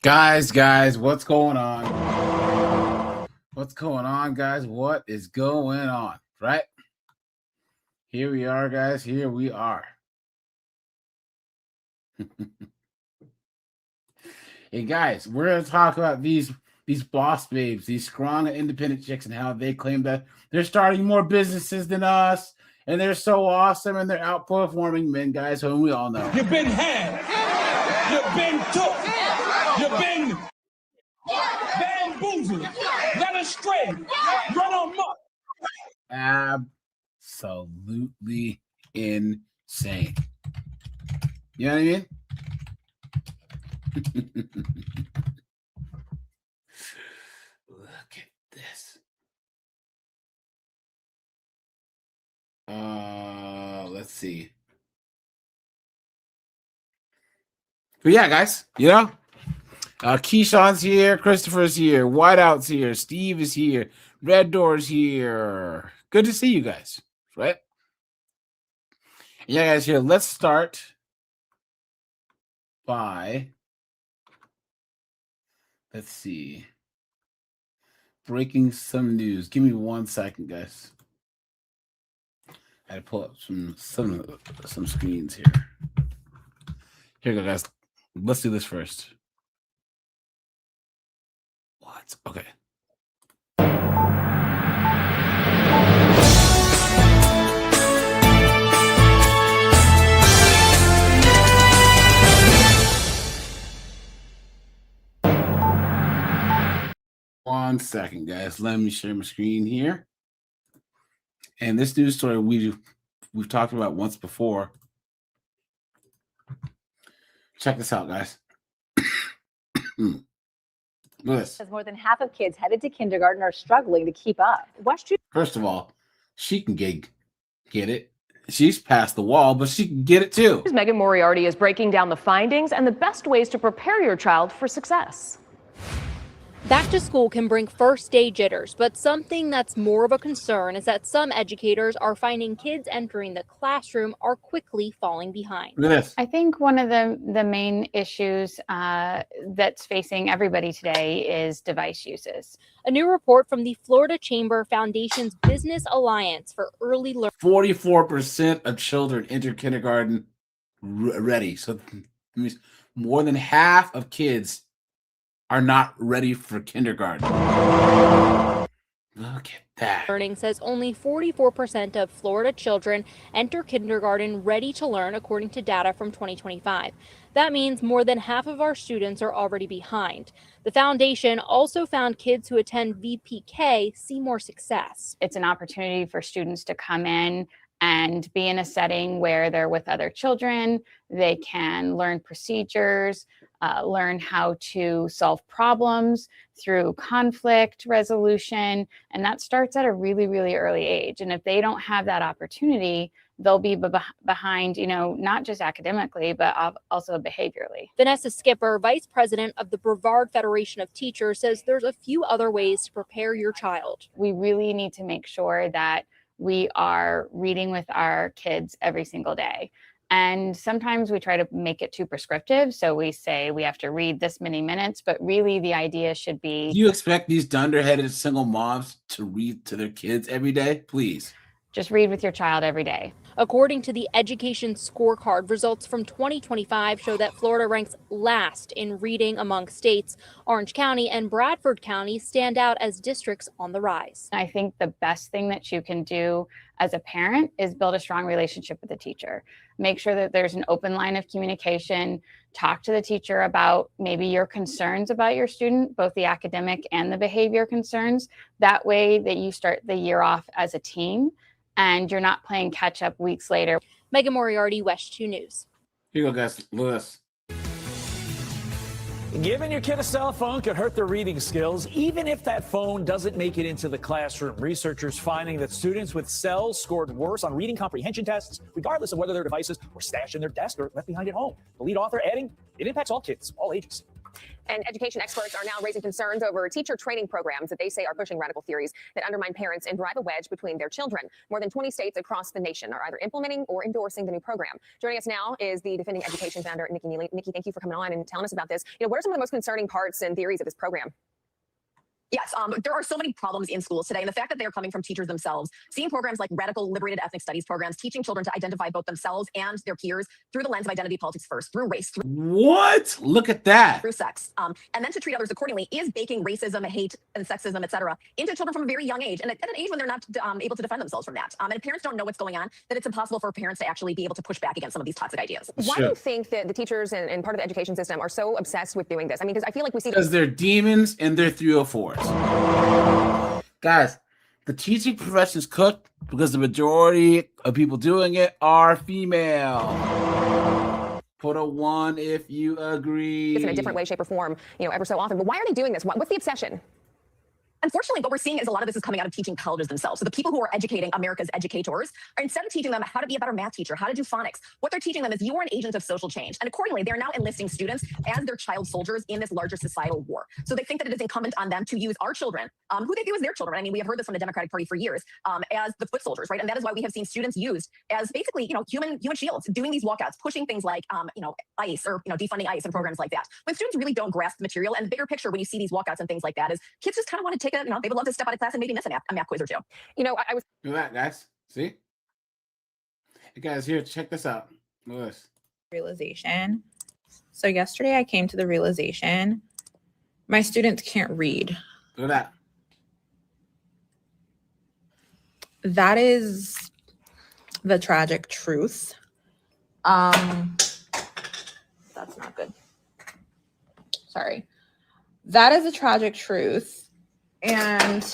Guys, what's going on? What's going on, guys? What is going on? Right? Here we are, guys. Here we are. Hey, guys, we're going to talk about these boss babes, these strong independent chicks, and how they claim that they're starting more businesses than us, and they're so awesome, and they're outperforming men, guys, whom we all know. You've been had. You've been took. You've been bamboozled. Led astray. Run amok. Absolutely insane. You know what I mean? Look at this. Let's see. But yeah, guys, Keyshawn's here, Christopher's here, Whiteout's here, Steve is here, Red Door's here. Good to see you guys, right? Yeah, guys, here. Let's start by, let's see, breaking some news. Give me 1 second, guys. I had to pull up some screens here. Here we go, guys. Let's do this first. What? Okay. One second, guys. Let me share my screen here. And this news story we've talked about once before. Check this out, guys. Look at this. As more than half of kids headed to kindergarten are struggling to keep up. First of all, she can get it. She's past the wall, but she can get it too. Megan Moriarty is breaking down the findings and the best ways to prepare your child for success. Back to school can bring first-day jitters, but something that's more of a concern is that some educators are finding kids entering the classroom are quickly falling behind. Look at this. I think one of the main issues that's facing everybody today is device uses. A new report from the Florida Chamber Foundation's Business Alliance for Early Learning. 44% of children enter kindergarten ready. So that means more than half of kids are not ready for kindergarten. Look at that. Learning says only 44% of Florida children enter kindergarten ready to learn, according to data from 2025. That means more than half of our students are already behind. The foundation also found kids who attend VPK see more success. It's an opportunity for students to come in and be in a setting where they're with other children. They can learn procedures, learn how to solve problems through conflict resolution. And that starts at a really, really early age. And if they don't have that opportunity, they'll be behind, not just academically, but also behaviorally. Vanessa Skipper, vice president of the Brevard Federation of Teachers, says there's a few other ways to prepare your child. We really need to make sure that we are reading with our kids every single day. And sometimes we try to make it too prescriptive. So we say we have to read this many minutes, but really the idea should be. Do you expect these dunderheaded single moms to read to their kids every day? Please. Just read with your child every day. According to the Education Scorecard, results from 2025 show that Florida ranks last in reading among states. Orange County and Bradford County stand out as districts on the rise. I think the best thing that you can do as a parent is build a strong relationship with the teacher. Make sure that there's an open line of communication. Talk to the teacher about maybe your concerns about your student, both the academic and the behavior concerns. That way that you start the year off as a team and you're not playing catch up weeks later. Megan Moriarty, West 2 News. Here you go, guys. Look at this. Giving your kid a cell phone could hurt their reading skills, even if that phone doesn't make it into the classroom. Researchers finding that students with cells scored worse on reading comprehension tests, regardless of whether their devices were stashed in their desk or left behind at home. The lead author adding, it impacts all kids, all ages. And education experts are now raising concerns over teacher training programs that they say are pushing radical theories that undermine parents and drive a wedge between their children. More than 20 states across the nation are either implementing or endorsing the new program. Joining us now is the Defending Education founder, Nikki Neely. Nikki, thank you for coming on and telling us about this. What are some of the most concerning parts and theories of this program? Yes, there are so many problems in schools today. And the fact that they are coming from teachers themselves, seeing programs like radical liberated ethnic studies programs, teaching children to identify both themselves and their peers through the lens of identity politics first, through race, What? Look at that. through sex, and then to treat others accordingly, is baking racism, hate, and sexism, etc., into children from a very young age, and at an age when they're not able to defend themselves from that. And if parents don't know what's going on, then it's impossible for parents to actually be able to push back against some of these toxic ideas. Why do you think that the teachers and part of the education system are so obsessed with doing this? I mean, because I feel like we see Because they're demons and they're 304s. Guys, the teaching profession is cooked because the majority of people doing it are female. Put a 1 if you agree. it's in a different way, shape, or form, ever so often. But why are they doing this? What's the obsession? Unfortunately, what we're seeing is a lot of this is coming out of teaching colleges themselves. So the people who are educating America's educators are, instead of teaching them how to be a better math teacher, how to do phonics, what they're teaching them is you are an agent of social change. And accordingly, they're now enlisting students as their child soldiers in this larger societal war. So they think that it is incumbent on them to use our children, who they view as their children. I mean, we have heard this from the Democratic Party for years, as the foot soldiers, right? And that is why we have seen students used as basically, human shields, doing these walkouts, pushing things like, ICE or, defunding ICE and programs like that. When students really don't grasp the material, and the bigger picture when you see these walkouts and things like that is kids just kind of want to take they would love to step out of class and maybe miss a math quiz or two. I was. Look at that, guys. See? Hey, guys, here, check this out. Look at this. Realization. So yesterday I came to the realization my students can't read. Look at that. That is the tragic truth. That's not good. Sorry. That is a tragic truth. And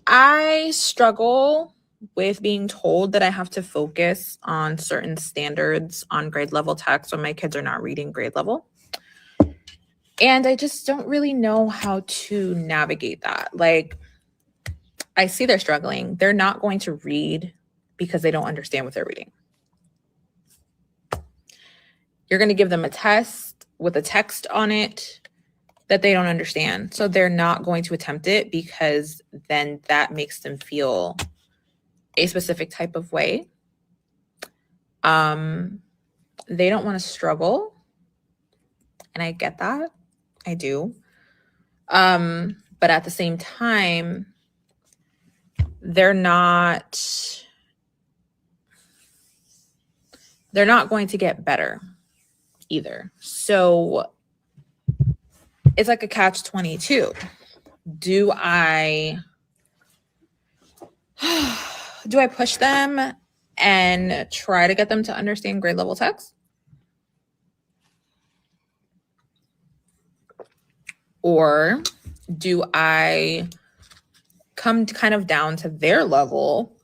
I struggle with being told that I have to focus on certain standards on grade level text when my kids are not reading grade level. And I just don't really know how to navigate that. Like, I see they're struggling. They're not going to read because they don't understand what they're reading. You're going to give them a test with a text on it that they don't understand. So they're not going to attempt it because then that makes them feel a specific type of way. They don't want to struggle. And I get that. I do. But at the same time, they're not going to get better either. So it's like a catch-22. Do I push them and try to get them to understand grade level text? Or do I come kind of down to their level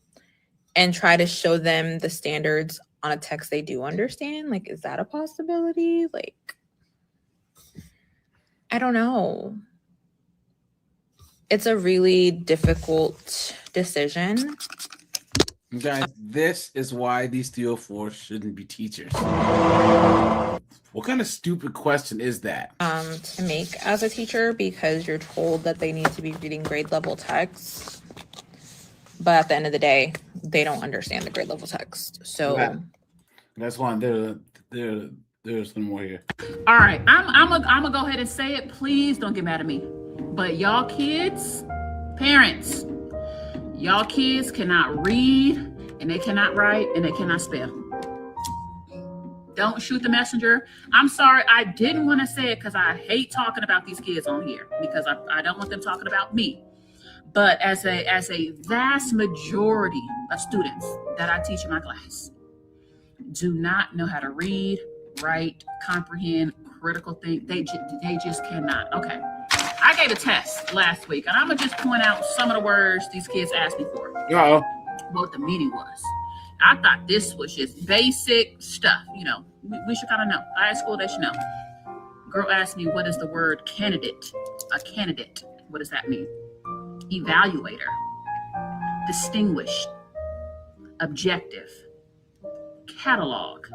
and try to show them the standards on a text they do understand? Like, is that a possibility? Like, I don't know. It's a really difficult decision. Guys, this is why these 304s shouldn't be teachers. What kind of stupid question is that? To make as a teacher, because you're told that they need to be reading grade level text. But at the end of the day, they don't understand the grade level text. So that's one. There's one more here. All right, I'm gonna go ahead and say it. Please don't get mad at me. But y'all kids, parents, y'all kids cannot read, and they cannot write, and they cannot spell. Don't shoot the messenger. I'm sorry, I didn't want to say it because I hate talking about these kids on here because I don't want them talking about me. But as a vast majority of students that I teach in my class do not know how to read, write, comprehend, critical think. They just cannot. Okay. I gave a test last week, and I'm going to just point out some of the words these kids asked me for. Uh-oh. What the meaning was. I thought this was just basic stuff. We should kind of know. High school, they should know. Girl asked me, what is the word candidate? A candidate. What does that mean? Evaluator. Distinguished. Objective. Catalog.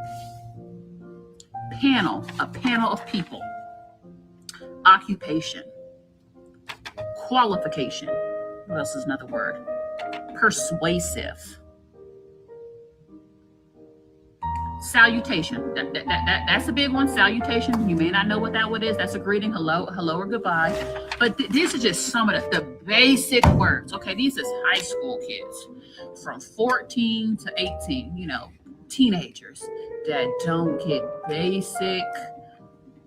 panel of people. Occupation, qualification. What else is another word? Persuasive. Salutation. That's a big one. Salutation. You may not know what that word is. That's a greeting. Hello or goodbye. But these are just some of the basic words. Okay, these is high school kids from 14 to 18, you know, teenagers that don't get basic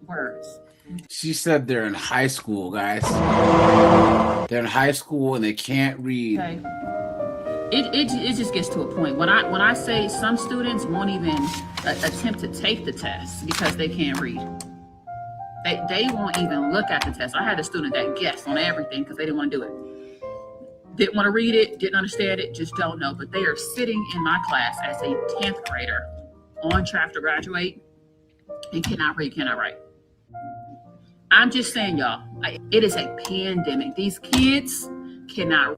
words. She said they're in high school, guys. They're in high school and they can't read. Okay. It just gets to a point when I say some students won't even attempt to take the test because they can't read. They won't even look at the test. I had a student that guessed on everything because they didn't want to do it. Didn't want to read it, didn't understand it, just don't know. But they are sitting in my class as a 10th grader on track to graduate and cannot read, cannot write. I'm just saying, y'all, it is a pandemic. These kids cannot.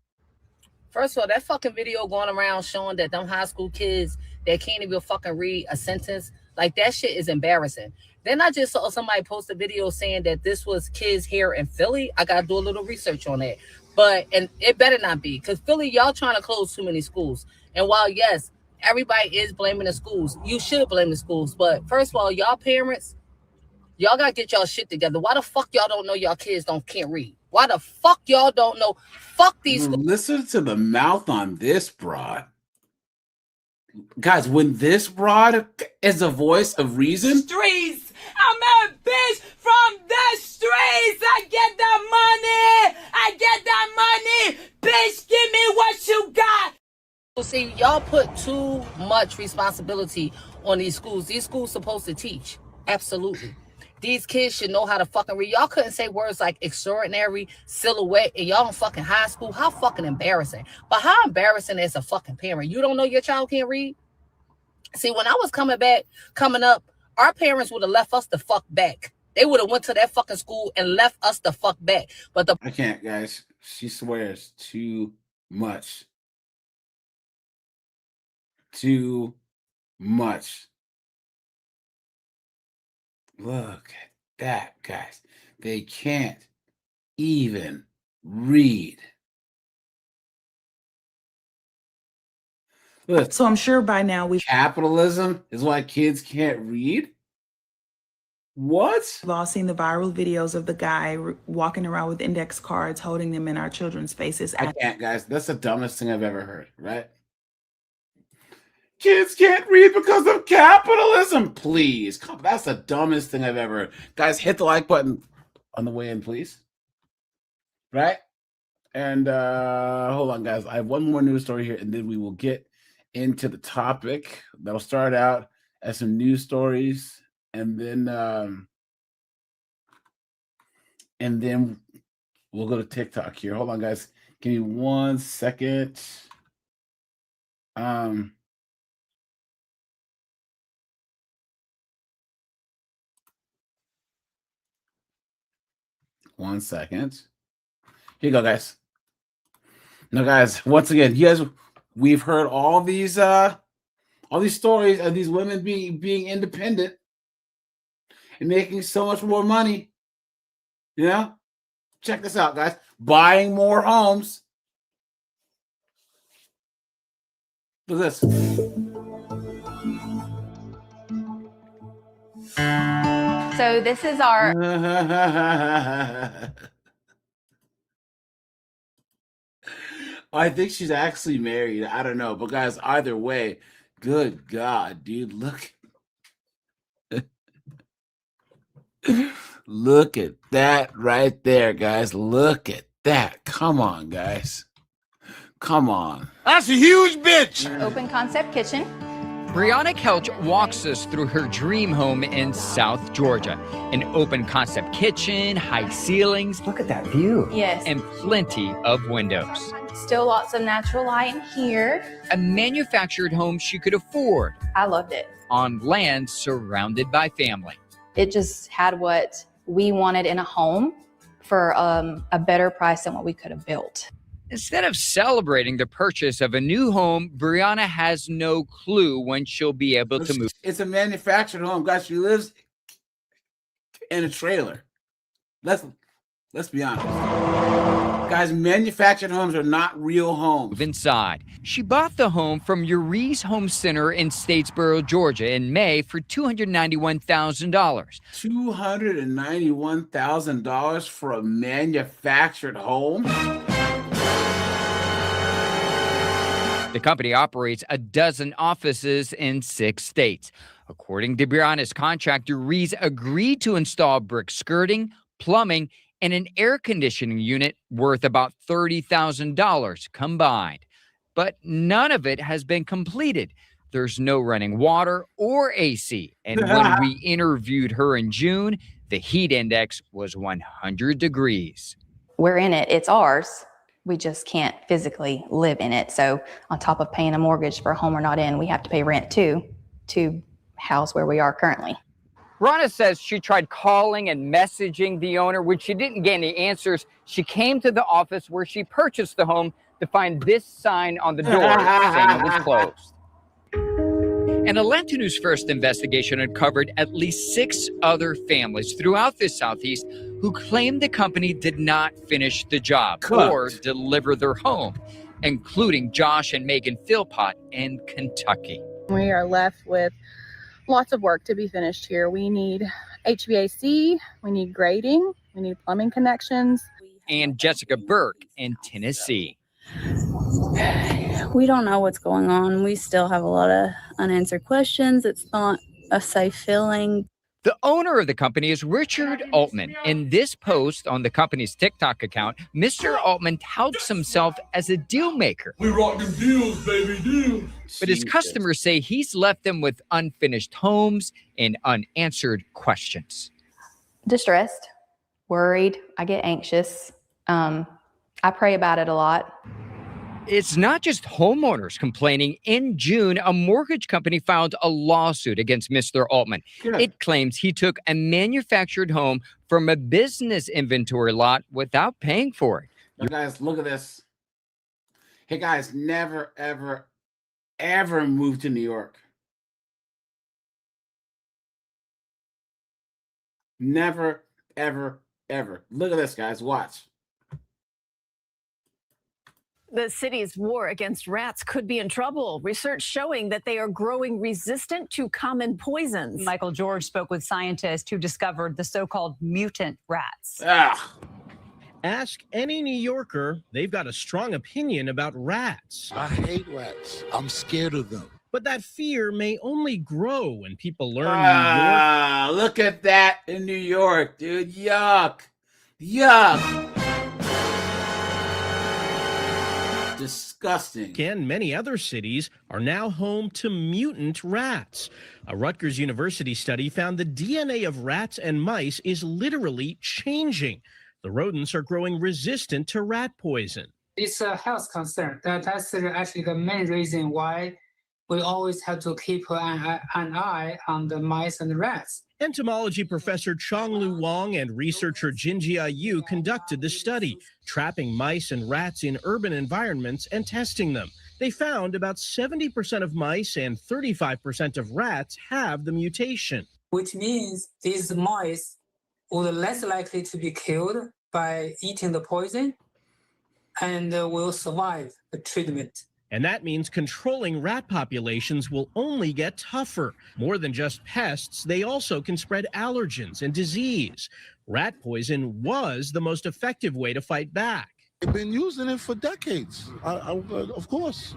First of all, that fucking video going around showing that them high school kids that can't even fucking read a sentence, like that shit is embarrassing. Then I just saw somebody post a video saying that this was kids here in Philly. I got to do a little research on that. And it better not be, because Philly, y'all trying to close too many schools. And while, yes, everybody is blaming the schools, you should blame the schools. But first of all, y'all parents, y'all got to get y'all shit together. Why the fuck y'all don't know y'all kids can't read? Why the fuck y'all don't know? Fuck these schools. Listen to the mouth on this broad. Guys, when this broad is a voice of reason. Streets. I'm a bitch from the streets. I get that money. I get that money. Bitch, give me what you got. See, y'all put too much responsibility on these schools. These schools supposed to teach. Absolutely. These kids should know how to fucking read. Y'all couldn't say words like extraordinary, silhouette, and y'all in fucking high school. How fucking embarrassing. But how embarrassing as a fucking parent? You don't know your child can't read? See, when I was coming up, our parents would have left us the fuck back. They would have went to that fucking school and left us the fuck back. But I can't, guys. She swears too much. Too much. Look at that, guys. They can't even read. Look, so I'm sure by now capitalism is why kids can't read? What? We've all seen the viral videos of the guy walking around with index cards, holding them in our children's faces. I can't, guys. That's the dumbest thing I've ever heard, right? Kids can't read because of capitalism. Please. That's the dumbest thing I've ever heard. Guys, hit the like button on the way in, please. Right? And hold on, guys. I have one more news story here, and then we will get into the topic. That'll start out as some news stories, and then we'll go to TikTok here. Hold on, guys. Give me 1 second. 1 second. Here you go, guys. Now, guys, once again, we've heard all these stories of these women being independent and making so much more money. You know? Check this out, guys. Buying more homes. Look at this. So this is our I think she's actually married. I don't know. But guys, either way, good God, dude, look. Look at that right there, guys. Look at that. Come on, guys. Come on. That's a huge bitch. open concept kitchen. Brianna Kelch walks us through her dream home in South Georgia. An open concept kitchen, high ceilings. Look at that view. Yes. And plenty of windows. Still lots of natural light in here. A manufactured home she could afford. I loved it. On land surrounded by family. It just had what we wanted in a home for a better price than what we could have built. Instead of celebrating the purchase of a new home, Brianna has no clue when she'll be able to move. It's a manufactured home, guys. She lives in a trailer. Let's be honest. Guys, manufactured homes are not real homes. Inside, she bought the home from Uri's Home Center in Statesboro, Georgia in May for $291,000. $291,000 for a manufactured home? The company operates a dozen offices in 6 states. According to Brianna's contractor, Uri's agreed to install brick skirting, plumbing, and an air conditioning unit worth about $30,000 combined. But none of it has been completed. There's no running water or AC. And when we interviewed her in June, the heat index was 100 degrees. We're in it. It's ours. We just can't physically live in it. So on top of paying a mortgage for a home we're not in, we have to pay rent too to house where we are currently. Ronna says she tried calling and messaging the owner. When she didn't get any answers, she came to the office where she purchased the home to find this sign on the door saying it was closed. And Atlanta News' first investigation uncovered at least 6 other families throughout the Southeast who claimed the company did not finish the job or deliver their home, including Josh and Megan Philpott in Kentucky. We are left with lots of work to be finished here. We need HVAC, we need grading, we need plumbing connections. And Jessica Burke in Tennessee. We don't know what's going on. We still have a lot of unanswered questions. It's not a safe feeling. The owner of the company is Richard Altman. In this post on the company's TikTok account, Mr. Altman touts himself as a deal maker. We rock them deals, baby, deals. But his customers say he's left them with unfinished homes and unanswered questions. Distressed, worried, I get anxious. I pray about it a lot. It's not just homeowners complaining. In June, a mortgage company filed a lawsuit against Mr. Altman. It claims he took a manufactured home from a business inventory lot without paying for it. You guys, look at this. Hey, guys, never, ever, ever move to New York. Never, ever, ever. Look at this, guys. Watch. The city's war against rats could be in trouble. Research showing that they are growing resistant to common poisons. Michael George spoke with scientists who discovered the so-called mutant rats. Ask any New Yorker, they've got a strong opinion about rats. I hate rats. I'm scared of them. But that fear may only grow when people learn New York. Look at that in New York, dude. Yuck. Yuck. Disgusting. And many other cities are now home to mutant rats. A Rutgers University study found the DNA of rats and mice is literally changing. The rodents are growing resistant to rat poison. It's a health concern. That's actually the main reason why we always have to keep an eye on the mice and the rats. Entomology professor Chong-Lu Wong and researcher Jinjia Yu conducted the study, trapping mice and rats in urban environments and testing them. They found about 70% of mice and 35% of rats have the mutation. Which means these mice were less likely to be killed by eating the poison and will survive the treatment. And that means controlling rat populations will only get tougher. More than just pests, they also can spread allergens and disease. Rat poison was the most effective way to fight back. They've been using it for decades. Of course.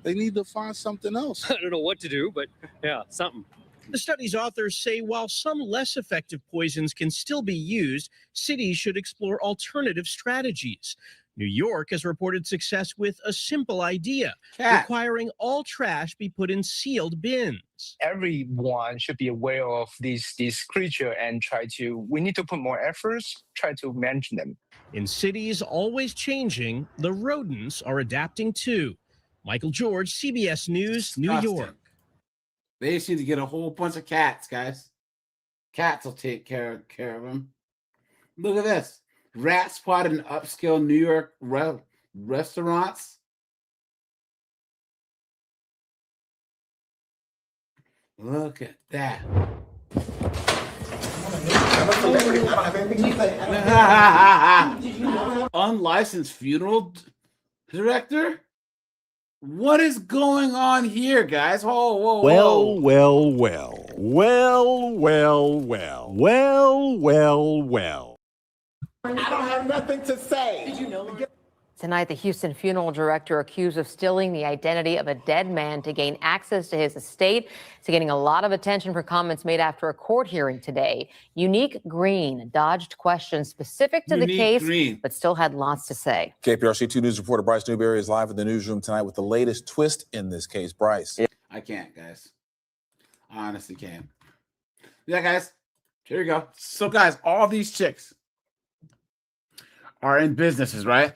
They need to find something else. I don't know what to do, but yeah, something. The study's authors say while some less effective poisons can still be used, cities should explore alternative strategies. New York has reported success with a simple idea, requiring all trash be put in sealed bins. Everyone should be aware of these creatures and we need to put more efforts, try to manage them. In cities always changing, the rodents are adapting too. Michael George, CBS News, New York. They just need to get a whole bunch of cats, guys. Cats will take care of them. Look at this. Rat spotted in upscale New York restaurants. Look at that. Unlicensed funeral director? What is going on here, guys? Whoa, whoa, whoa. Well. I don't have nothing to say. Did you know? Tonight, the Houston funeral director accused of stealing the identity of a dead man to gain access to his estate. It's getting a lot of attention for comments made after a court hearing today. Unique Green dodged questions specific to the case, but still had lots to say. KPRC 2 News reporter Bryce Newberry is live in the newsroom tonight with the latest twist in this case. Bryce. I can't, guys. I honestly can't. Yeah, guys. Here we go. So, guys, all these chicks are in businesses, right?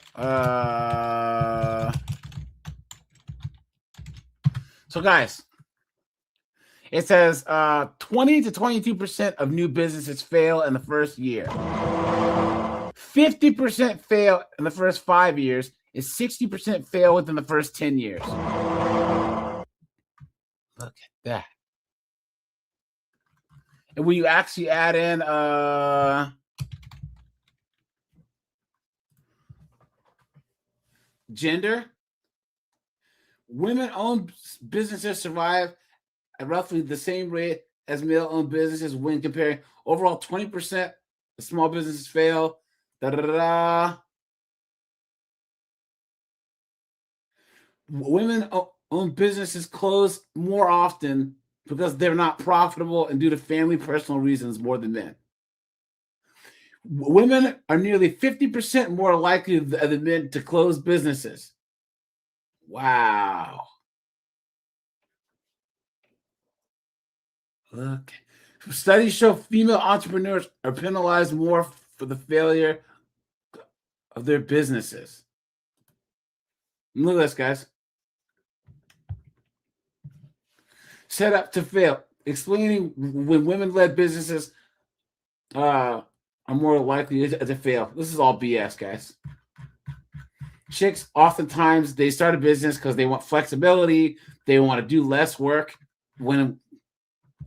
So, guys, it says 20 to 22% of new businesses fail in the first year. 50% fail in the first 5 years, and 60% fail within the first 10 years. Look at that. And when you actually add in gender, women-owned businesses survive at roughly the same rate as male-owned businesses when comparing. Overall, 20% of small businesses fail. Women-owned businesses close more often because they're not profitable and due to family personal reasons more than men. Women are nearly 50% more likely than men to close businesses. Wow. Look. Studies show female entrepreneurs are penalized more for the failure of their businesses. Look at this, guys. Set up to fail. Explaining when women-led businesses are more likely to fail. This is all BS, guys. Chicks, oftentimes, they start a business because they want flexibility. They want to do less work. When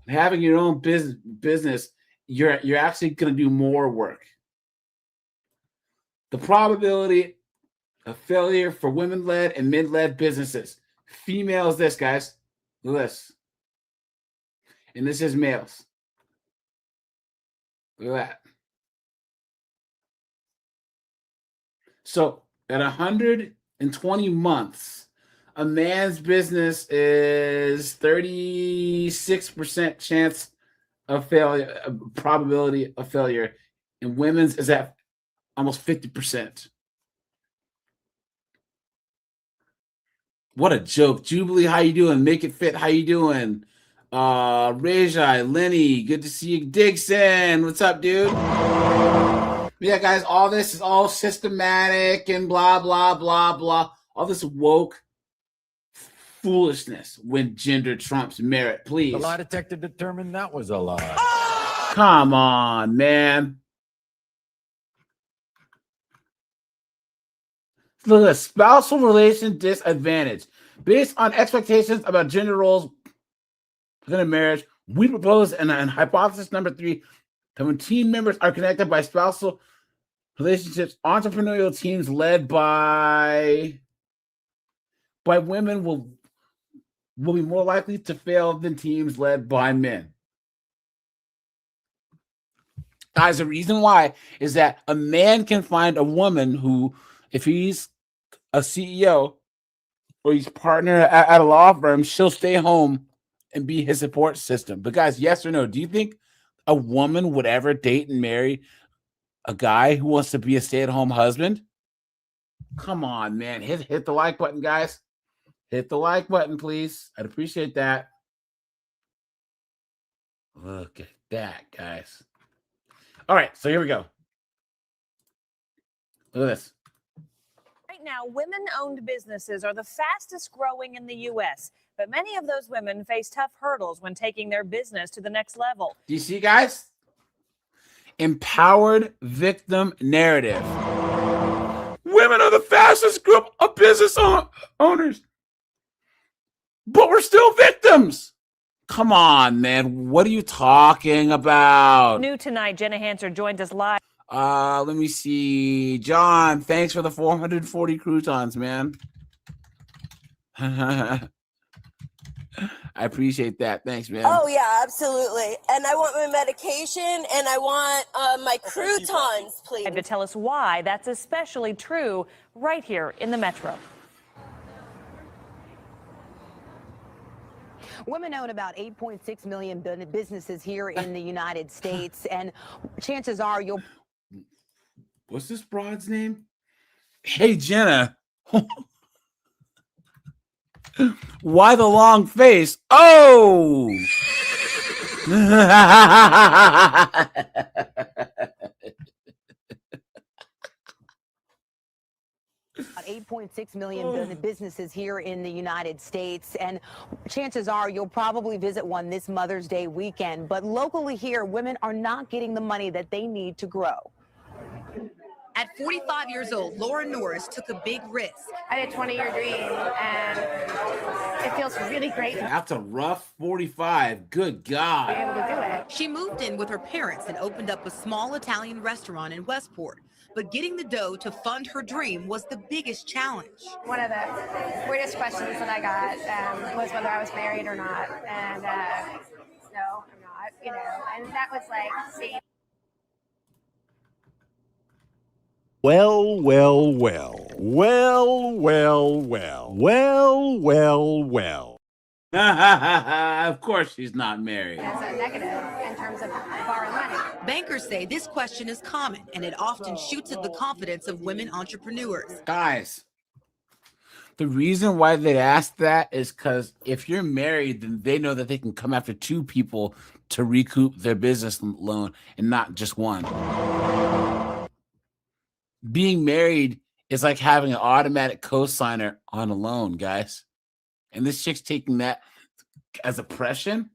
having your own business, you're actually going to do more work. The probability of failure for women-led and men-led businesses. Female is this, guys. Look at this. And this is males. Look at that. So at 120 months, a man's business is 36% chance of failure, probability of failure, and women's is at almost 50%. What a joke. Jubilee, how you doing? Make It Fit, how you doing? Rajai, Lenny, good to see you. Dixon, what's up, dude? Yeah, guys, all this is all systematic and blah, blah, blah, blah. All this woke foolishness when gender trumps merit, please. The lie detector determined that was a lie. Come on, man. Look at this. Spousal relation disadvantage. Based on expectations about gender roles within a marriage, we propose in hypothesis number 3 that when team members are connected by spousal relationships, entrepreneurial teams led by women will be more likely to fail than teams led by men. Guys, the reason why is that a man can find a woman who, if he's a CEO or he's partner at a law firm, she'll stay home and be his support system. But guys, yes or no, do you think a woman would ever date and marry a guy who wants to be a stay-at-home husband? Come on, man. Hit the like button, guys. Hit the like button, please. I'd appreciate that. Look at that, guys. All right, so here we go. Look at this. Right now, women-owned businesses are the fastest growing in the U.S., but many of those women face tough hurdles when taking their business to the next level. Do you see, guys? Empowered victim narrative. Women are the fastest group of business owners, but we're still victims. Come on, man. What are you talking about? New tonight, Jenna Hanser joins us live. Let me see. John, thanks for the 440 croutons, man. I appreciate that. Thanks, man. Oh yeah, absolutely. And I want my medication and I want my croutons, please. To tell us why that's especially true right here in the Metro. Women own about 8.6 million businesses here in the United States, and chances are you'll... What's this broad's name? Hey, Jenna. Why the long face? Oh! 8.6 million businesses here in the United States, and chances are you'll probably visit one this Mother's Day weekend. But locally here, women are not getting the money that they need to grow. At 45 years old, Laura Norris took a big risk. I had a 20-year dream, and it feels really great. That's a rough 45. Good God. To be able to do it. She moved in with her parents and opened up a small Italian restaurant in Westport. But getting the dough to fund her dream was the biggest challenge. One of the weirdest questions that I got was whether I was married or not. And no, I'm not, you know, and that was like, see. Well, well, well. Well, well, well. Well, well, well. Of course she's not married. As a negative in terms of borrowing money. Bankers say this question is common, and it often shoots at the confidence of women entrepreneurs. Guys, the reason why they ask that is because if you're married, then they know that they can come after two people to recoup their business loan and not just one. Being married is like having an automatic cosigner on a loan, guys. And this chick's taking that as oppression?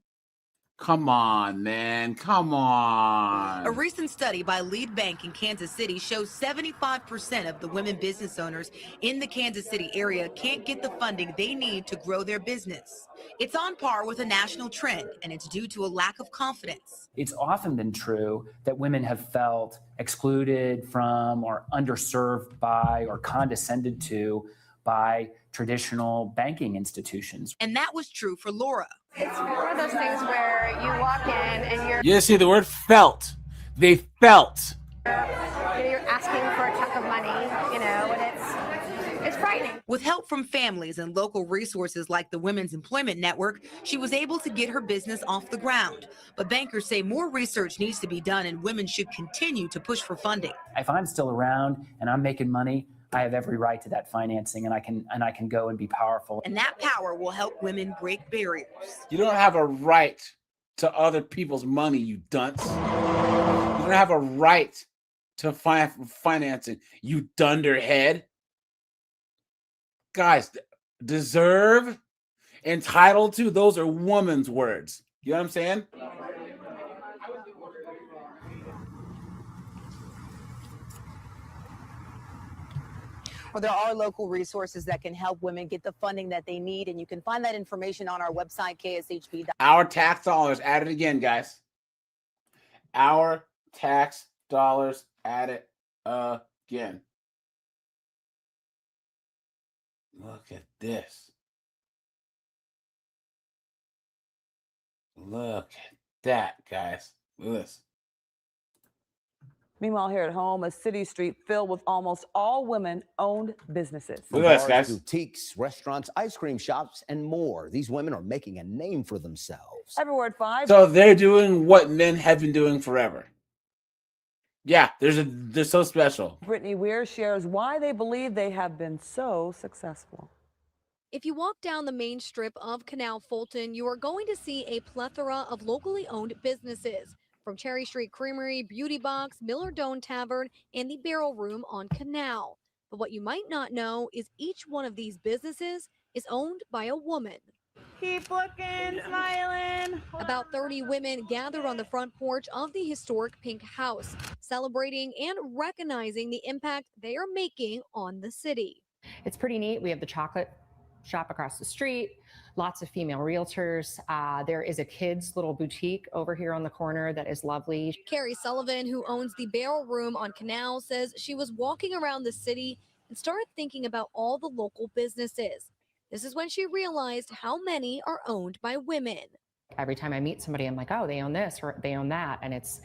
Come on, man. Come on. A recent study by Lead Bank in Kansas City shows 75% of the women business owners in the Kansas City area can't get the funding they need to grow their business. It's on par with a national trend, and it's due to a lack of confidence. It's often been true that women have felt excluded from or underserved by or condescended to by traditional banking institutions. And that was true for Laura. It's one of those things where you walk in and You see the word felt. They felt. you're asking for a chunk of money, you know, and it's frightening. With help from families and local resources like the Women's Employment Network, she was able to get her business off the ground. But bankers say more research needs to be done and women should continue to push for funding. If I'm still around and I'm making money, I have every right to that financing, and I can go and be powerful. And that power will help women break barriers. You don't have a right to other people's money, you dunce. You don't have a right to financing, you dunderhead. Guys, deserve, entitled to, those are woman's words. You know what I'm saying? Well, there are local resources that can help women get the funding that they need, and you can find that information on our website, kshb.com. Our tax dollars, at it again, guys. Our tax dollars, at it again. Look at this. Look at that, guys. Look at this. Meanwhile, here at home, a city street filled with almost all women-owned businesses. Look at this, guys. Boutiques, restaurants, ice cream shops, and more. These women are making a name for themselves. Everywhere at 5. So they're doing what men have been doing forever. Yeah, they're so special. Brittany Weir shares why they believe they have been so successful. If you walk down the main strip of Canal Fulton, you are going to see a plethora of locally owned businesses. From Cherry Street Creamery, Beauty Box, Miller Doan Tavern, and the Barrel Room on Canal. But what you might not know is each one of these businesses is owned by a woman. Keep looking, smiling. About 30 women gathered on the front porch of the historic Pink House, celebrating and recognizing the impact they are making on the city. It's pretty neat. We have the chocolate shop across the street, lots of female realtors. There is a kids' little boutique over here on the corner that is lovely. Carrie Sullivan, who owns the Barrel Room on Canal, says she was walking around the city and started thinking about all the local businesses. This is when she realized how many are owned by women. Every time I meet somebody, I'm like, oh, they own this or they own that. And it's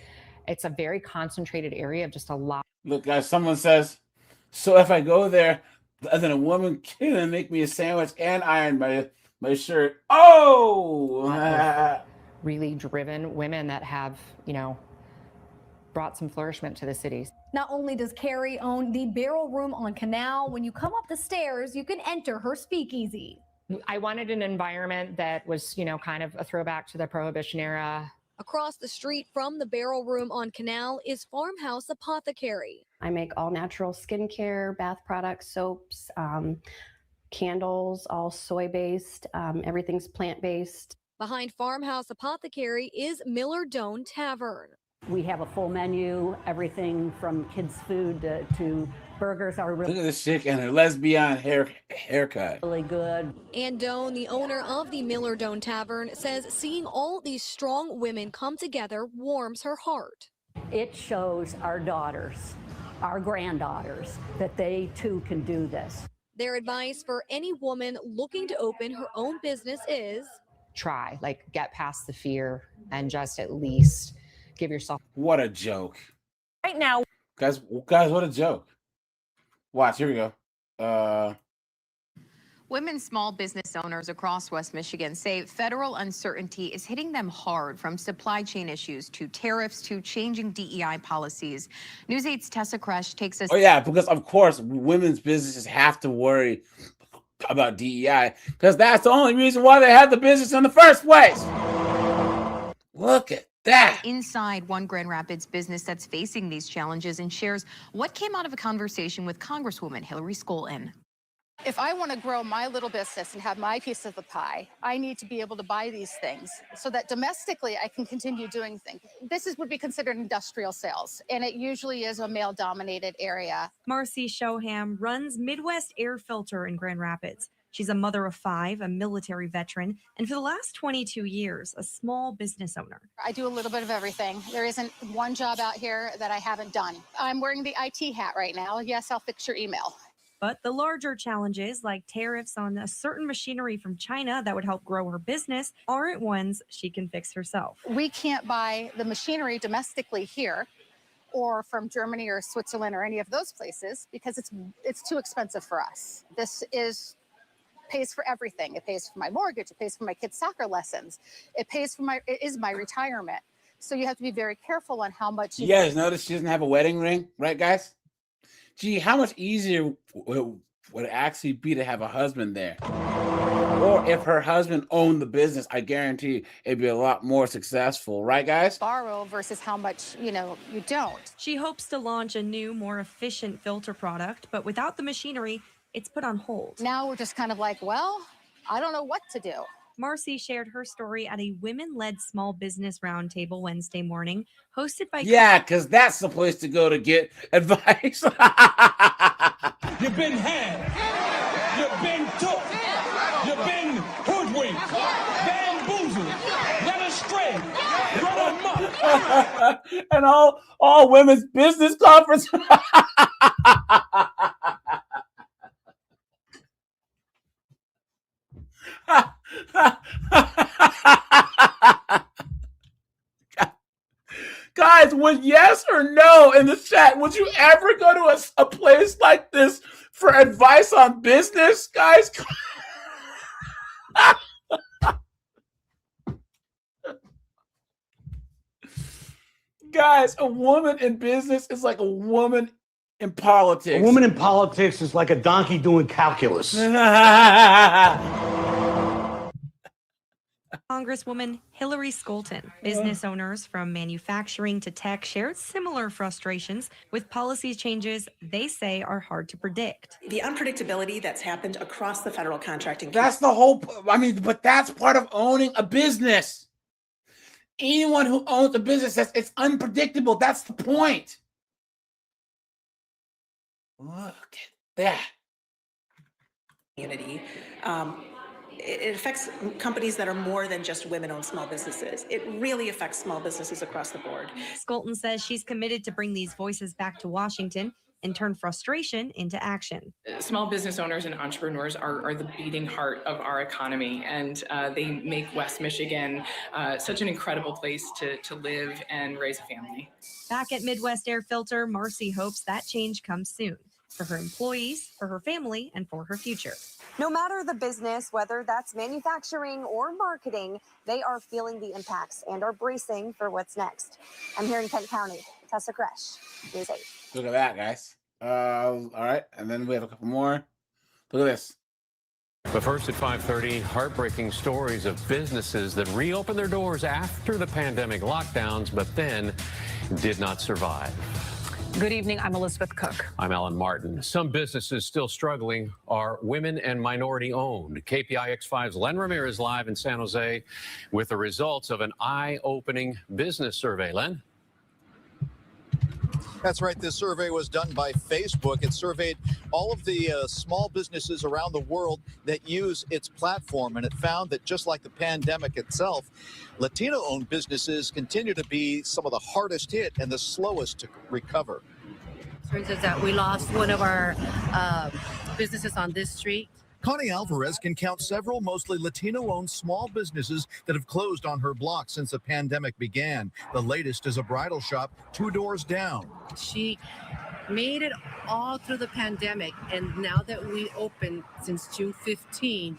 a very concentrated area of just a lot. Look, guys, someone says, so if I go there, then a woman can make me a sandwich and iron my shirt. Oh! Really driven women that have, brought some flourishment to the cities. Not only does Carrie own the Barrel Room on Canal, when you come up the stairs, you can enter her speakeasy. I wanted an environment that was, kind of a throwback to the Prohibition era. Across the street from the Barrel Room on Canal is Farmhouse Apothecary. I make all natural skincare, bath products, soaps, candles, all soy-based. Everything's plant-based. Behind Farmhouse Apothecary is Miller Doan Tavern. We have a full menu, everything from kids' food to burgers are Look at this chick and her lesbian haircut. really good. Ann Doan, the owner of the Miller Doan Tavern, says seeing all these strong women come together warms her heart. It shows our daughters, our granddaughters, that they too can do this. Their advice for any woman looking to open her own business is Try, get past the fear and just at least give yourself. What a joke. Right now, Guys, what a joke. Watch, here we go. Women small business owners across West Michigan say federal uncertainty is hitting them hard, from supply chain issues to tariffs to changing DEI policies. News 8's Tessa Crush takes us. Oh, yeah, because of course, women's businesses have to worry about DEI because that's the only reason why they had the business in the first place. Look at that. Inside one Grand Rapids business that's facing these challenges and shares what came out of a conversation with Congresswoman Hillary Scholten. If I want to grow my little business and have my piece of the pie, I need to be able to buy these things so that domestically I can continue doing things. Would be considered industrial sales, and it usually is a male-dominated area. Marcy Shoham runs Midwest Air Filter in Grand Rapids. She's a mother of 5, a military veteran, and for the last 22 years, a small business owner. I do a little bit of everything. There isn't one job out here that I haven't done. I'm wearing the IT hat right now. Yes, I'll fix your email. But the larger challenges, like tariffs on a certain machinery from China that would help grow her business, aren't ones she can fix herself. We can't buy the machinery domestically here or from Germany or Switzerland or any of those places because it's too expensive for us. This pays for everything. It pays for my mortgage. It pays for my kids' soccer lessons. It is my retirement. So you have to be very careful on how much. You guys notice she doesn't have a wedding ring, right, guys? Gee, how much easier would it actually be to have a husband there? Or if her husband owned the business, I guarantee it'd be a lot more successful, right, guys? Borrow versus how much, you don't. She hopes to launch a new, more efficient filter product, but without the machinery, it's put on hold. Now we're just kind of like, well, I don't know what to do. Marcy shared her story at a women-led small business roundtable Wednesday morning, hosted by... Yeah, because that's the place to go to get advice. You've been had. You've been took. You've been hoodwinked. Bamboozled. Led astray. Run amok. And all women's business conference. Guys, would yes or no in the chat, would you ever go to a place like this for advice on business, guys? Guys, a woman in business is like a woman in politics. A woman in politics is like a donkey doing calculus. Congresswoman Hillary Scholten. Business owners from manufacturing to tech shared similar frustrations with policy changes they say are hard to predict. The unpredictability that's happened across the federal contracting. That's the whole, but that's part of owning a business. Anyone who owns a business says it's unpredictable. That's the point. Look at that. community. It affects companies that are more than just women-owned small businesses. It really affects small businesses across the board. Skolton says she's committed to bring these voices back to Washington and turn frustration into action. Small business owners and entrepreneurs are the beating heart of our economy, and they make West Michigan such an incredible place to live and raise a family. Back at Midwest Air Filter, Marcy hopes that change comes soon for her employees, for her family, and for her future. No matter the business, whether that's manufacturing or marketing, they are feeling the impacts and are bracing for what's next. I'm here in Kent County. Tessa Kresh, News 8. Look at that, guys. All right, and then we have a couple more. Look at this. But first at 5:30, heartbreaking stories of businesses that reopened their doors after the pandemic lockdowns, but then did not survive. Good evening. I'm Elizabeth Cook. I'm Alan Martin. Some businesses still struggling are women and minority owned. KPIX5's Len Ramirez live in San Jose with the results of an eye-opening business survey. Len? That's right. This survey was done by Facebook. It surveyed all of the small businesses around the world that use its platform, and it found that just like the pandemic itself, Latino-owned businesses continue to be some of the hardest hit and the slowest to recover. Turns out that we lost one of our businesses on this street. Connie Alvarez can count several mostly Latino-owned small businesses that have closed on her block since the pandemic began. The latest is a bridal shop 2 doors down. She made it all through the pandemic, and now that we opened since June 15,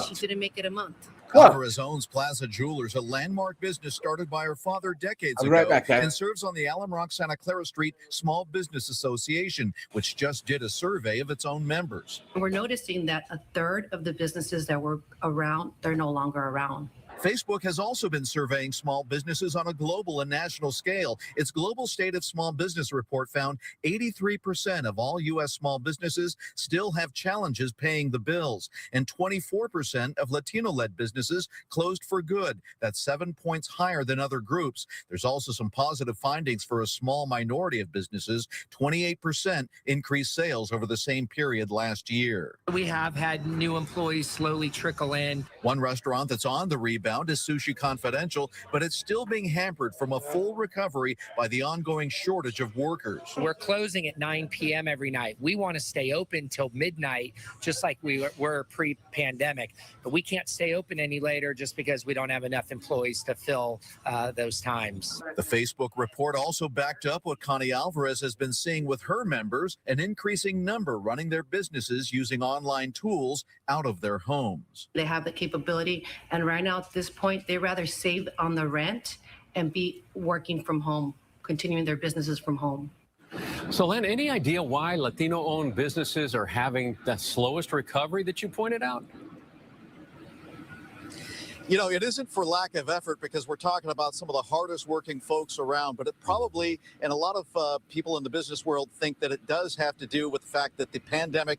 she didn't make it a month. Alvarez owns Plaza Jewelers, a landmark business started by her father decades ago, right back, guys. and serves on the Alum Rock Santa Clara Street Small Business Association, which just did a survey of its own members. We're noticing that a third of the businesses that were around, they're no longer around. Facebook has also been surveying small businesses on a global and national scale. Its Global State of Small Business report found 83% of all U.S. small businesses still have challenges paying the bills, and 24% of Latino-led businesses closed for good. That's 7 points higher than other groups. There's also some positive findings for a small minority of businesses. 28% increased sales over the same period last year. We have had new employees slowly trickle in. One restaurant that's on the rebound is Sushi Confidential, but it's still being hampered from a full recovery by the ongoing shortage of workers. We're closing at 9 p.m. every night. We want to stay open till midnight, just like we were pre-pandemic. But we can't stay open any later just because we don't have enough employees to fill those times. The Facebook report also backed up what Connie Alvarez has been seeing with her members, an increasing number running their businesses using online tools out of their homes. They have the capability, and right now at this point, they rather save on the rent and be working from home, continuing their businesses from home. So, Len, any idea why Latino-owned businesses are having the slowest recovery that you pointed out? You know, it isn't for lack of effort, because we're talking about some of the hardest working folks around, but it probably, and a lot of people in the business world think that it does have to do with the fact that the pandemic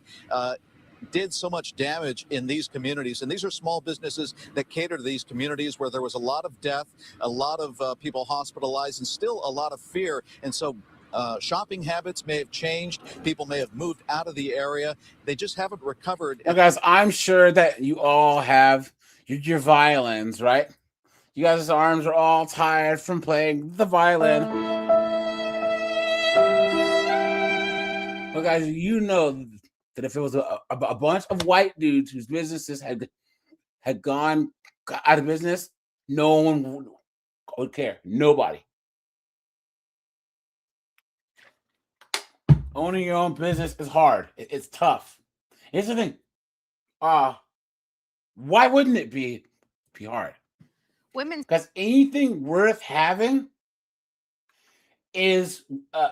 did so much damage in these communities. And these are small businesses that cater to these communities where there was a lot of death, a lot of people hospitalized, and still a lot of fear. And so shopping habits may have changed. People may have moved out of the area. They just haven't recovered. Now, guys, I'm sure that you all have your violins, right? You guys' arms are all tired from playing the violin. Well, guys, you know that if it was a bunch of white dudes whose businesses had gone out of business, no one would care. Nobody. Owning your own business is hard. It's tough. Here's the thing. Why wouldn't it be hard? Women, because anything worth having is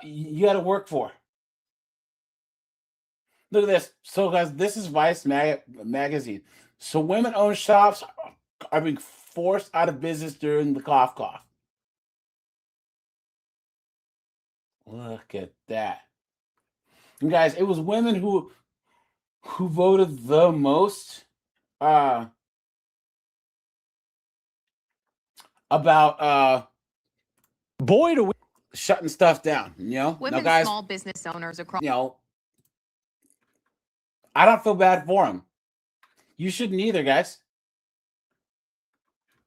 you got to work for. Look at this. So, guys, this is Vice magazine. So, women-owned shops are being forced out of business during the cough. Look at that. And guys, it was women who voted the most about boy, do we shutting stuff down, you know. Women, now, guys, small business owners across. You know, I don't feel bad for them. You shouldn't either, guys.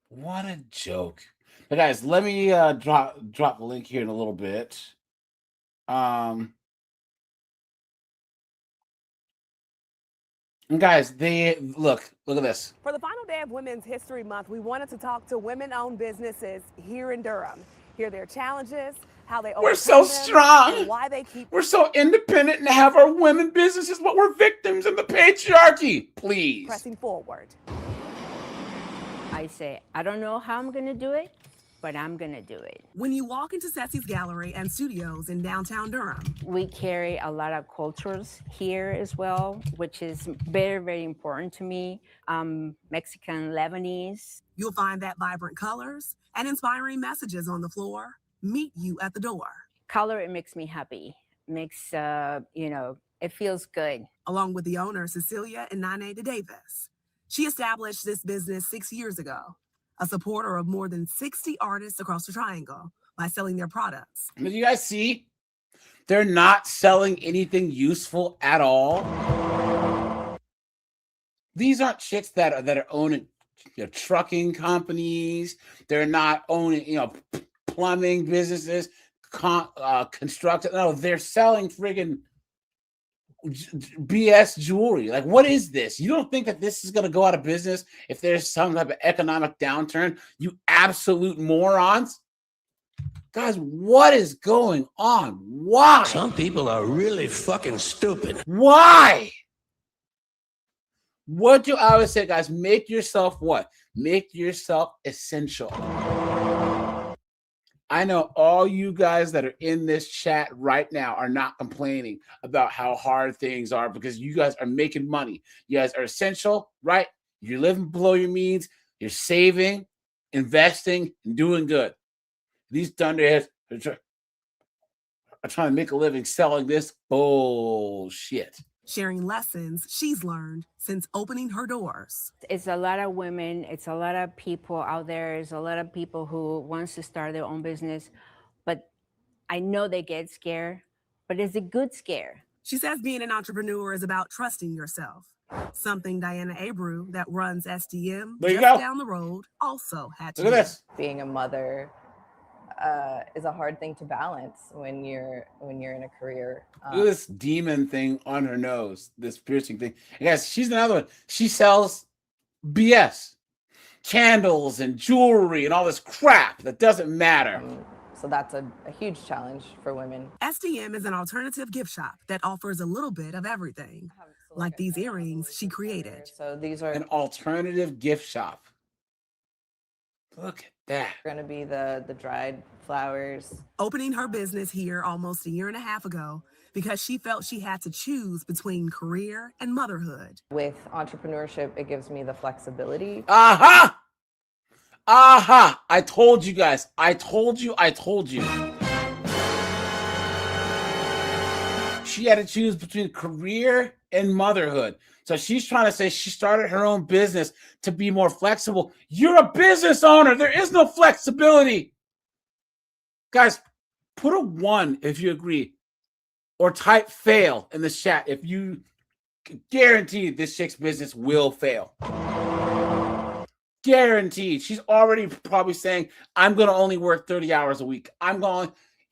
What a joke. But guys, let me drop the link here in a little bit. And guys, look at this. For the final day of Women's History Month, we wanted to talk to women-owned businesses here in Durham. Hear their challenges, how they We're so overcome them, strong. and why they keep. We're so independent and have our women businesses, but we're victims of the patriarchy. Please. Pressing forward. I say, I don't know how I'm going to do it, but I'm going to do it. When you walk into Ceci's Gallery and Studios in downtown Durham, We carry a lot of cultures here as well, which is very, very important to me. Mexican, Lebanese. you'll find that vibrant colors and inspiring messages on the floor meet you at the door. Color, it makes me happy. Makes, it feels good. Along with the owner, Cecilia and Nane De Davis. She established this business 6 years ago, a supporter of more than 60 artists across the Triangle by selling their products. Did you guys see? They're not selling anything useful at all. These aren't chicks that are owning trucking companies. They're not owning plumbing businesses, construction. No, they're selling friggin' BS jewelry. Like, what is this? You don't think that this is going to go out of business if there's some type of economic downturn? You absolute morons. Guys, what is going on? Why? Some people are really fucking stupid. Why? What do I always say, guys? Make yourself what? Make yourself essential. I know all you guys that are in this chat right now are not complaining about how hard things are because you guys are making money. You guys are essential, right? You're living below your means. You're saving, investing, and doing good. These thunderheads are trying to make a living selling this bullshit. Sharing lessons she's learned since opening her doors. It's a lot of women. It's a lot of people out there. It's a lot of people who wants to start their own business, but I know they get scared, but it's a good scare. She says being an entrepreneur is about trusting yourself. Something Diana Abreu, that runs SDM There you just go. down the road, also had to Look at do. this. Being a mother is a hard thing to balance when you're in a career. Look at this demon thing on her nose, this piercing thing. And guys, she's another one. She sells BS, candles and jewelry and all this crap that doesn't matter. So that's a huge challenge for women. SDM is an alternative gift shop that offers a little bit of everything, like these earrings she created. So these are An alternative gift shop. Look at that. going to be the dried flowers. Opening her business here almost a year and a half ago because she felt she had to choose between career and motherhood. With entrepreneurship, it gives me the flexibility. Aha! Aha! I told you guys. I told you. She had to choose between career and motherhood. So she's trying to say she started her own business to be more flexible. You're a business owner. There is no flexibility. Guys, put a 1 if you agree. Or type fail in the chat if you guarantee this chick's business will fail. Guaranteed. She's already probably saying, I'm going to only work 30 hours a week.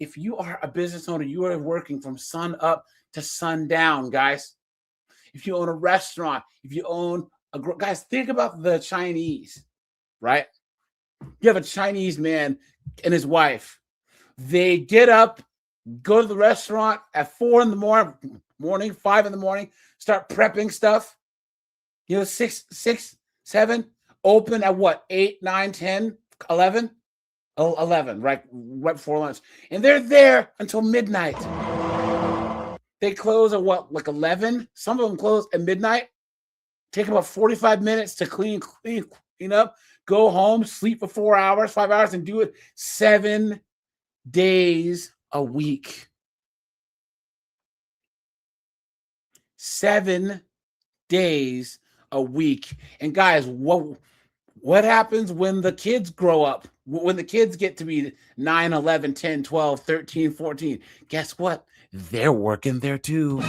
If you are a business owner, you are working from sun up to sundown, guys. If you own a restaurant, if you own guys, think about the Chinese, right? You have a Chinese man and his wife. They get up, go to the restaurant at 4 in the morning, 5 in the morning, start prepping stuff. 6, 7, open at what? 8, 9, 10, 11? 11, right before lunch. And they're there until midnight. They close at what, like 11? Some of them close at midnight. Take about 45 minutes to clean up, go home, sleep for 4 hours, 5 hours, and do it 7 days a week. 7 days a week. And guys, what happens when the kids grow up? When the kids get to be 9, 11, 10, 12, 13, 14, guess what? They're working there too.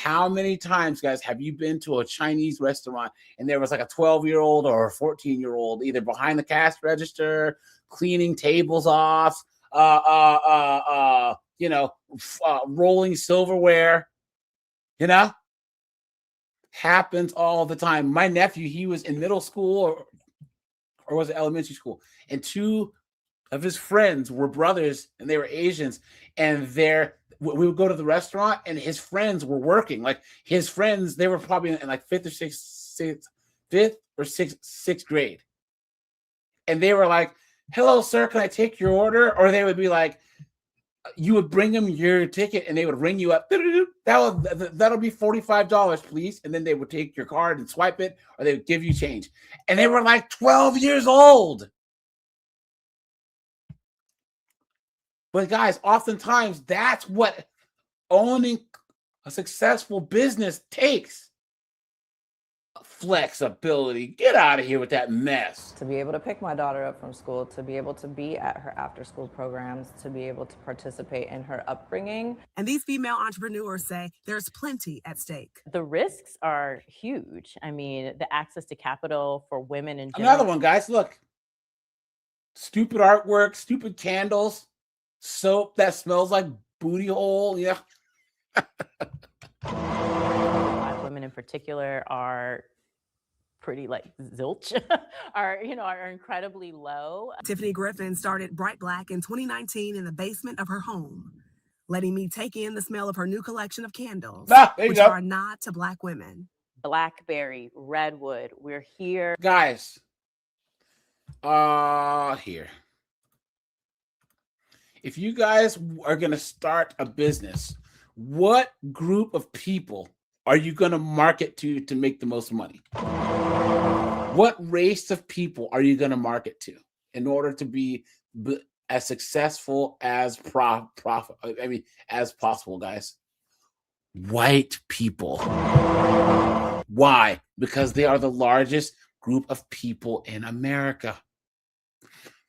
How many times, guys, have you been to a Chinese restaurant and there was like a 12-year-old or a 14-year-old either behind the cash register, cleaning tables off, rolling silverware, happens all the time. My nephew, he was in middle school or was it elementary school, and two of his friends were brothers and they were Asians, and we would go to the restaurant and his friends were working. Like his friends, they were probably in like fifth or sixth grade. And they were like, "Hello, sir, can I take your order?" Or they would be like, you would bring them your ticket and they would ring you up. That'll be $45, please. And then they would take your card and swipe it, or they would give you change. And they were like 12 years old. But guys, oftentimes that's what owning a successful business takes. Flexibility. Get out of here with that mess. To be able to pick my daughter up from school, to be able to be at her after school programs, to be able to participate in her upbringing. And these female entrepreneurs say there's plenty at stake. The risks are huge. I mean, the access to capital for women in general. Another one, guys, look. Stupid artwork, stupid candles, soap that smells like booty hole. Yeah. Black women in particular are pretty like zilch, are incredibly low. Tiffany Griffin started Bright Black in 2019 in the basement of her home, letting me take in the smell of her new collection of candles, which are a nod to Black women. Blackberry, redwood, we're here. Guys, here. If you guys are going to start a business, what group of people are you going to market to make the most money? What race of people are you going to market to in order to be as successful as as possible, guys? White people. Why? Because they are the largest group of people in America.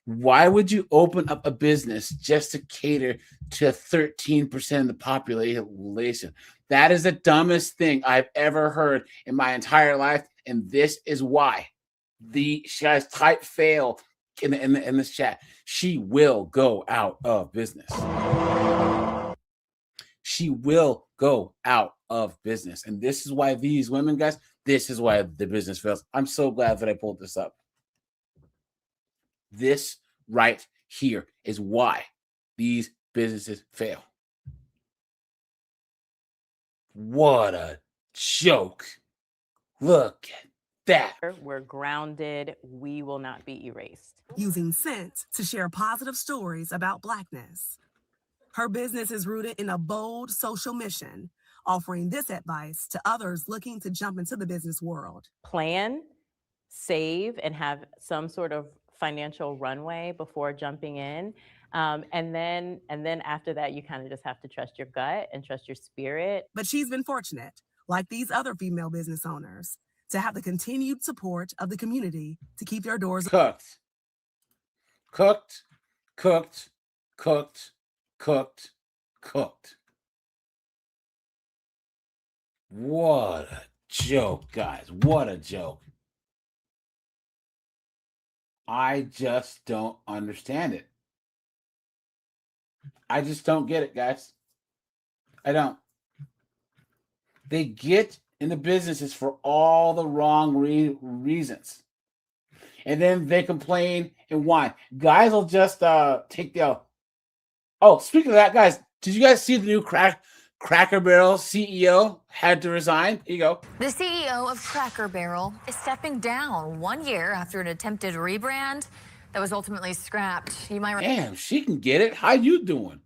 Why would you open up a business just to cater to 13% of the population? That is the dumbest thing I've ever heard in my entire life, and this is why. Guys, type fail in this chat. She will go out of business. She will go out of business, and this is why these women, guys. This is why the business fails. I'm so glad that I pulled this up. This right here is why these businesses fail. What a joke. Look at that. We're grounded. We will not be erased. Using scent to share positive stories about Blackness. Her business is rooted in a bold social mission, offering this advice to others looking to jump into the business world. Plan, save, and have some sort of financial runway before jumping in. And then after that, you kind of just have to trust your gut and trust your spirit. But she's been fortunate, like these other female business owners, to have the continued support of the community to keep their doors cooked. What a joke, guys. What a joke. I just don't understand it. I just don't get it, guys. I don't. They get into businesses for all the wrong reasons. And then they complain and whine. Guys will just take the... Oh, speaking of that, guys, did you guys see the new Cracker Barrel CEO had to resign? Here you go. The CEO of Cracker Barrel is stepping down 1 year after an attempted rebrand that was ultimately scrapped. You might remember. Damn, she can get it. How you doing?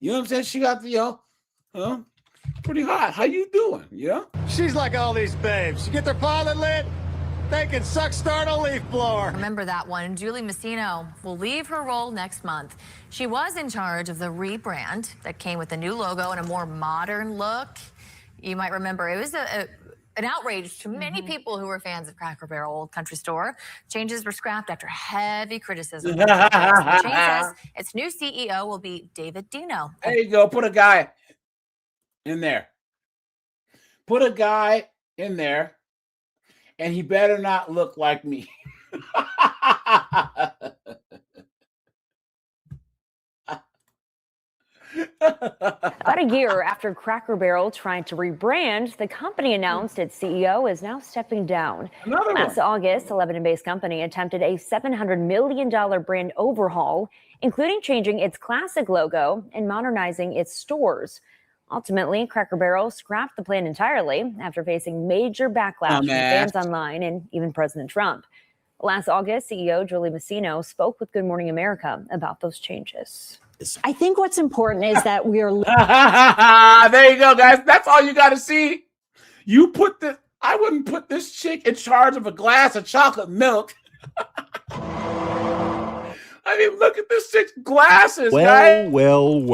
You know what I'm saying? She got the, pretty hot. How you doing? Yeah. She's like all these babes. You get their pilot lit, they can start a leaf blower. Remember that one. Julie Messino will leave her role next month. She was in charge of the rebrand that came with a new logo and a more modern look. You might remember it was an outrage to many people who were fans of Cracker Barrel Old Country Store. Changes were scrapped after heavy criticism. Changes. Its new CEO will be David Dino. There you go. Put a guy in there. Put a guy in there, and he better not look like me. About a year after Cracker Barrel tried to rebrand, the company announced its CEO is now stepping down. Last August, the Lebanon-based company attempted a $700 million brand overhaul, including changing its classic logo and modernizing its stores. Ultimately, Cracker Barrel scrapped the plan entirely after facing major backlash from fans online and even President Trump. Last August, CEO Julie Masino spoke with Good Morning America about those changes. I think what's important is that we are. There you go, guys. That's all you got to see. You put this. I wouldn't put this chick in charge of a glass of chocolate milk. I mean, look at this chick's glasses, guys. Look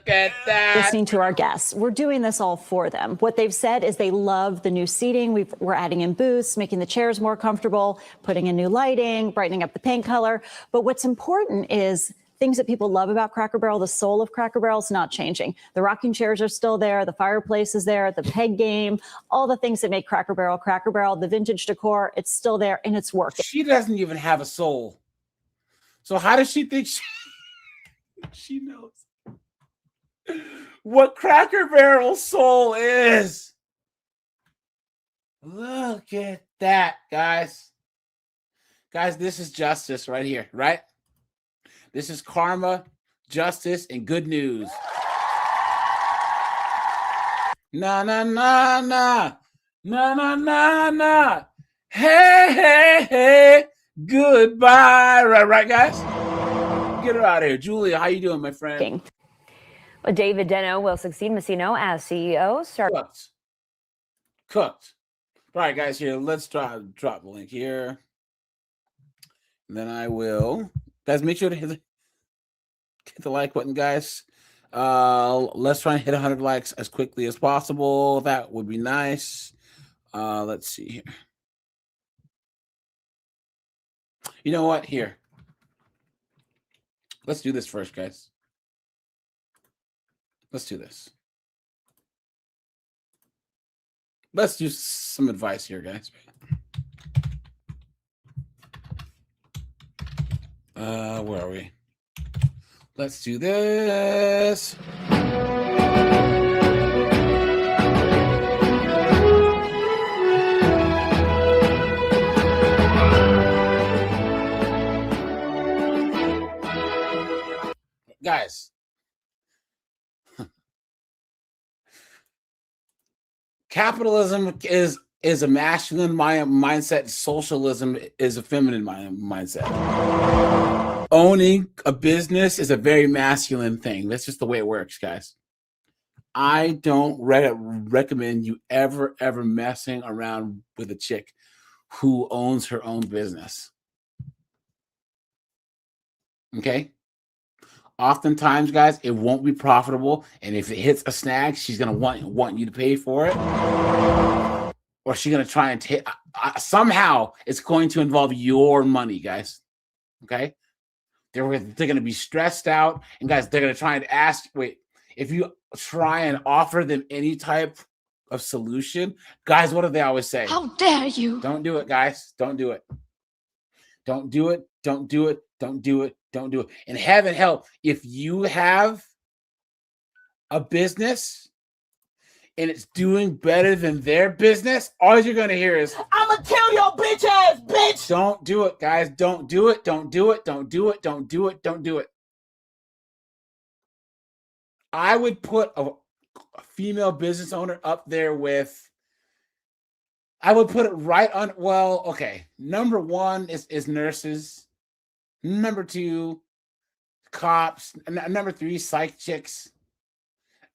at that. Listening to our guests, we're doing this all for them. What they've said is they love the new seating. We're adding in booths, making the chairs more comfortable, putting in new lighting, brightening up the paint color. But what's important is things that people love about Cracker Barrel. The soul of Cracker Barrel is not changing. The rocking chairs are still there. The fireplace is there. The peg game, all the things that make Cracker Barrel, the vintage decor, it's still there and it's working. She doesn't even have a soul. So how does she think she knows what Cracker Barrel's soul is? Look at that, guys. Guys, this is justice right here, right? This is karma, justice, and good news. Na na na na na na na na. Hey hey hey. Goodbye. Right, guys. Get her out of here. Julia, how you doing, my friend? Well, David Deno will succeed Masino as CEO. Cooked. All right, guys, here. Let's drop the link here. And then I will. Guys, make sure to hit the like button, guys. Let's try and hit 100 likes as quickly as possible. That would be nice. Let's see here. You know what? Here. Let's do this first, guys. Let's do this. Let's do some advice here, guys. Where are we? Let's do this. Guys, capitalism is a masculine mindset. Socialism is a feminine mindset. Owning a business is a very masculine thing. That's just the way it works, guys. I don't recommend you ever messing around with a chick who owns her own business. Okay? Oftentimes, guys, it won't be profitable, and if it hits a snag, she's gonna want you to pay for it, or she's gonna try and take. Somehow, it's going to involve your money, guys. Okay, they're gonna be stressed out, and guys, they're gonna try and ask. Wait, if you try and offer them any type of solution, guys, what do they always say? How dare you? Don't do it, guys. Don't do it. Don't do it. Don't do it. Don't do it. Don't do it. And heaven help, if you have a business and it's doing better than their business, all you're going to hear is, I'm going to kill your bitch ass, bitch. Don't do it, guys. Don't do it. Don't do it. Don't do it. Don't do it. Don't do it. I would put a female business owner up there with, I would put it right on, well, okay. Number one is nurses. Number two, cops. Number three, psych chicks.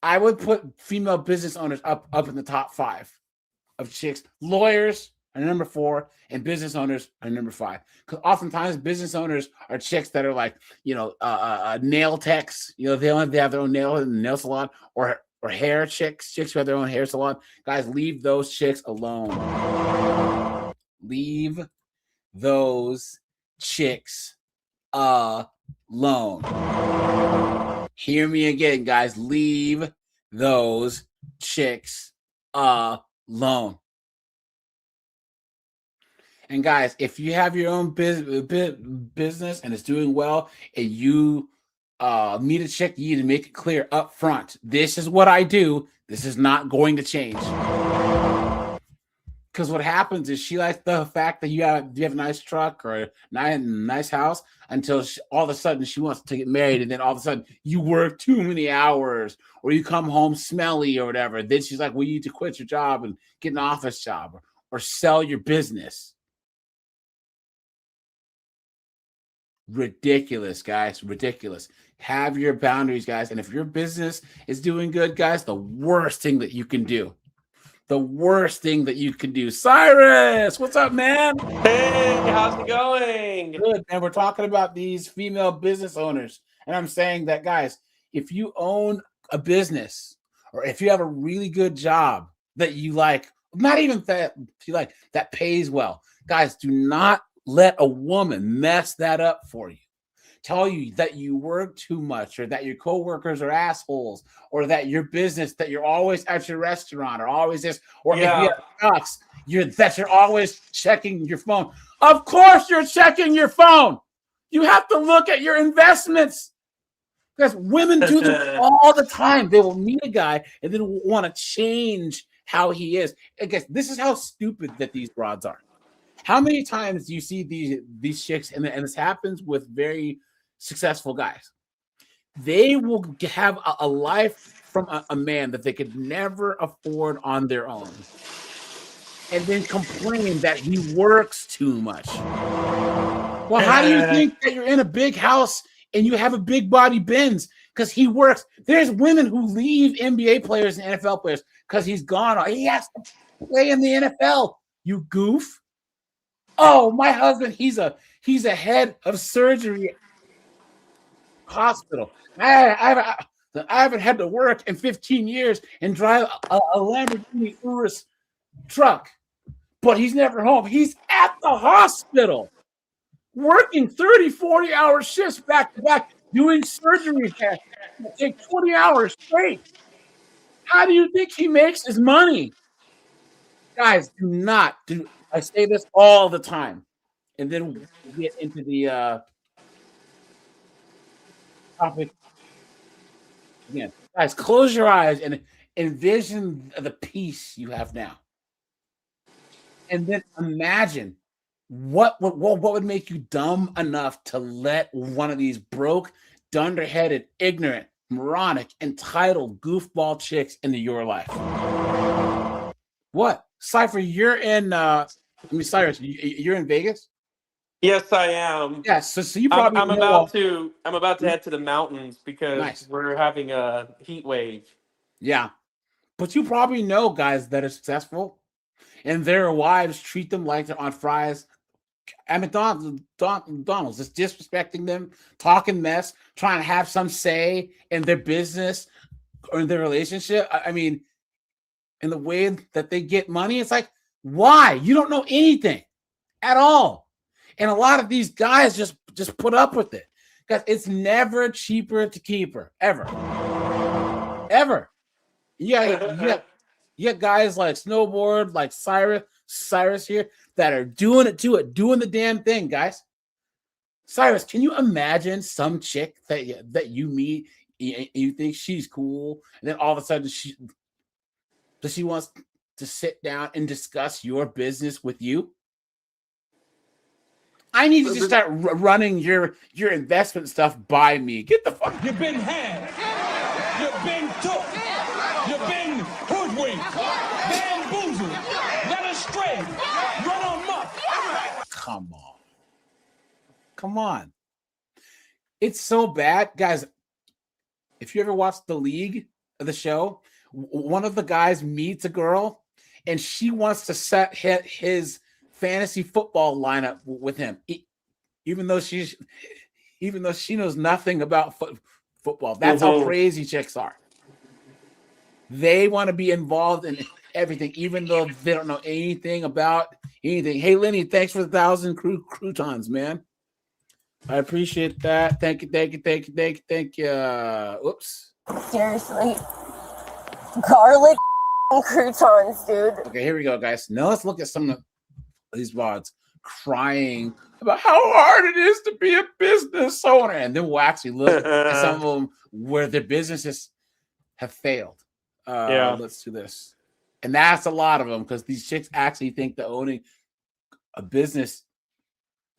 I would put female business owners up in the top 5 of chicks. Lawyers are number 4, and business owners are number 5. Because oftentimes business owners are chicks that are like, nail techs. They have their own nail salon, or hair chicks who have their own hair salon. Guys, leave those chicks alone. Leave those chicks alone. alone. Hear me again, guys. Leave those chicks alone. And guys, if you have your own business and it's doing well, and you meet a chick, you need to make it clear up front. This is what I do. This is not going to change. Because what happens is she likes the fact that you have a nice truck or a nice house until all of a sudden she wants to get married, and then all of a sudden you work too many hours or you come home smelly or whatever. Then she's like, well, you need to quit your job and get an office job or sell your business. Ridiculous, guys. Ridiculous. Have your boundaries, guys. And if your business is doing good, guys, the worst thing that you can do. Cyrus, what's up, man? Hey, how's it going? Good, man. We're talking about these female business owners. And I'm saying that, guys, if you own a business or if you have a really good job that you like, not even that you like, that pays well, guys, do not let a woman mess that up for you. Tell you that you work too much or that your coworkers are assholes or that your business, that you're always at your restaurant or always this, or if you have stocks, you're always checking your phone. Of course you're checking your phone. You have to look at your investments. Because women do this all the time. They will meet a guy and then want to change how he is. I guess this is how stupid that these broads are. How many times do you see these chicks, and this happens with very successful guys? They will have a life from a man that they could never afford on their own, and then complain that he works too much. Well, how do you think that you're in a big house and you have a big body Benz? Because he works. There's women who leave NBA players and NFL players because he's gone. He has to play in the NFL. You goof. Oh, my husband, he's a head of surgery hospital. I haven't had to work in 15 years and drive a Lamborghini Urus truck, but he's never home. He's at the hospital working 30, 40-hour shifts back to back, doing surgery that take 20 hours straight. How do you think he makes his money? Guys, do not do. I say this all the time, and then we get into the topic again. Guys, close your eyes and envision the peace you have now, and then imagine what would make you dumb enough to let one of these broke, dunderheaded, ignorant, moronic, entitled, goofball chicks into your life. What? Cypher, you're in Cyrus, you're in Vegas? Yes, I am. Yes, so you probably I'm about to head to the mountains because we're having a heat wave. Yeah. But you probably know guys that are successful and their wives treat them like they're on fries at McDonald's, just disrespecting them, talking mess, trying to have some say in their business or in their relationship. I mean, in the way that they get money, it's like, why? You don't know anything at all. And a lot of these guys just put up with it because it's never cheaper to keep her, ever. Yeah, you got guys like Snowboard, like Cyrus here that are doing the damn thing, guys. Cyrus, can you imagine some chick that you meet, you think she's cool, and then all of a sudden she wants to sit down and discuss your business with you? I need to just start running your investment stuff by me. Get the fuck. You've been had. You've been took. You've been hoodwinked. Bamboozled. Led astray. Run amok. Come on. It's so bad, guys. If you ever watched The League, the show, one of the guys meets a girl and she wants to set his fantasy football lineup with him, even though she knows nothing about football. That's how crazy chicks are. They want to be involved in everything, even though they don't know anything about anything. Hey, Lenny, thanks for the 1,000 croutons, man. I appreciate that. Thank you. Oops. Seriously. Garlic croutons, dude. Okay, here we go, guys. Now let's look at some of these VODs crying about how hard it is to be a business owner. And then we'll actually look at some of them where their businesses have failed. Let's do this. And that's a lot of them because these chicks actually think that owning a business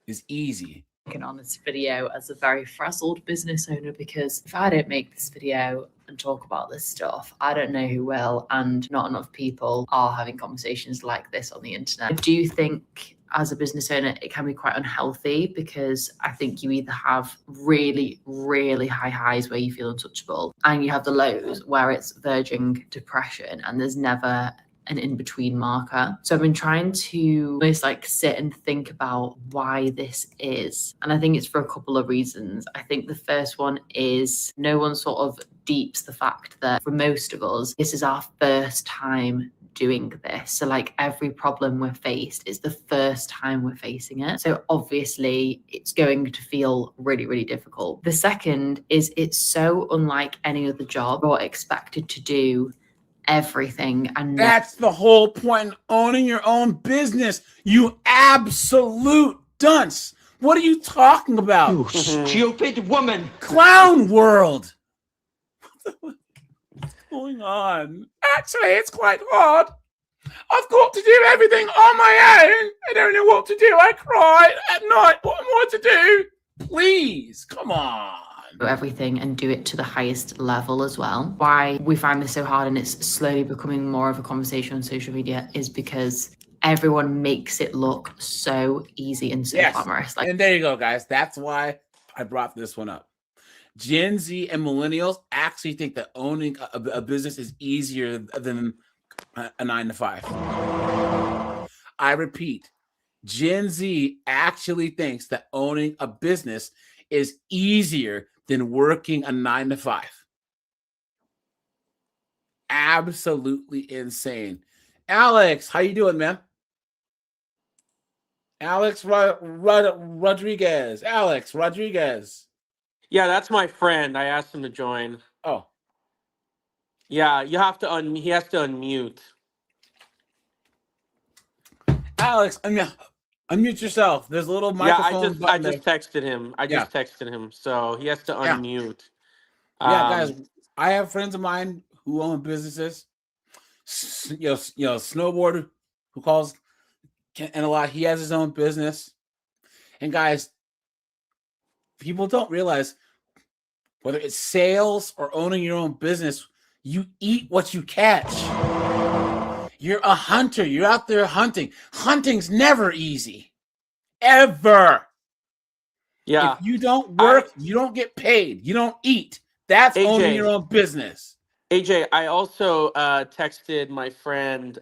is easy. On this video as a very frazzled business owner, because if I don't make this video and talk about this stuff, I don't know who will, and not enough people are having conversations like this on the internet. I do think as a business owner it can be quite unhealthy, because I think you either have really, really high highs where you feel untouchable, and you have the lows where it's verging depression and there's never an in-between marker. So I've been trying to almost like sit and think about why this is. And I think it's for a couple of reasons. I think the first one is no one sort of deeps the fact that for most of us, this is our first time doing this. So like every problem we're faced is the first time we're facing it. So obviously it's going to feel really, really difficult. The second is it's so unlike any other job or expected to do everything. And that's the whole point in owning your own business, you absolute dunce. What are you talking about? You stupid woman. Clown world. What's going on? Actually, it's quite hard. I've got to do everything on my own. I don't know what to do. I cry at night. What more to do? Please, come on. Everything and do it to the highest level as well. Why we find this so hard and it's slowly becoming more of a conversation on social media is because everyone makes it look so easy and so glamorous. And there you go, guys. That's why I brought this one up. Gen Z and millennials actually think that owning a business is easier than a 9-to-5. I repeat, Gen Z actually thinks that owning a business is easier than working a 9-to-5. Absolutely insane. Alex, how you doing, man? Alex Rodriguez. Alex Rodriguez. Yeah, that's my friend. I asked him to join. Oh. Yeah, you have to he has to unmute. Alex, unmute yourself. There's a little microphone. Yeah, I just texted him. I just texted him, so he has to unmute. Guys, I have friends of mine who own businesses. Snowboarder who calls and a lot. He has his own business. And guys, people don't realize whether it's sales or owning your own business, you eat what you catch. You're a hunter. You're out there hunting. Hunting's never easy. Ever. Yeah. If you don't work, you don't get paid. You don't eat. That's AJ, owning your own business. AJ, I also texted my friend.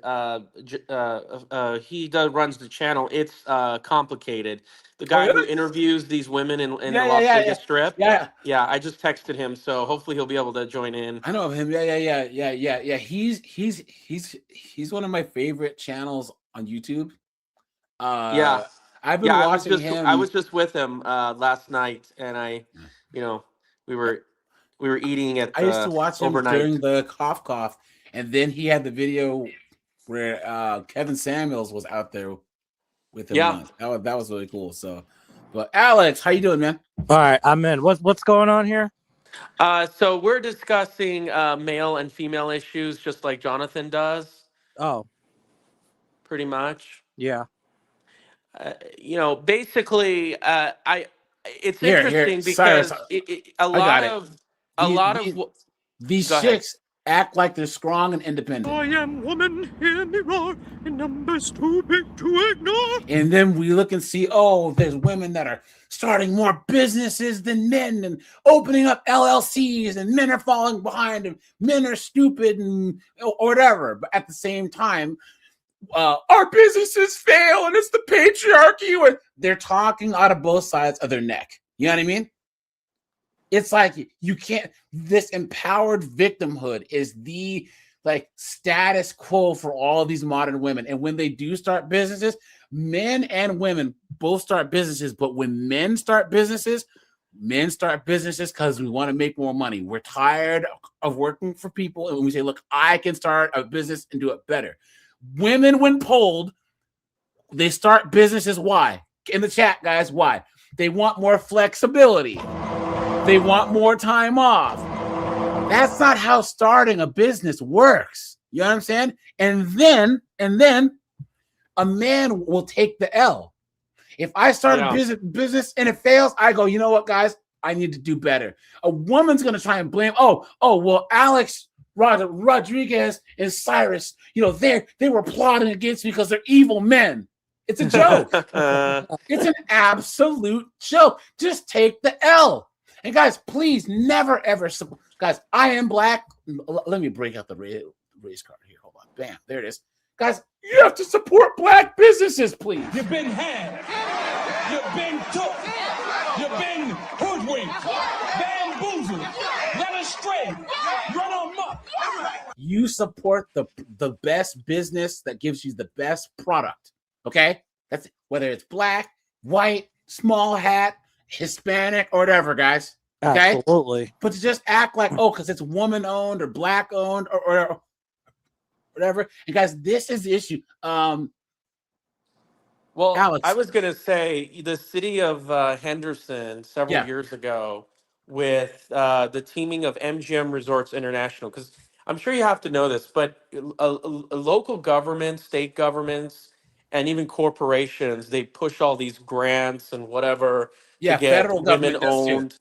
He runs the channel. It's Complicated. The guy who interviews these women in the Las Vegas Strip. Yeah, I just texted him, so hopefully he'll be able to join in. I know of him. Yeah. He's one of my favorite channels on YouTube. I've been watching him. I was just with him last night, and we were eating at. I used to watch him during the cough, and then he had the video where Kevin Samuels was out there with him. Yeah, that was really cool. So, but Alex, how you doing, man? All right, I'm in. What's going on here? So we're discussing male and female issues, just like Jonathan does. Oh, pretty much. Yeah. Basically, it's interesting because a lot of these chicks act like they're strong and independent. I am woman, hear me roar, in numbers too big to ignore. And then we look and see, there's women that are starting more businesses than men and opening up LLCs, and men are falling behind and men are stupid and or whatever. But at the same time, our businesses fail and it's the patriarchy. And they're talking out of both sides of their neck. You know what I mean? It's like you can't. This empowered victimhood is the status quo for all of these modern women. And when they do start businesses, men and women both start businesses, but when men start businesses because we want to make more money. We're tired of working for people, and we say, look, I can start a business and do it better. Women, when polled, they start businesses. Why? In the chat, guys, why? They want more flexibility. They want more time off. That's not how starting a business works. You know what I'm saying? And then a man will take the L. If I start a business and it fails, I go, you know what, guys? I need to do better. A woman's going to try and blame, well, Alex Rodriguez and Cyrus, they were plotting against me because they're evil men. It's a joke. It's an absolute joke. Just take the L. And guys, please never, ever, guys, I am black. Let me break out the race card here. Hold on. Bam. There it is. Guys, you have to support black businesses, please. You've been had. You've been took. You've been hoodwinked. Bamboozled. Led astray. Run amok. You support the best business that gives you the best product. Okay? That's it. Whether it's black, white, small hat, Hispanic, or whatever, guys. Okay? Absolutely. But to just act like, because it's woman owned or black owned or whatever. And guys, this is the issue. Well, Alex. I was going to say the city of Henderson several years ago with the teaming of MGM Resorts International, because I'm sure you have to know this, but a local government, state governments, and even corporations, they push all these grants and whatever to get women-owned,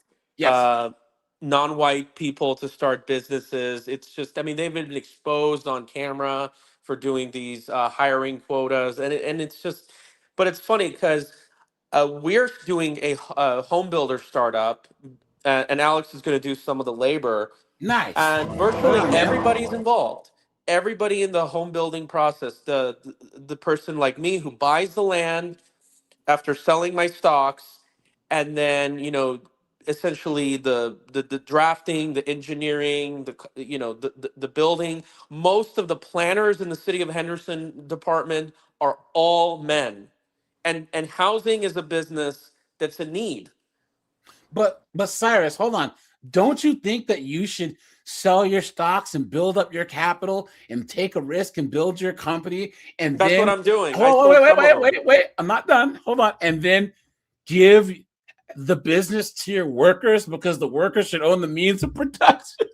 non-white people to start businesses. It's just, they've been exposed on camera for doing these hiring quotas, and it's just, but it's funny because we're doing a home builder startup, and Alex is going to do some of the labor. Nice. And virtually everybody's involved. Everybody in the home building process, the person like me who buys the land after selling my stocks, and then essentially the drafting, the engineering, the building. Most of the planners in the city of Henderson department are all men, and housing is a business that's a need. But Cyrus, hold on. Don't you think that you should sell your stocks and build up your capital and take a risk and build your company? And that's then, what I'm doing. Wait. I'm not done. Hold on. And then give the business to your workers, because the workers should own the means of production.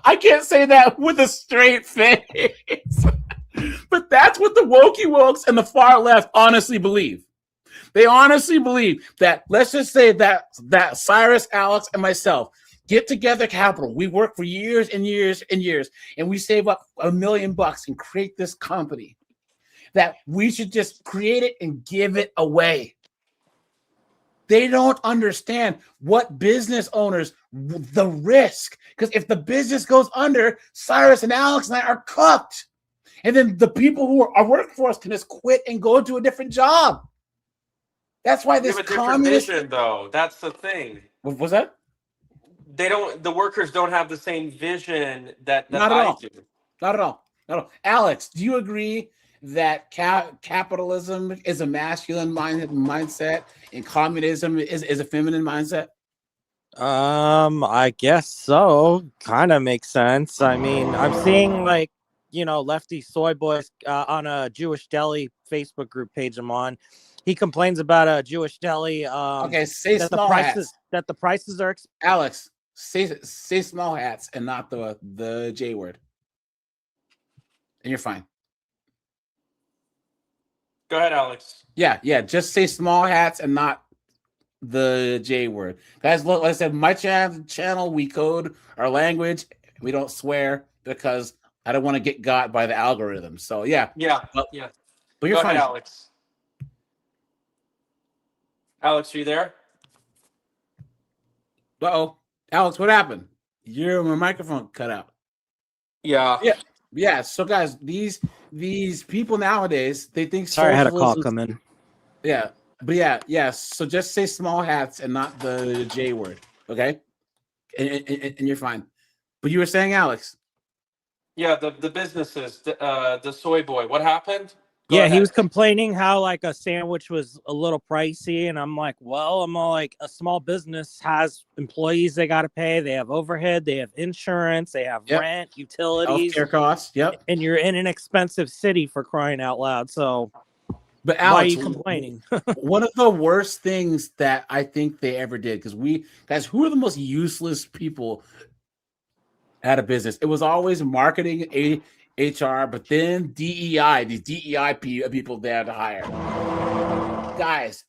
I can't say that with a straight face. But that's what the wokey wokes and the far left honestly believe. They honestly believe that, let's just say that Cyrus, Alex, and myself get together capital. We work for years and years and years, and we save up $1 million and create this company. That we should just create it and give it away. They don't understand what business owners, the risk. Because if the business goes under, Cyrus and Alex and I are cooked. And then the people who are working for us can just quit and go to a different job. That's why this communist vision, though. That's the thing. What was that? The workers don't have the same vision that Not at I all. do. Not at all. Alex, do you agree that capitalism is a masculine mindset and communism is a feminine mindset? I guess so. Kind of makes sense. I'm seeing lefty soy boys on a Jewish deli Facebook group page I'm on. He complains about a Jewish deli. Okay, say that small hats. That the prices are Alex, say small hats and not the J word, and you're fine. Go ahead, Alex. Yeah. Just say small hats and not the J word, guys. Look, like I said, my channel, we code our language. We don't swear because I don't want to get got by the algorithm. So yeah. But you're Go fine, ahead, Alex. Alex, are you there? Uh-oh. Alex, what happened? Your microphone cut out. Yeah. So guys, these people nowadays, they think sorry, I had a call come in. Yeah. But yeah. So just say small hats and not the J word. Okay. And you're fine. But you were saying, Alex. Yeah, the businesses, the soy boy. What happened? Yeah, ahead. he was complaining how like a sandwich was a little pricey, and I'm like, well, I'm all like, a small business has employees they got to pay, they have overhead, they have insurance, they have rent, utilities, healthcare costs. Yep. And you're in an expensive city, for crying out loud. So, but why are Alex, you complaining? one of the worst things that I think they ever did, because guys, who are the most useless people at a business? It was always marketing, HR, but then DEI, these DEI people they had to hire. Guys,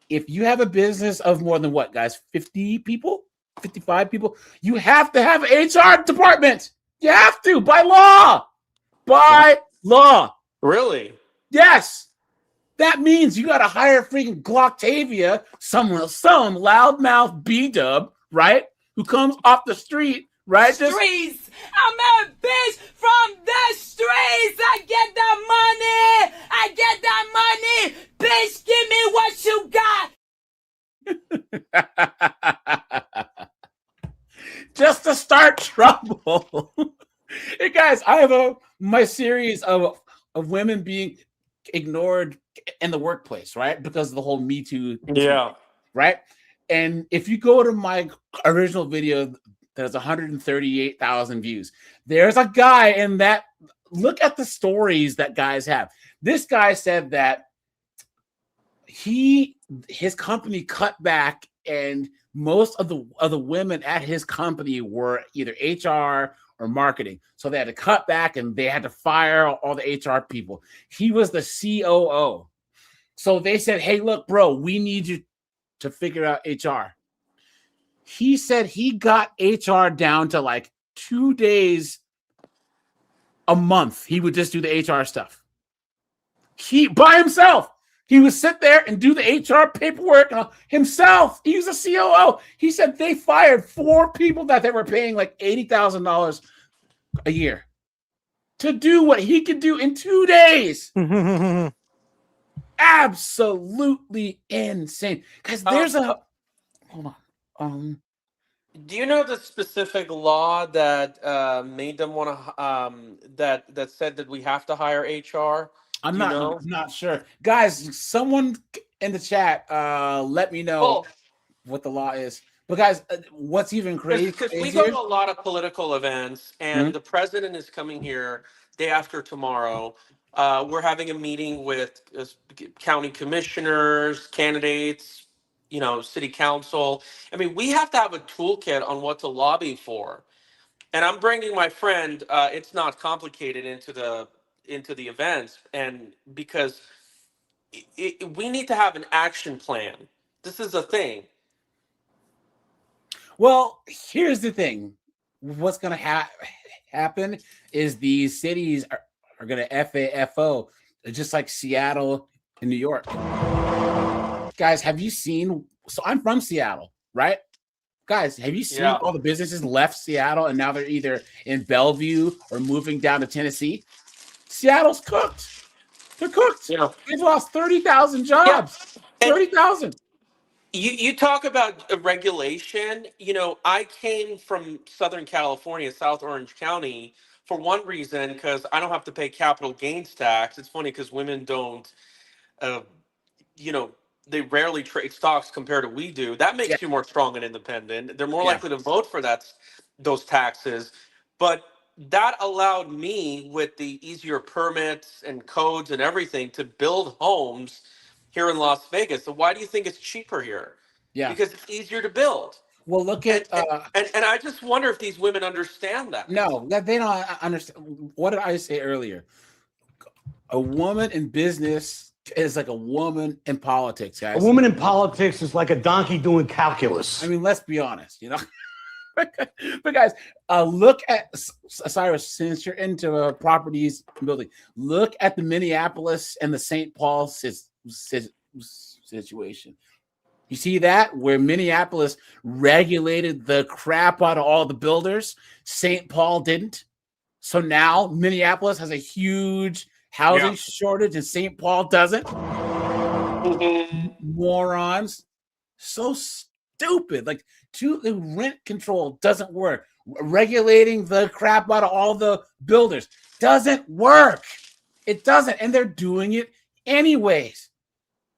if you have a business of more than what, guys, 50 people, 55 people, you have to have an HR department. You have to, by law. By law. Really? Yes. That means you got to hire freaking Gloctavia, some loudmouth B-dub, right? Who comes off the street, right? Streets. I'm a bitch from the streets. I get that money. I get that money. Bitch, give me what you got. Just to start trouble. Hey guys, I have my series of women being ignored in the workplace, right? Because of the whole Me Too. Yeah. Right? And if you go to my original video, there's 138,000 views. There's a guy in that. Look at the stories that guys have. This guy said that his company cut back, and most of the women at his company were either HR or marketing. So they had to cut back and they had to fire all the HR people. He was the COO. So they said, hey, look, bro, we need you to figure out HR. He said he got HR down to like 2 days a month. He would just do the HR stuff. He by himself. He would sit there and do the HR paperwork himself. He was a COO. He said they fired 4 people that they were paying like $80,000 a year to do what he could do in 2 days. Absolutely insane. Because there's hold on. Do you know the specific law that made them want to that said that we have to hire HR? I'm not sure. Guys, someone in the chat let me know what the law is. But guys, what's even crazy? Because we go to a lot of political events, and the president is coming here day after tomorrow. We're having a meeting with county commissioners, candidates, city council. I mean, we have to have a toolkit on what to lobby for. And I'm bringing my friend. It's not complicated into the events, and because we need to have an action plan. This is a thing. Well, here's the thing. What's going to happen is these cities are going to FAFO, just like Seattle and New York. Guys, have you seen? So I'm from Seattle, right? Guys, have you seen all the businesses left Seattle and now they're either in Bellevue or moving down to Tennessee? Seattle's cooked. They're cooked. They've lost 30,000 jobs. 30,000. You talk about regulation. I came from Southern California, South Orange County, for one reason, because I don't have to pay capital gains tax. It's funny because women don't, they rarely trade stocks compared to we do. That makes you more strong and independent. They're more likely to vote for those taxes. But that allowed me, with the easier permits and codes and everything, to build homes here in Las Vegas. So why do you think it's cheaper here? Yeah. Because it's easier to build. Well, look at and I just wonder if these women understand that. No, that they don't understand. What did I say earlier? A woman in business is like a woman in politics, guys. A woman in politics is like a donkey doing calculus. I mean, let's be honest, But guys, look at Cyrus. Since you're into properties and building, look at the Minneapolis and the St. Paul situation. You see that where Minneapolis regulated the crap out of all the builders, St. Paul didn't. So now Minneapolis has a huge housing shortage and St. Paul doesn't. Morons. So stupid. Like, the rent control doesn't work. Regulating the crap out of all the builders doesn't work. It doesn't, and they're doing it anyways.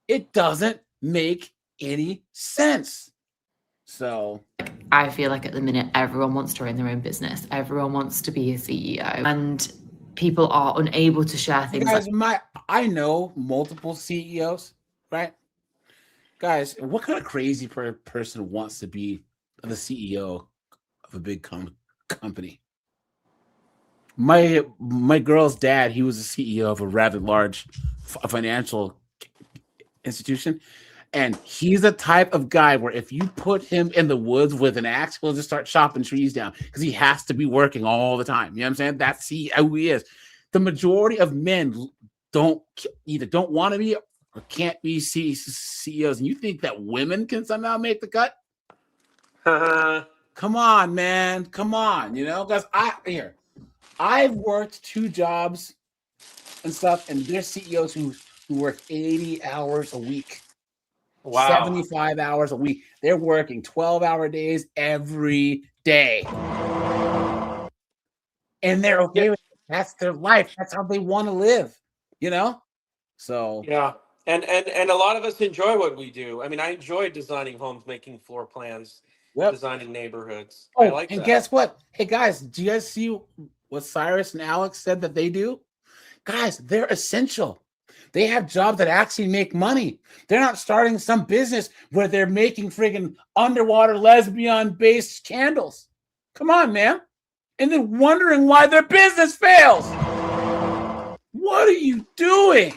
It doesn't make any sense. So I feel like at the minute, everyone wants to run their own business. Everyone wants to be a CEO, and people are unable to share things. Guys, I know multiple CEOs, right? Guys, what kind of crazy person wants to be the CEO of a big company? My girl's dad, he was the CEO of a rather large financial institution. And he's the type of guy where if you put him in the woods with an axe, he'll just start chopping trees down because he has to be working all the time. You know what I'm saying? That's who he is. The majority of men either don't want to be or can't be CEOs. And you think that women can somehow make the cut? Come on, man. Come on. You know, because I've worked 2 jobs and stuff, and there's CEOs who work 80 hours a week. Wow. 75 hours a week. They're working 12-hour days every day. And they're okay with it. That's their life. That's how they want to live, you know? So yeah. And a lot of us enjoy what we do. I mean, I enjoy designing homes, making floor plans, designing neighborhoods. I like and that. Guess what? Hey guys, do you guys see what Cyrus and Alex said that they do? Guys, they're essential. They have jobs that actually make money. They're not starting some business where they're making friggin' underwater lesbian-based candles. Come on, man. And then wondering why their business fails. What are you doing?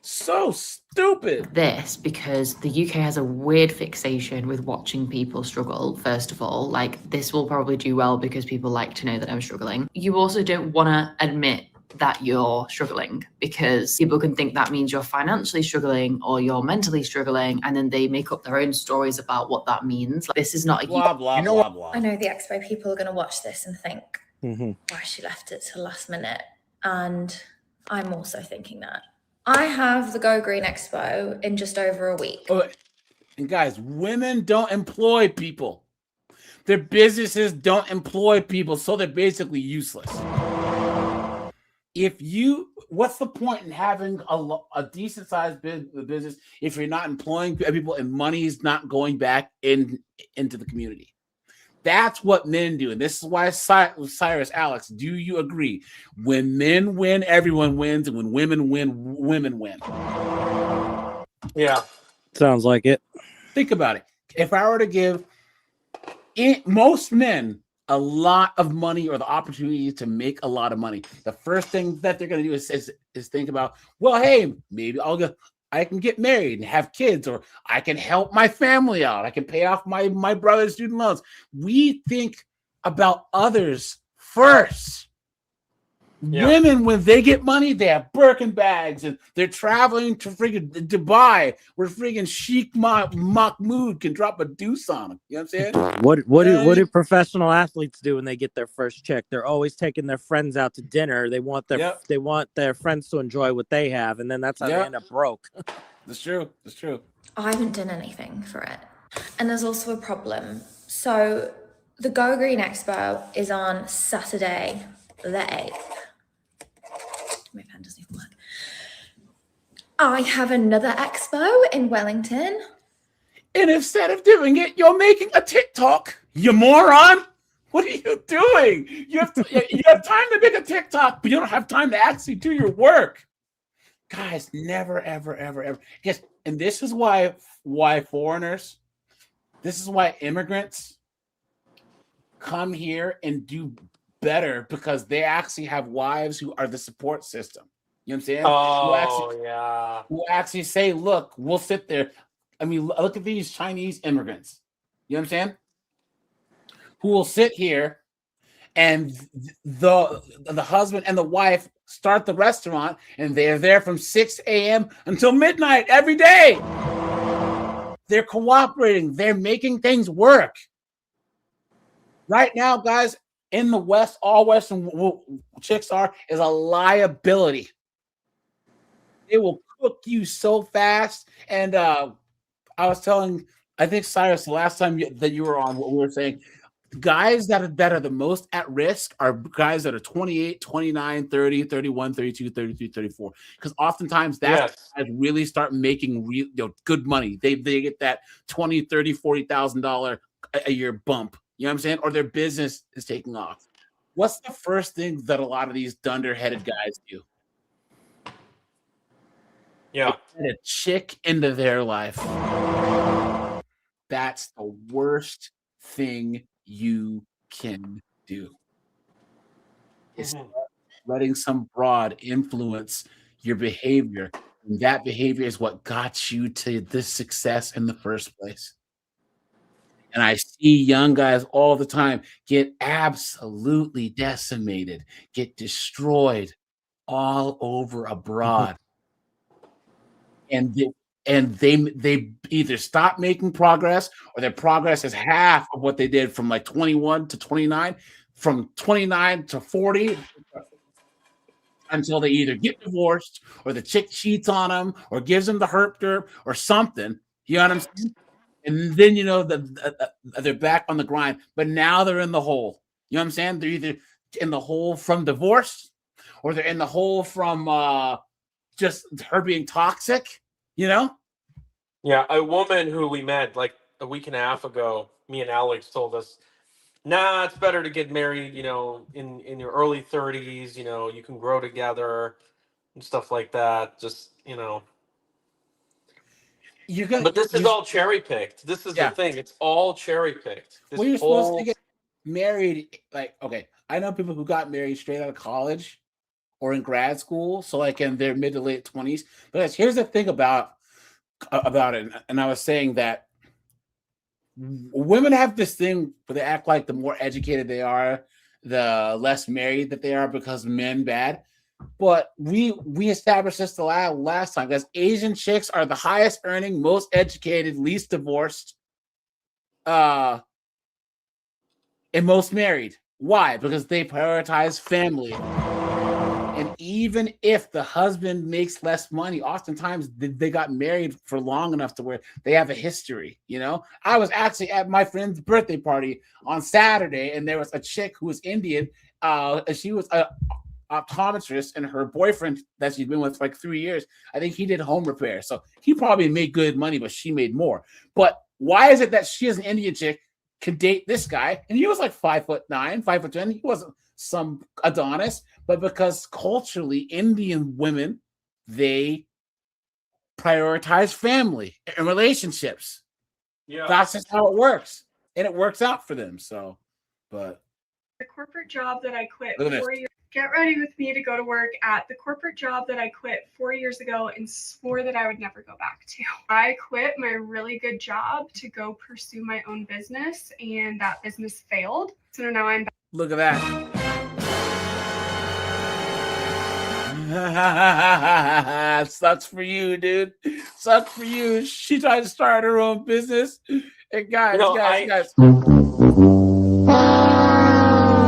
So stupid. This because the UK has a weird fixation with watching people struggle. First of all, like, this will probably do well because people like to know that I'm struggling. You also don't want to admit that you're struggling because people can think that means you're financially struggling or you're mentally struggling, and then they make up their own stories about what that means. Like, this is not a blah blah blah blah. I know the expo people are going to watch this and think, why she left it to last minute, and I'm also thinking that. I have the Go Green Expo in just over a week. Oh, and guys, women don't employ people. Their businesses don't employ people, so they're basically useless. What's the point in having a decent sized business if you're not employing people and money is not going back into the community? That's what men do. And this is why Cyrus, Alex, do you agree? When men win, everyone wins. And when women win, women win. Yeah. Sounds like it. Think about it. If I were to give most men a lot of money or the opportunity to make a lot of money, the first thing that they're going to do is think about, well, hey, maybe I can get married and have kids, or I can help my family out. I can pay off my brother's student loans. We think about others first. Yeah. Women, when they get money, they have Birkin bags and they're traveling to friggin' Dubai, where friggin' Sheikh Mahmoud can drop a deuce on them. You know what I'm saying? What do professional athletes do when they get their first check? They're always taking their friends out to dinner. They want their friends to enjoy what they have, and then that's how they end up broke. That's true. That's true. I haven't done anything for it. And there's also a problem. So the Go Green Expo is on Saturday, the 8th. My pen doesn't even work. I have another expo in Wellington. And instead of doing it, you're making a TikTok. You moron. What are you doing? You have time to make a TikTok, but you don't have time to actually do your work. Guys, never, ever, ever, ever. Yes, and this is why foreigners, this is why immigrants come here and do better, because they actually have wives who are the support system. You know what I'm saying? Who actually say, look, we'll sit there. I mean, look at these Chinese immigrants. You know what I'm saying? Who will sit here, and the husband and the wife start the restaurant, and they're there from 6 a.m. until midnight every day. They're cooperating. They're making things work. Right now, guys, in the West, all Western chicks is a liability. They will cook you so fast. And I was telling, I think, Cyrus, the last time that you were on, what we were saying, guys that are the most at risk are guys that are 28, 29, 30, 31, 32, 33, 34. Because oftentimes that's guys really start making good money. They get that 20, 30, $40,000 a year bump. You know what I'm saying? Or their business is taking off. What's the first thing that a lot of these dunderheaded guys do? Yeah. Get a chick into their life. That's the worst thing you can do. Is letting some broad influence your behavior. And that behavior is what got you to this success in the first place. And I see young guys all the time get absolutely decimated, get destroyed all over abroad. And they either stop making progress or their progress is half of what they did from like 21 to 29, from 29 to 40, until they either get divorced or the chick cheats on them or gives them the herp derp or something. You know what I'm saying? And then they're back on the grind, but now they're in the hole. You know what I'm saying? They're either in the hole from divorce or they're in the hole from just her being toxic, Yeah. A woman who we met like a week and a half ago, me and Alex told us, nah, it's better to get married, in your early 30s, you can grow together and stuff like that. Just, But this is all cherry picked. This is the thing. It's all cherry picked. Well, you're supposed to get married. Like, okay, I know people who got married straight out of college or in grad school, so like in their mid to late 20s. But here's the thing about it, and I was saying that women have this thing where they act like the more educated they are, the less married that they are because men bad. But we established this the last time, because Asian chicks are the highest earning, most educated, least divorced, and most married. Why? Because they prioritize family. And even if the husband makes less money, oftentimes they got married for long enough to where they have a history. I was actually at my friend's birthday party on Saturday, and there was a chick who was Indian. She was a optometrist, and her boyfriend that she's been with for like 3 years, I think he did home repair. So he probably made good money, but she made more. But why is it that she, as an Indian chick, could date this guy? And he was like 5'9", 5'10". He wasn't some Adonis, but because culturally Indian women, they prioritize family and relationships. Yeah, that's just how it works, and it works out for them. So, but the corporate job that I quit 4 years. Get ready with me to go to work at the corporate job that I quit 4 years ago and swore that I would never go back to. I quit my really good job to go pursue my own business, and that business failed. So now I'm back. Look at that. Sucks for you, dude. Sucks for you. She tried to start her own business. And guys.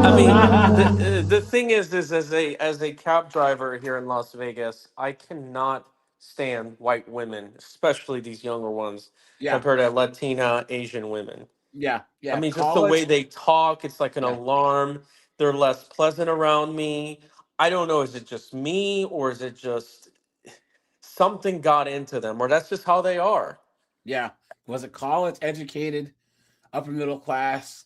I mean, the thing is as a cab driver here in Las Vegas, I cannot stand white women, especially these younger ones, compared to Latina, Asian women. Yeah. I mean, just the way they talk, it's like an alarm. They're less pleasant around me. I don't know, is it just me, or is it just something got into them, or that's just how they are? Yeah. Was it college educated, upper middle class,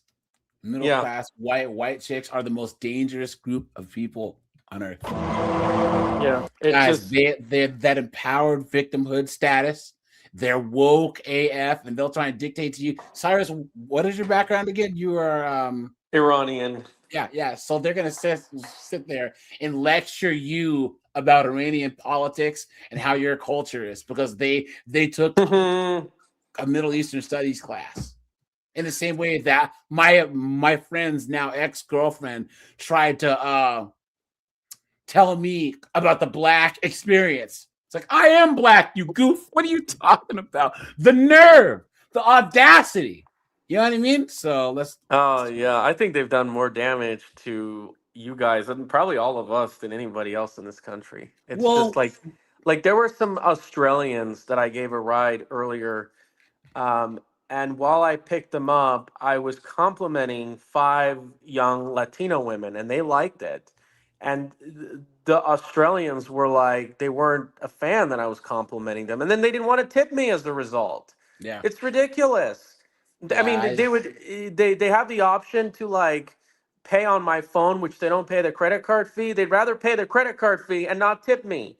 white chicks are the most dangerous group of people on earth. Yeah. Guys, they're that empowered victimhood status. They're woke AF, and they'll try and dictate to you. Cyrus, what is your background again? You are Iranian. Yeah. So they're gonna sit there and lecture you about Iranian politics and how your culture is, because they took a Middle Eastern studies class. In the same way that my friend's now ex-girlfriend tried to tell me about the Black experience. It's like, I am Black, you goof. What are you talking about? The nerve, the audacity. You know what I mean? So let's. Oh yeah, I think they've done more damage to you guys and probably all of us than anybody else in this country. It's just like there were some Australians that I gave a ride earlier, And while I picked them up, I was complimenting 5 young Latino women, and they liked it. And the Australians were like, they weren't a fan that I was complimenting them, and then they didn't want to tip me as a result. Yeah. It's ridiculous. I mean, Yeah, they have the option to like pay on my phone, which they don't pay the credit card fee. They'd rather pay the credit card fee and not tip me.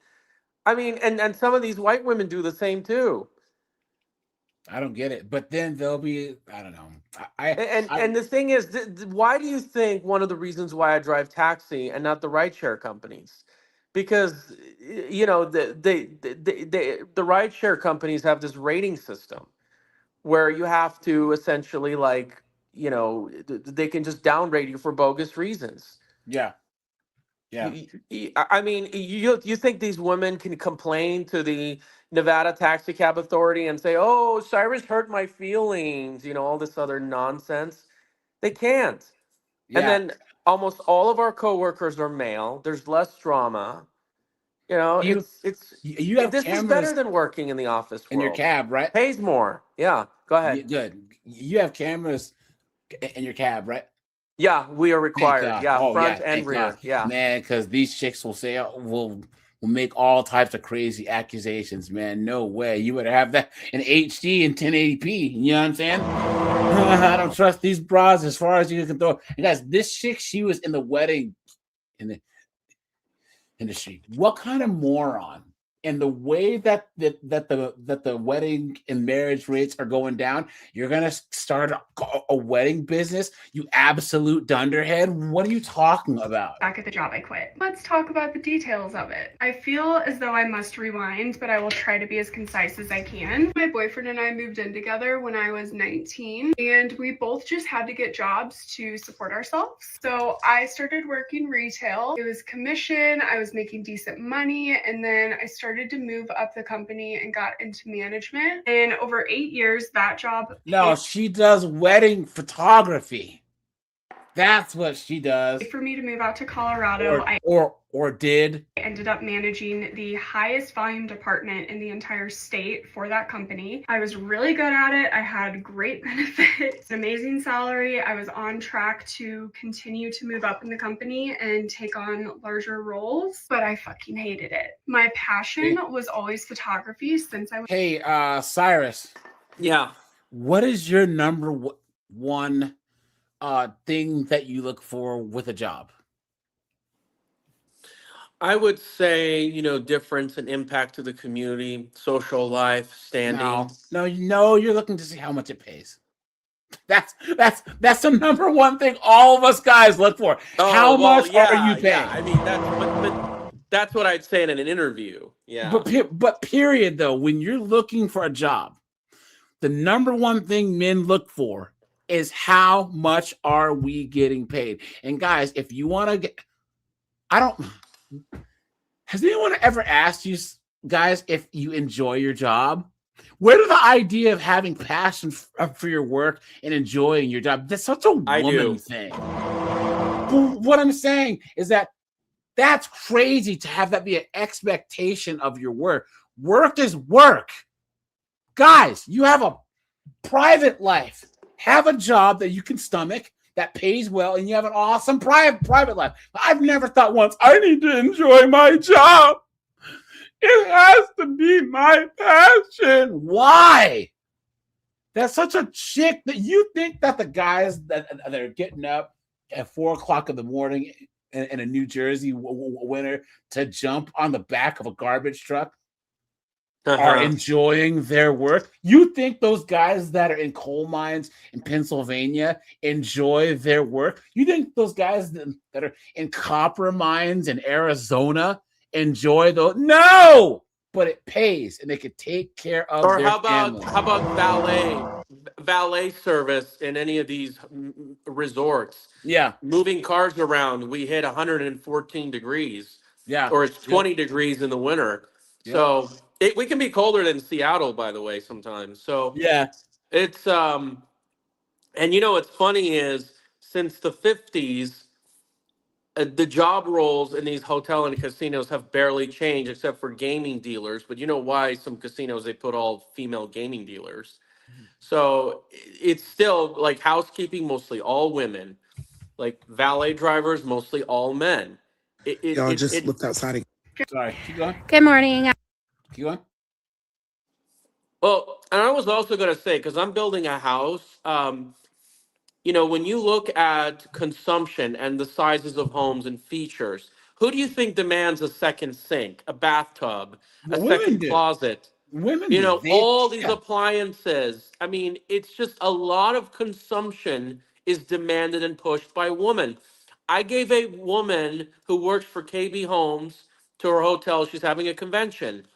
I mean, and some of these white women do the same too. I don't get it. But then they'll be, I don't know. And the thing is, why do you think one of the reasons why I drive taxi and not the rideshare companies? Because you know the rideshare companies have this rating system where you have to essentially like they can just downgrade you for bogus reasons. Yeah. Yeah. I mean, you think these women can complain to the Nevada Taxi Cab Authority and say, "Oh, Cyrus hurt my feelings," all this other nonsense? They can't. Yeah. And then almost all of our coworkers are male. There's less drama. You have this is better cameras than working in the office in your world. cab, right? Pays more. Yeah. Go ahead. Good. You have cameras in your cab, right? Yeah, we are Thank required. God. Yeah, Oh, front yeah, and thank rear. God. Yeah. Man, because these chicks will say will make all types of crazy accusations, man. No way. You would have that in HD and 1080p. You know what I'm saying? I don't trust these bras as far as you can throw. And guys, this chick, she was in the wedding in the industry. What kind of moron? And the way that the wedding and marriage rates are going down, you're gonna start a wedding business, you absolute dunderhead. What are you talking about? Back at the job I quit. Let's talk about the details of it. I feel as though I must rewind, but I will try to be as concise as I can. My boyfriend and I moved in together when I was 19, and we both just had to get jobs to support ourselves. So I started working retail. It was commission, I was making decent money, and then I started to move up the company and got into management. And over 8 years, that job. No, she does wedding photography. That's what she does. For me to move out to Colorado, or did. I ended up managing the highest volume department in the entire state for that company. I was really good at it. I had great benefits, amazing salary. I was on track to continue to move up in the company and take on larger roles, but I fucking hated it. My passion was always photography since I was. Hey, Cyrus. Yeah. What is your number one thing that you look for with a job? I would say, difference and impact to the community, social life, standing. No, you're looking to see how much it pays. That's the number one thing all of us guys look for. How much are you paying? Yeah. I mean, but that's what I'd say in an interview. Yeah. But period, though, when you're looking for a job, the number one thing men look for is how much are we getting paid? And guys, if you want to get, has anyone ever asked you guys if you enjoy your job? Where did the idea of having passion for your work and enjoying your job? That's such a woman thing. But what I'm saying is that's crazy to have that be an expectation of your work. Work is work. Guys, you have a private life. Have a job that you can stomach, that pays well, and you have an awesome private life. I've never thought once, I need to enjoy my job. It has to be my passion. Why? That's such a chick that you think that the guys that are getting up at 4:00 in the morning in a New Jersey winter to jump on the back of a garbage truck are enjoying their work? You think those guys that are in coal mines in Pennsylvania enjoy their work? You think those guys that are in copper mines in Arizona enjoy those? No, but it pays, and they could take care of their family. How about valet service in any of these resorts? Yeah, moving cars around. We hit 114 degrees. Yeah, or it's 20 degrees in the winter. Yep. So we can be colder than Seattle, by the way, sometimes. So yeah, it's and what's funny is since the 50s, the job roles in these hotel and casinos have barely changed except for gaming dealers. But you know why some casinos, they put all female gaming dealers? So it's still like housekeeping, mostly all women, like valet drivers, mostly all men. Looked outside again. Sorry, keep going. Good morning. Keep going. Well, and I was also going to say, because I'm building a house, you know, when you look at consumption and the sizes of homes and features, who do you think demands a second sink, a bathtub, a Women second do. closet? Women You do. know, They- all these yeah. appliances. I mean, it's just a lot of consumption is demanded and pushed by women. I gave a woman who works for KB Homes to her hotel. She's having a convention.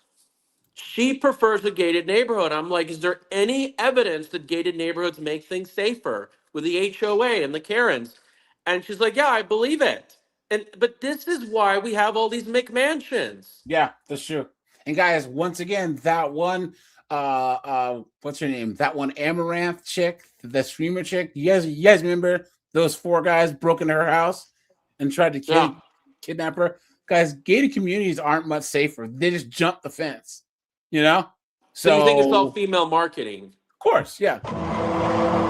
She prefers a gated neighborhood. I'm like, is there any evidence that gated neighborhoods make things safer with the HOA and the Karens? And she's like, yeah, I believe it. And but this is why we have all these McMansions. Yeah, that's true. And guys, once again, that one, what's her name? That one Amaranth chick, the streamer chick. You guys remember those 4 guys broke into her house and tried to kidnap her? Guys, gated communities aren't much safer. They just jump the fence, you know. So you think it's all female marketing? Of course, yeah.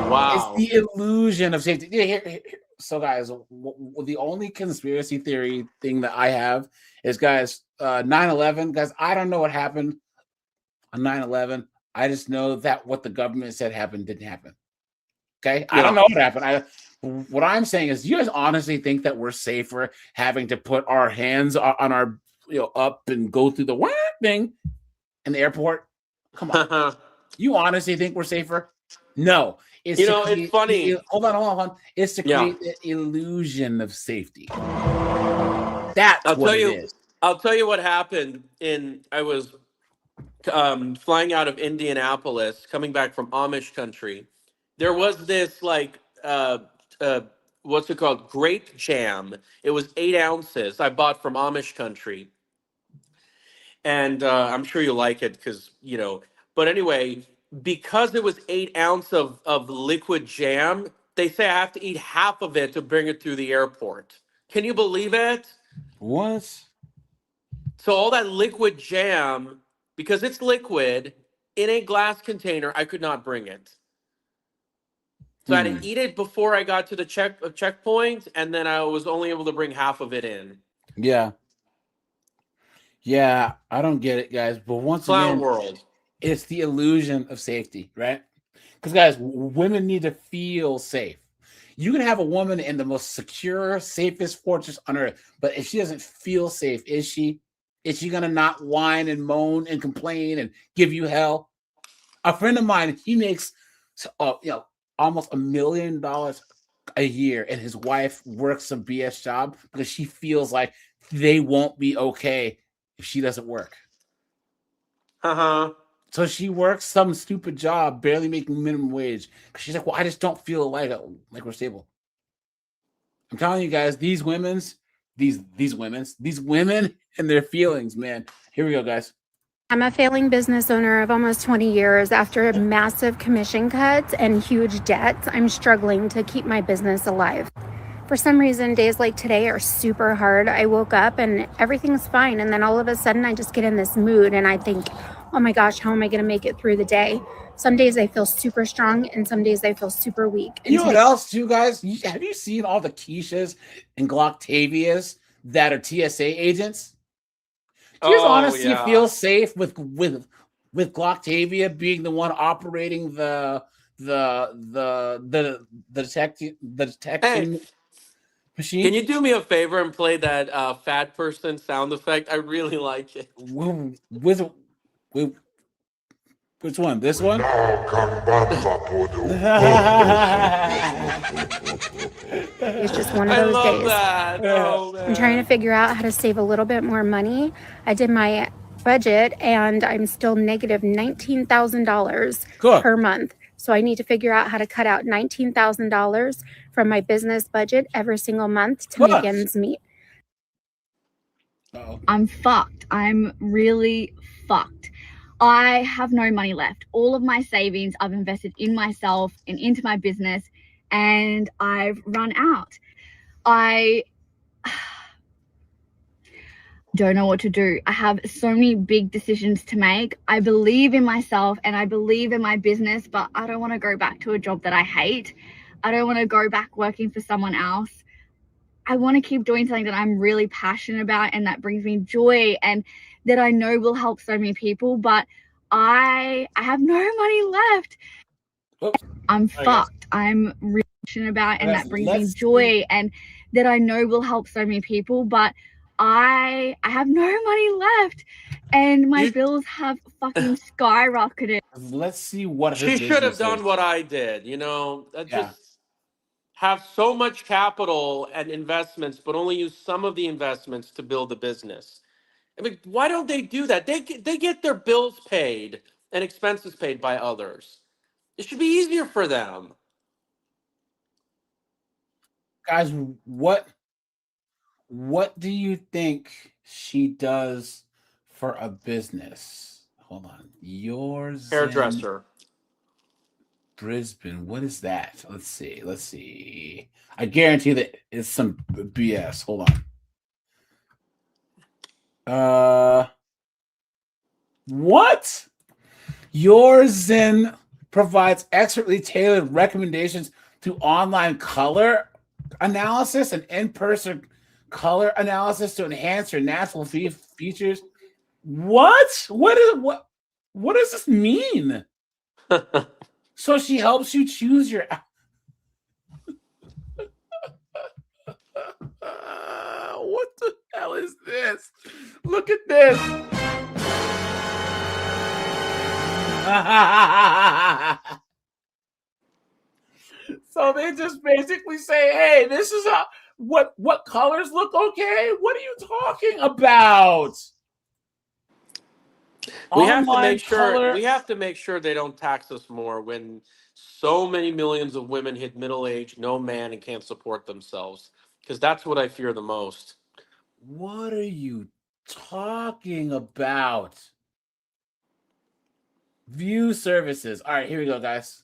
Wow. It's the illusion of safety. Here. So, guys, the only conspiracy theory thing that I have is, guys, 9/11. Guys, I don't know what happened on 9/11. I just know that what the government said happened didn't happen. Okay? I don't know what happened. What I'm saying is, you guys honestly think that we're safer having to put our hands on our, up and go through the thing in the airport? Come on. You honestly think we're safer? No. It's it's funny. Hold on. It's to create the illusion of safety. That's what it is. I'll tell you what happened. I was flying out of Indianapolis, coming back from Amish country. There was this what's it called? Grape jam. It was 8 ounces. I bought from Amish country, and I'm sure you like it because But anyway, because it was 8 ounces of liquid jam, they say I have to eat half of it to bring it through the airport. Can you believe it? What? So all that liquid jam, because it's liquid in a glass container, I could not bring it. So I had to eat it before I got to the checkpoint, and then I was only able to bring half of it in. Yeah. Yeah, I don't get it, guys. But once again, world. It's the illusion of safety, right? Because, guys, women need to feel safe. You can have a woman in the most secure, safest fortress on earth, but if she doesn't feel safe, is she going to not whine and moan and complain and give you hell? A friend of mine, he makes almost $1 million a year, and his wife works a BS job because she feels like they won't be okay if she doesn't work. So she works some stupid job, barely making minimum wage. She's like, well, I just don't feel like we're stable. I'm telling you guys, these women and their feelings, man. Here we go, guys. I'm a failing business owner of almost 20 years. After massive commission cuts and huge debts, I'm struggling to keep my business alive. For some reason, days like today are super hard. I woke up and everything's fine. And then all of a sudden I just get in this mood and I think, oh my gosh, how am I going to make it through the day? Some days I feel super strong and some days I feel super weak. And you know what else, too, guys? Have you seen all the Keishas and Glocktavias that are TSA agents? Do you honestly feel safe with Glocktavia being the one operating the detection machine? Can you do me a favor and play that fat person sound effect? I really like it. Which one? This one? It's just one of those days. I'm trying to figure out how to save a little bit more money. I did my budget and I'm still negative $19,000 per month. So I need to figure out how to cut out $19,000 from my business budget every single month to make ends meet. I'm fucked. I'm really fucked. I have no money left. All of my savings I've invested in myself and into my business, and I've run out. don't know what to do. I have so many big decisions to make. I believe in myself and I believe in my business, but I don't want to go back to a job that I hate. I don't want to go back working for someone else. I want to keep doing something that I'm really passionate about and that brings me joy and that I know will help so many people, but I have no money left. I'm fucked. I'm really passionate about and that brings me joy and that I know will help so many people, but I have no money left and my bills have fucking skyrocketed. Let's see what She should have done what I did, just have so much capital and investments, but only use some of the investments to build a business. I mean, why don't they do that? They get their bills paid and expenses paid by others. It should be easier for them. Guys, what do you think she does for a business? Hold on. Yours Hairdresser. Brisbane. What is that? Let's see. I guarantee that it's some BS. Hold on. What? Yours provides expertly tailored recommendations through online color analysis and in-person color analysis to enhance your natural features. What? What does this mean? So she helps you choose your what the hell is this? Look at this. So they just basically say, hey, this is what colors look okay? What are you talking about? We have to make sure they don't tax us more when so many millions of women hit middle age, no man, and can't support themselves. Because that's what I fear the most. What are you talking about? View services. All right, here we go, guys.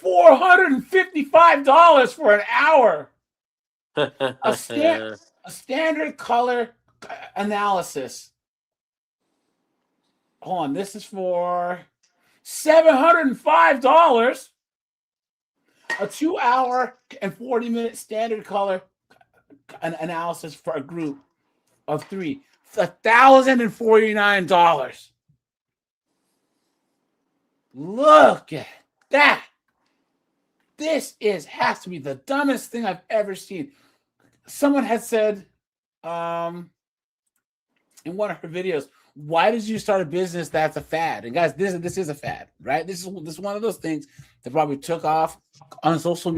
$455 for an hour. A standard color analysis. Hold on, this is for $705. A 2-hour and 40-minute standard color analysis for a group of 3. $1,049. Look at that. This has to be the dumbest thing I've ever seen. Someone had said in one of her videos, why did you start a business that's a fad? And guys, this is a fad, right? This is one of those things that probably took off on social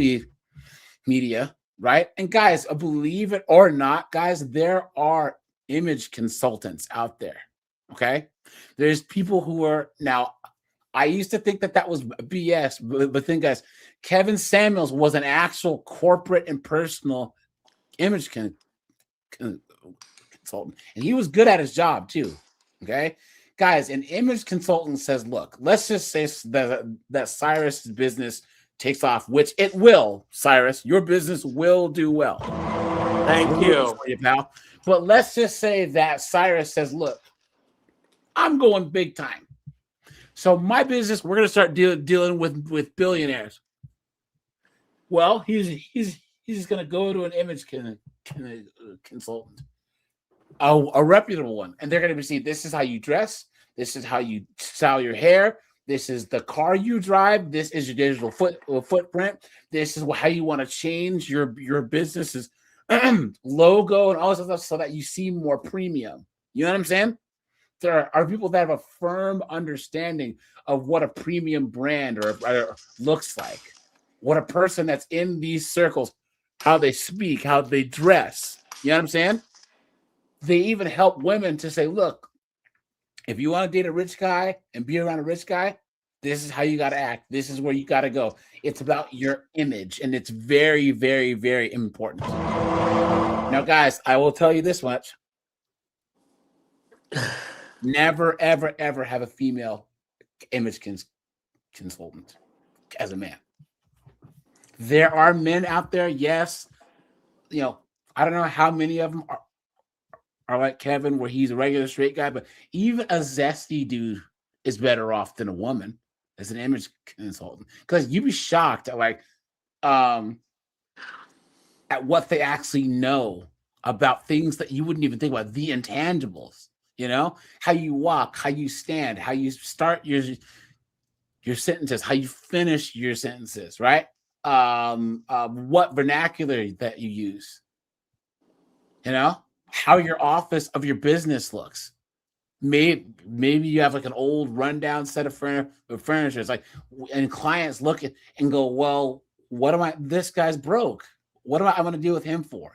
media, right? And guys, believe it or not, guys, there are image consultants out there, okay? There's people who are now, I used to think that was BS, but then guys, Kevin Samuels was an actual corporate and personal image consultant, and he was good at his job too. Okay, guys, an image consultant says, "Look, let's just say that Cyrus' business takes off, which it will. Cyrus, your business will do well. Thank you, pal. But let's just say that Cyrus says, "Look, I'm going big time. So my business, we're going to start dealing with billionaires." Well, he's going to go to an image consultant, a reputable one, and they're going to be saying, "This is how you dress. This is how you style your hair. This is the car you drive. This is your digital footprint. This is how you want to change your business's logo and all this stuff so that you seem more premium." You know what I'm saying? There are people that have a firm understanding of what a premium brand or looks like, what a person that's in these circles, how they speak, how they dress. You know what I'm saying? They even help women to say, look, if you want to date a rich guy and be around a rich guy, this is how you got to act. This is where you got to go. It's about your image, and it's very, very, very important. Now, guys, I will tell you this much. Never, ever, ever have a female image consultant as a man. There are men out there, yes. I don't know how many of them are like Kevin, where he's a regular straight guy, but even a zesty dude is better off than a woman as an image consultant, because you'd be shocked at at what they actually know about things that you wouldn't even think about, the intangibles, how you walk, how you stand, how you start your sentences, how you finish your sentences, right? What vernacular that you use, how your office of your business looks. Maybe you have like an old rundown set of furniture. It's like, and clients look at and go, well, this guy's broke. What am I going to deal with him for?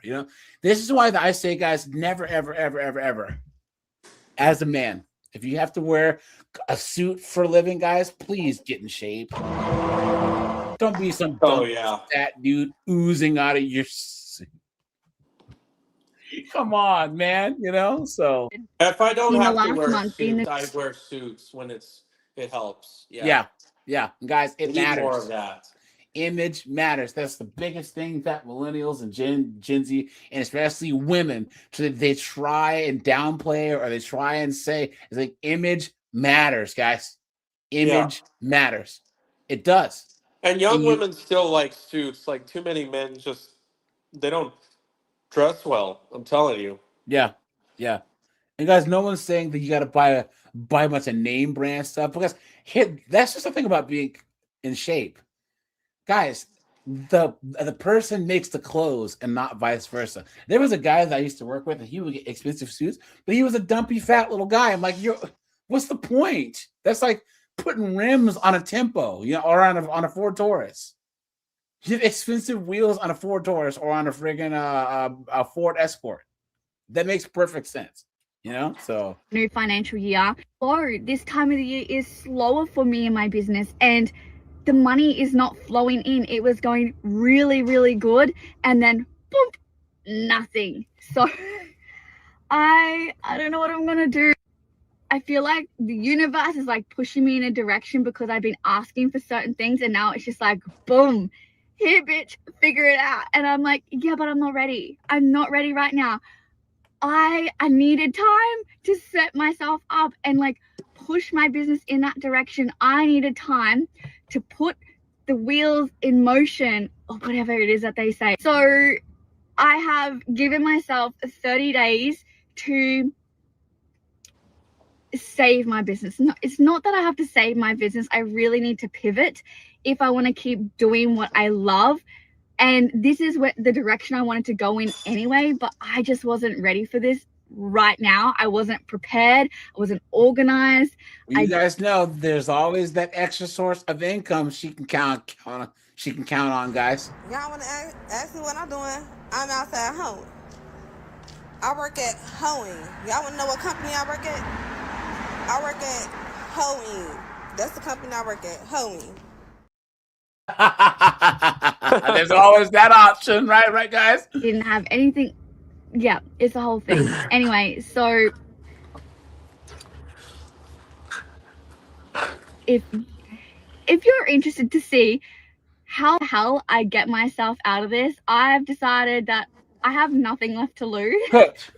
This is why I say, guys, never, ever, ever, ever, ever, as a man, if you have to wear a suit for a living, guys, please get in shape. Don't be some fat dude oozing out of your suit. Come on, man. So if I don't have to wear suits, I wear suits when it helps. Yeah. Guys, it matters. More of that. Image matters. That's the biggest thing that millennials and Gen Z, and especially women, so they try and downplay or they try and say, it's like, image matters, guys. Image matters. It does. And young women still like suits. Like, too many men they don't dress well. I'm telling you. Yeah. And guys, no one's saying that you got to buy a bunch of name brand stuff, because that's just the thing about being in shape. Guys, the person makes the clothes and not vice versa. There was a guy that I used to work with, and he would get expensive suits, but he was a dumpy, fat little guy. I'm like, what's the point? That's like putting rims on a Tempo, or on a Ford Taurus. You have expensive wheels on a Ford Taurus or on a friggin' a Ford Escort. That makes perfect sense, So new financial year, this time of the year is slower for me in my business, and the money is not flowing in. It was going really, really good, and then boom, nothing. So I don't know what I'm gonna do. I feel like the universe is like pushing me in a direction because I've been asking for certain things, and now it's just like, boom, here, bitch, figure it out. And I'm like, yeah, but I'm not ready. I'm not ready right now. I needed time to set myself up and like push my business in that direction. I needed time to put the wheels in motion, or whatever it is that they say. So I have given myself 30 days to save my business. No, it's not that I have to save my business. I really need to pivot if I want to keep doing what I love. And this is the direction I wanted to go in anyway, but I just wasn't ready for this right now. I wasn't prepared. I wasn't organized. Well, you guys know there's always that extra source of income she can count on. She can count on, guys. Y'all want to ask me what I'm doing? I'm outside hoeing. I work at Hoeing. Y'all want to know what company I work at? I work at Hoeing. That's the company I work at, Hoeing. There's always that option, right, guys? Didn't have anything. Yeah, it's the whole thing. Anyway, so if you're interested to see how the hell I get myself out of this, I've decided that I have nothing left to lose.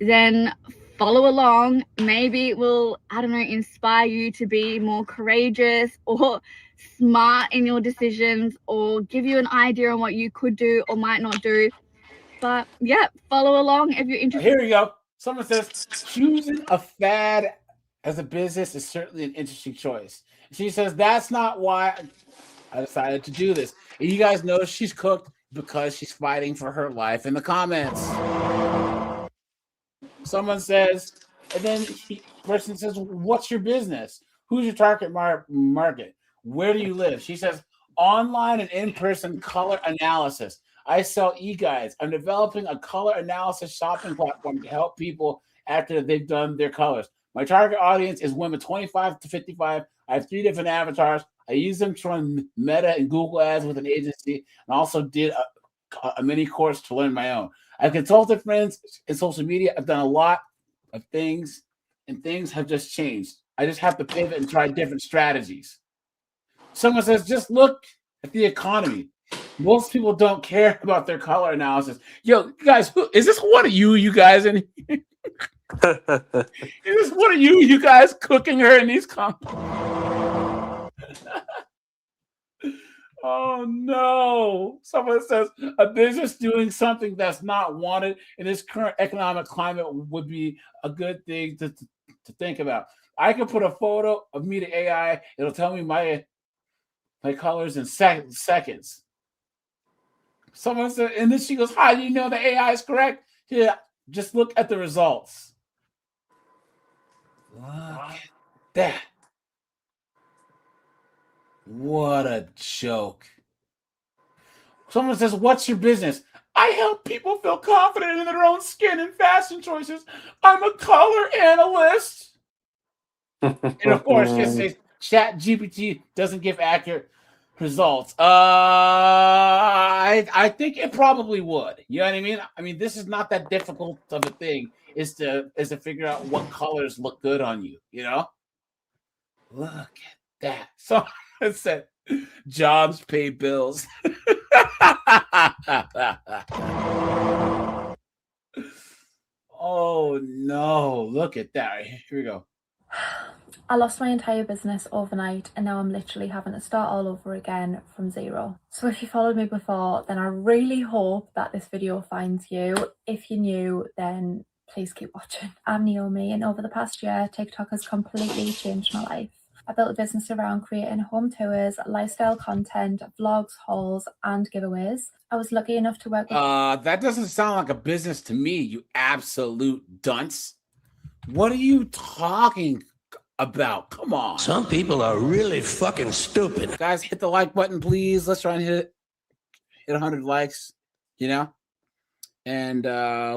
Then follow along. Maybe it will, inspire you to be more courageous or smart in your decisions, or give you an idea on what you could do or might not do. But yeah, follow along if you're interested. Here we go. Someone says, choosing a fad as a business is certainly an interesting choice. She says, that's not why I decided to do this. And you guys know she's cooked because she's fighting for her life in the comments. Someone says, and then person says, what's your business? Who's your target market? Where do you live? She says, online and in-person color analysis. I sell e-guides. I'm developing a color analysis shopping platform to help people after they've done their colors. My target audience is women 25 to 55. I have 3 different avatars. I use them to run Meta and Google ads with an agency, and also did a mini course to learn my own. I've consulted friends in social media. I've done a lot of things, and things have just changed. I just have to pivot and try different strategies. Someone says, just look at the economy. Most people don't care about their color analysis. Yo, guys, is this one of you guys in here? What are you guys cooking her in these comments? Oh no. Someone says a business doing something that's not wanted in this current economic climate would be a good thing to think about. I can put a photo of me to AI, it'll tell me my colors in seconds. Someone said, and then she goes, how do you know the AI is correct? Yeah, just look at the results. Look at that. What a joke. Someone says, what's your business? I help people feel confident in their own skin and fashion choices. I'm a color analyst. And of course, just says ChatGPT doesn't give accurate results. I think it probably would. You know what I mean? I mean, this is not that difficult of a thing. Is to figure out what colors look good on you. You know? Look at that. So it said, jobs pay bills. Oh no! Look at that. Here we go. I lost my entire business overnight and now I'm literally having to start all over again from zero. So if you followed me before, then I really hope that this video finds you. If you're new, then please keep watching. I'm Naomi and over the past year, TikTok has completely changed my life. I built a business around creating home tours, lifestyle content, vlogs, hauls, and giveaways. I was lucky enough to work with... That doesn't sound like a business to me, you absolute dunce. What are you talking about? Come on. Some people are really fucking stupid. Guys, hit the like button, please. Let's try and hit 100 likes, you know? And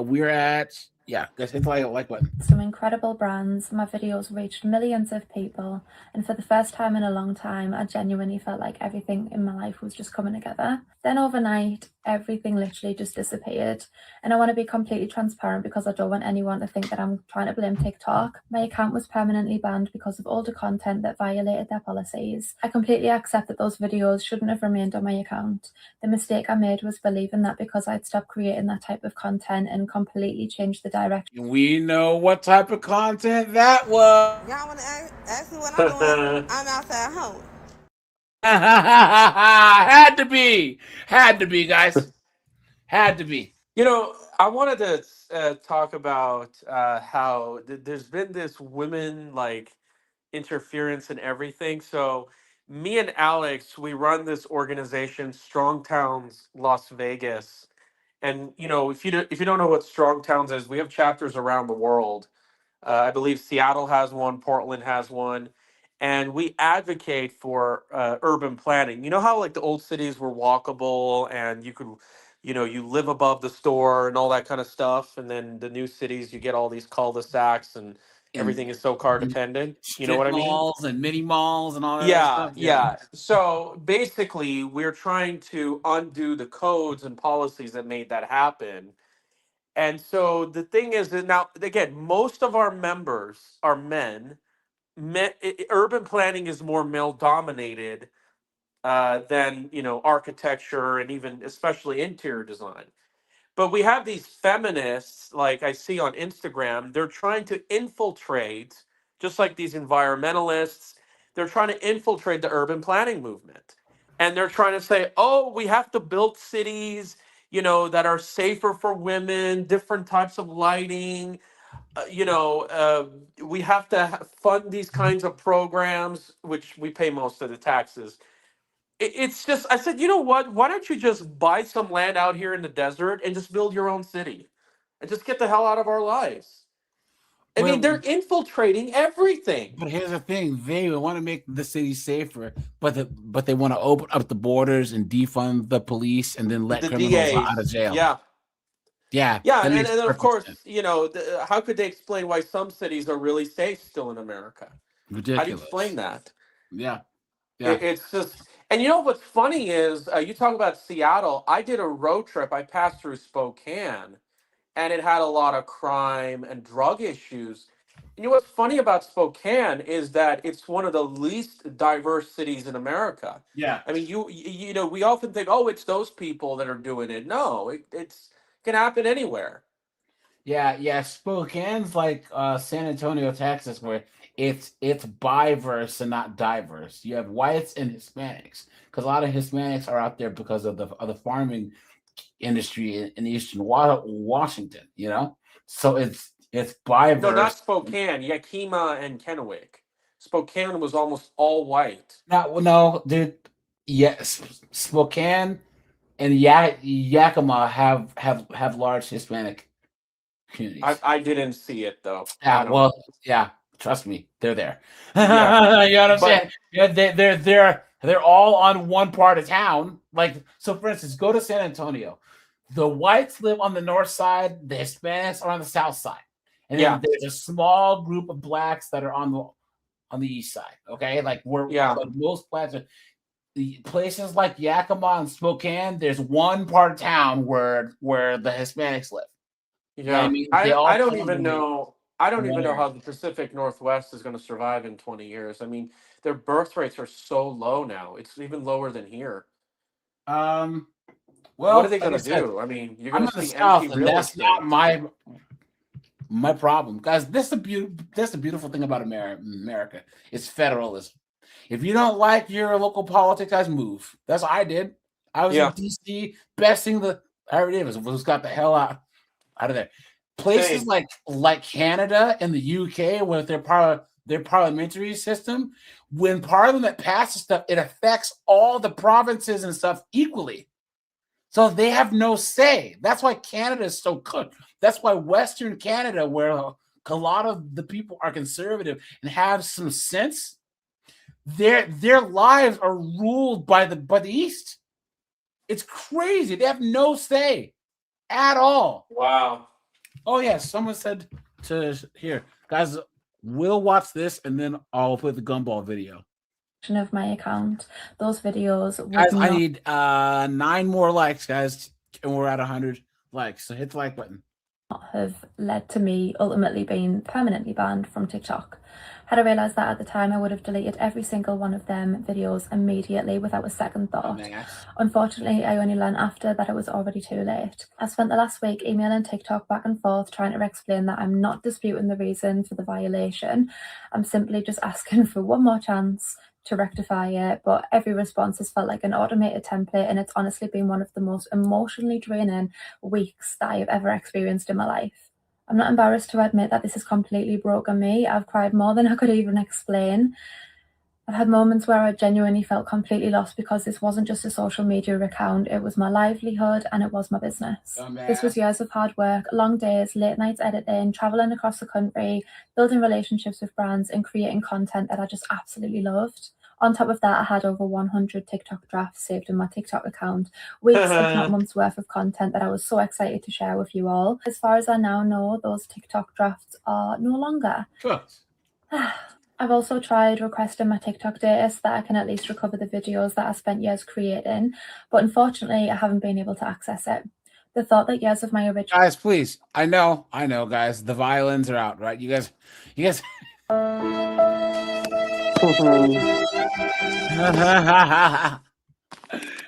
we're at... Yeah, guys, hit the like button. Some incredible brands. My videos reached millions of people, and for the first time in a long time, I genuinely felt like everything in my life was just coming together. Then overnight, everything literally just disappeared, and I want to be completely transparent because I don't want anyone to think that I'm trying to blame TikTok. My account was permanently banned because of older content that violated their policies. I completely accept that those videos shouldn't have remained on my account. The mistake I made was believing that because I'd stopped creating that type of content and completely changed the direction. We know what type of content that was. Y'all want to ask me what I'm doing? I'm outside home. Had to be, guys. Had to be. You know, I wanted to talk about how there's been this women interference in everything. So me and Alex, we run this organization, Strong Towns Las Vegas. And you know, if you don't know what Strong Towns is, we have chapters around the world. I believe Seattle has one, Portland has one, and we advocate for urban planning. You know how like the old cities were walkable and you could, you live above the store and all that kind of stuff, and then the new cities you get all these cul-de-sacs and everything is so car dependent. You know what I mean? Malls and mini malls and all that Yeah, stuff. yeah. So basically, we're trying to undo the codes and policies that made that happen. And so the thing is that now, again, most of our members are men. Urban planning is more male dominated than architecture and even especially interior design. But we have these feminists, like I see on Instagram, they're trying to infiltrate, just like these environmentalists, they're trying to infiltrate the urban planning movement. And they're trying to say, oh, we have to build cities, that are safer for women, different types of lighting. We have to fund these kinds of programs, which we pay most of the taxes. It's just, I said, you know what? Why don't you just buy some land out here in the desert and just build your own city and just get the hell out of our lives? I mean, they're infiltrating everything. But here's the thing: they want to make the city safer, but they want to open up the borders and defund the police and then let The criminals DAs, out of jail. yeah. Yeah, Yeah, that and makes then of perfect course, sense. how could they explain why some cities are really safe still in America? How do you Ridiculous. explain that? Yeah. It's just, and what's funny is you talk about Seattle. I did a road trip. I passed through Spokane, and it had a lot of crime and drug issues. You know what's funny about Spokane is that it's one of the least diverse cities in America. Yeah. I mean, we often think, oh, it's those people that are doing it. No, it's can happen anywhere. Yeah. Spokane's like San Antonio, Texas, where it's biverse and not diverse. You have whites and Hispanics because a lot of Hispanics are out there because of the farming industry in Eastern Washington. So it's biverse. No, not Spokane. Yakima and Kennewick. Spokane was almost all white. No, dude. Yes, Spokane and Yakima have large Hispanic communities. I didn't see it though. Yeah. Trust me, they're there. Yeah. You know what I'm saying? Yeah, they're all on one part of town. Like, so for instance, go to San Antonio. The whites live on the north side, the Hispanics are on the south side. And then there's a small group of blacks that are on the east side. Okay. Like most blacks are the places like Yakima and Spokane, there's one part of town where the Hispanics live. Yeah. You know what I mean? I don't even know how the Pacific Northwest is going to survive in 20 years. I mean, their birth rates are so low now. It's even lower than here. Well, what are they going to do? I mean, you're going to see empty real that's estate. not my problem, guys. That's the beautiful thing about America. It's federalism. If you don't like your local politics, guys, move. That's what I did. I was in DC. Best thing that I ever did was got the hell out of there. Places like Canada and the UK with their parliamentary system, when Parliament passes stuff, it affects all the provinces and stuff equally. So they have no say. That's why Canada is so good. That's why Western Canada, where a lot of the people are conservative and have some sense, their lives are ruled by the East. It's crazy. They have no say at all. Wow. Oh yeah, someone said to here, guys, we'll watch this and then I'll put the gumball video of my account. Those videos would guys, I not need 9 more likes, guys, and we're at 100 likes. So hit the like button. have led to me ultimately being permanently banned from TikTok. Had I realised that at the time, I would have deleted every single one of them videos immediately without a second thought. Unfortunately, I only learned after that it was already too late. I spent the last week emailing TikTok back and forth trying to explain that I'm not disputing the reason for the violation. I'm simply just asking for one more chance to rectify it, but every response has felt like an automated template, and it's honestly been one of the most emotionally draining weeks that I have ever experienced in my life. I'm not embarrassed to admit that this has completely broken me. I've cried more than I could even explain. I've had moments where I genuinely felt completely lost because this wasn't just a social media account, it was my livelihood and it was my business. This was years of hard work, long days, late nights editing, traveling across the country, building relationships with brands and creating content that I just absolutely loved. On top of that, I had over 100 TikTok drafts saved in my TikTok account, weeks if not months worth of content that I was so excited to share with you all. As far as I now know, those TikTok drafts are no longer. I've also tried requesting my TikTok data so that I can at least recover the videos that I spent years creating, but unfortunately I haven't been able to access it. The thought that years of my original— Guys, please. I know, guys. The violins are out, right? You guys.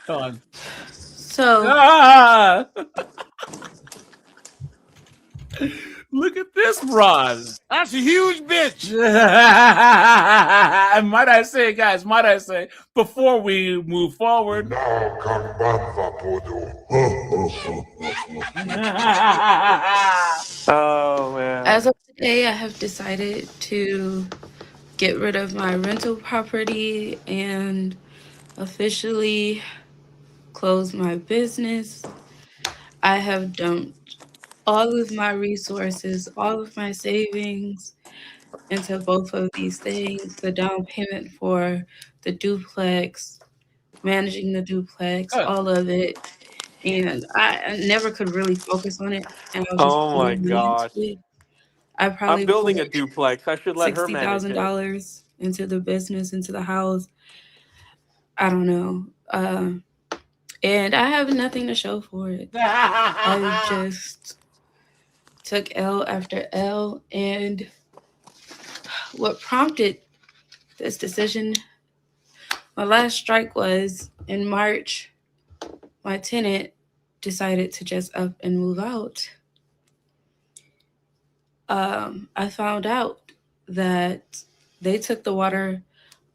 Hold on. So Look at this, Roz. That's a huge bitch. And might I say, before we move forward. Oh, man. as of today, I have decided to get rid of my rental property and officially close my business. I have dumped all of my resources, all of my savings into both of these things, the down payment for the duplex, managing the duplex, all of it. And I never could really focus on it. And I was just Oh my putting money gosh. into it. I probably I'm building a put duplex. I should let her manage it. $60,000 into the business, into the house. I don't know. And I have nothing to show for it. I just took L after L. And what prompted this decision, my last strike was in March. My tenant decided to just up and move out. I found out that they took the water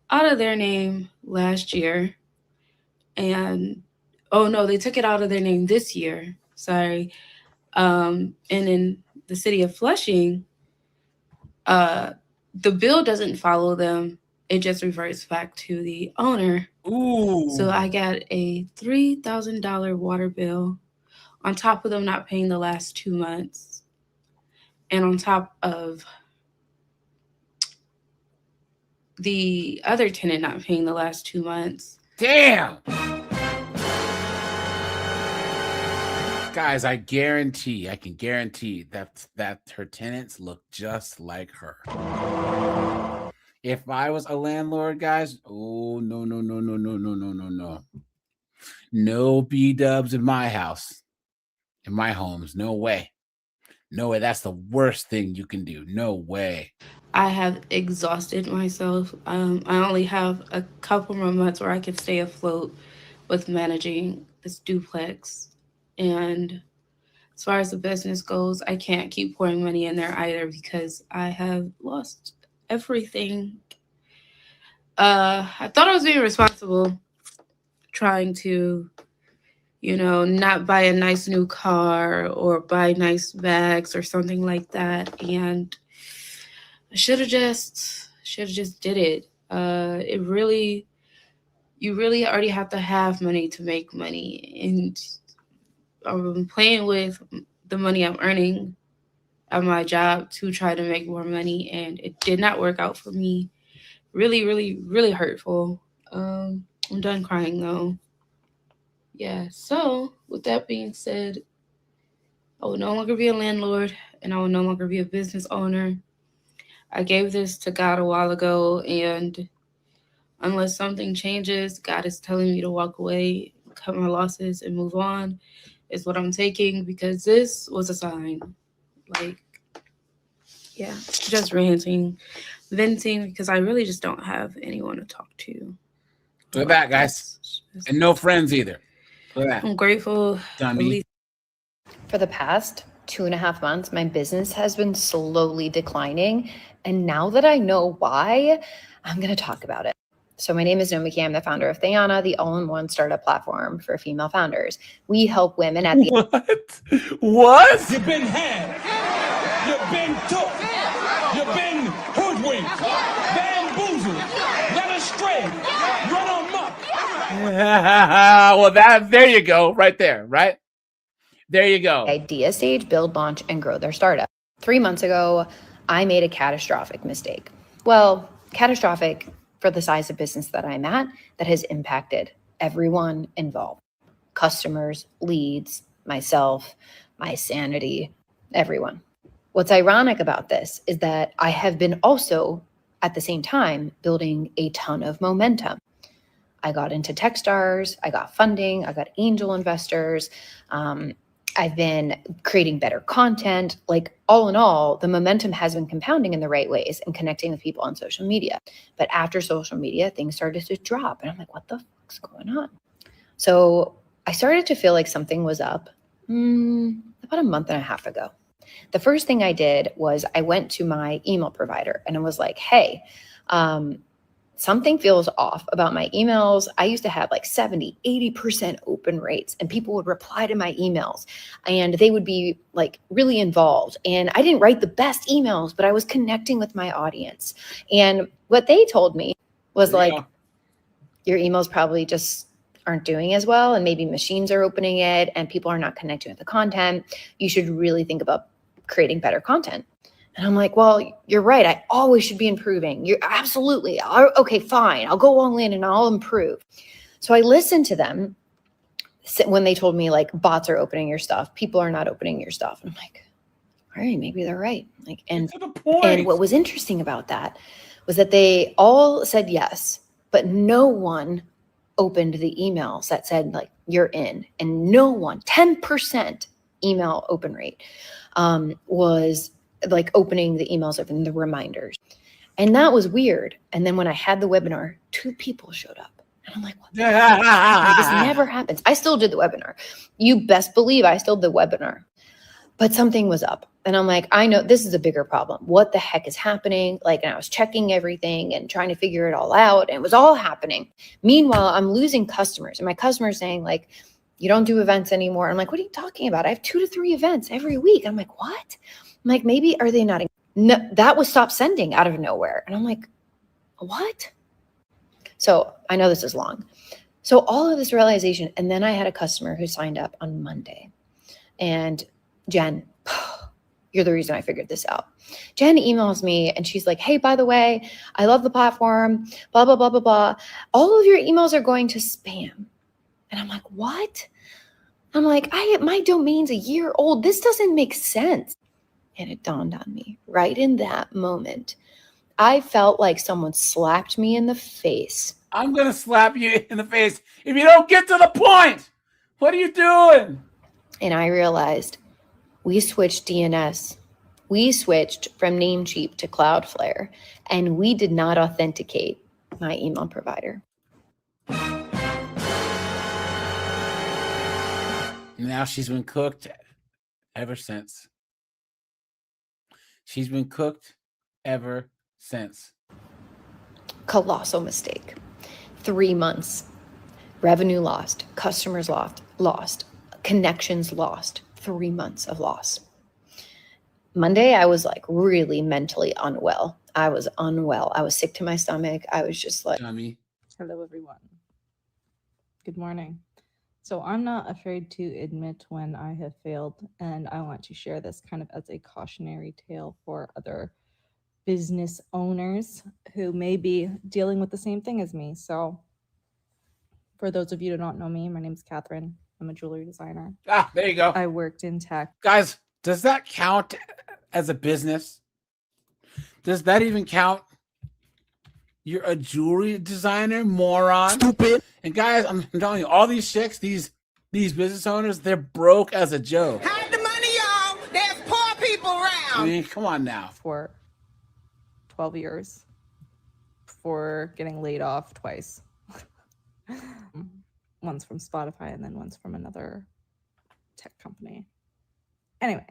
out of their name last year. And, oh no, they took it out of their name this year. Sorry. And in the city of Flushing, the bill doesn't follow them. It just reverts back to the owner. Ooh. So I got a $3,000 water bill on top of them not paying the last 2 months. And on top of the other tenant not paying the last 2 months. Damn. Guys, I can guarantee that her tenants look just like her. If I was a landlord, guys, oh no. No B-dubs in my house, in my homes. No way. No way. That's the worst thing you can do. No way. I have exhausted myself. I only have a couple more months where I can stay afloat with managing this duplex. And as far as the business goes, I can't keep pouring money in there either because I have lost everything. I thought I was being responsible, trying to, not buy a nice new car or buy nice bags or something like that. And I should have just did it. You really already have to have money to make money. And I'm playing with the money I'm earning at my job to try to make more money, and it did not work out for me. Really, really, really hurtful. I'm done crying though. Yeah, so with that being said, I will no longer be a landlord and I will no longer be a business owner. I gave this to God a while ago, and unless something changes, God is telling me to walk away, cut my losses, and move on is what I'm taking, because this was a sign. Just ranting, venting, because I really just don't have anyone to talk to. Look at that, guys. And no friends either. Look at that. I'm grateful. For the past 2.5 months, my business has been slowly declining. And now that I know why, I'm going to talk about it. So my name is Naomi Kay. I'm the founder of Thayana, the all-in-one startup platform for female founders. We help women at the... What? You've been had. You've been took. You've been hoodwinked. Bamboozled. Led astray. Run amok. Well, there you go. Right there, right? There you go. Idea stage, build, launch, and grow their startup. 3 months ago, I made a catastrophic mistake. Well, catastrophic for the size of business that I'm at, that has impacted everyone involved. Customers, leads, myself, my sanity, everyone. What's ironic about this is that I have been also, at the same time, building a ton of momentum. I got into Techstars, I got funding, I got angel investors, I've been creating better content. All in all, the momentum has been compounding in the right ways and connecting with people on social media. But after social media, things started to drop. And I'm like, what the fuck's going on? So I started to feel like something was up about a month and a half ago. The first thing I did was I went to my email provider and I was like, hey, something feels off about my emails. I used to have 70, 80% open rates, and people would reply to my emails and they would be really involved. And I didn't write the best emails, but I was connecting with my audience. And what they told me was your emails probably just aren't doing as well. And maybe machines are opening it and people are not connecting with the content. You should really think about creating better content. And I'm like, well, you're right. I always should be improving. You're absolutely. Okay, fine. I'll go all in and I'll improve. So I listened to them when they told me bots are opening your stuff. People are not opening your stuff. And I'm like, all right, maybe they're right. And what was interesting about that was that they all said yes, but no one opened the emails that said you're in, and no one, 10% email open rate was opening the emails, opening the reminders. And that was weird. And then when I had the webinar, 2 people showed up. And I'm like, what the fuck? This never happens. I still did the webinar. You best believe I still did the webinar. But something was up. And I'm like, I know this is a bigger problem. What the heck is happening? Like, and I was checking everything and trying to figure it all out. And it was all happening. Meanwhile, I'm losing customers. And my customers saying like, you don't do events anymore. I'm like, what are you talking about? I have 2 to 3 events every week. I'm like, what? I'm like, maybe are they not? No, that was stop sending out of nowhere. And I'm like, what? So I know this is long. So all of this realization. And then I had a customer who signed up on Monday. And Jen, you're the reason I figured this out. Jen emails me and she's like, hey, by the way, I love the platform, blah, blah, blah, blah, blah. All of your emails are going to spam. And I'm like, what? I'm like, my domain's a year old. This doesn't make sense. And it dawned on me right in that moment. I felt like someone slapped me in the face. I'm going to slap you in the face if you don't get to the point. What are you doing? And I realized we switched DNS. We switched from Namecheap to Cloudflare, and we did not authenticate my email provider. Now she's been cooked ever since. She's been cooked ever since. Colossal mistake. 3 months. Revenue lost. Customers lost. Connections lost. 3 months of loss. Monday, I was like really mentally unwell. I was unwell. I was sick to my stomach. I was just like, Hello, everyone. Good morning. So I'm not afraid to admit when I have failed, and I want to share this kind of as a cautionary tale for other business owners who may be dealing with the same thing as me. So for those of you who don't know me, my name is Catherine. I'm a jewelry designer. There you go. I worked in tech. Guys, does that count as a business? Does that even count? You're a jewelry designer, moron. Stupid. And guys, I'm telling you, all these chicks, these business owners, they're broke as a joke. Hide the money, y'all. There's poor people around. I mean, come on now. For 12 years before getting laid off twice. Once from Spotify and then once from another tech company. Anyway,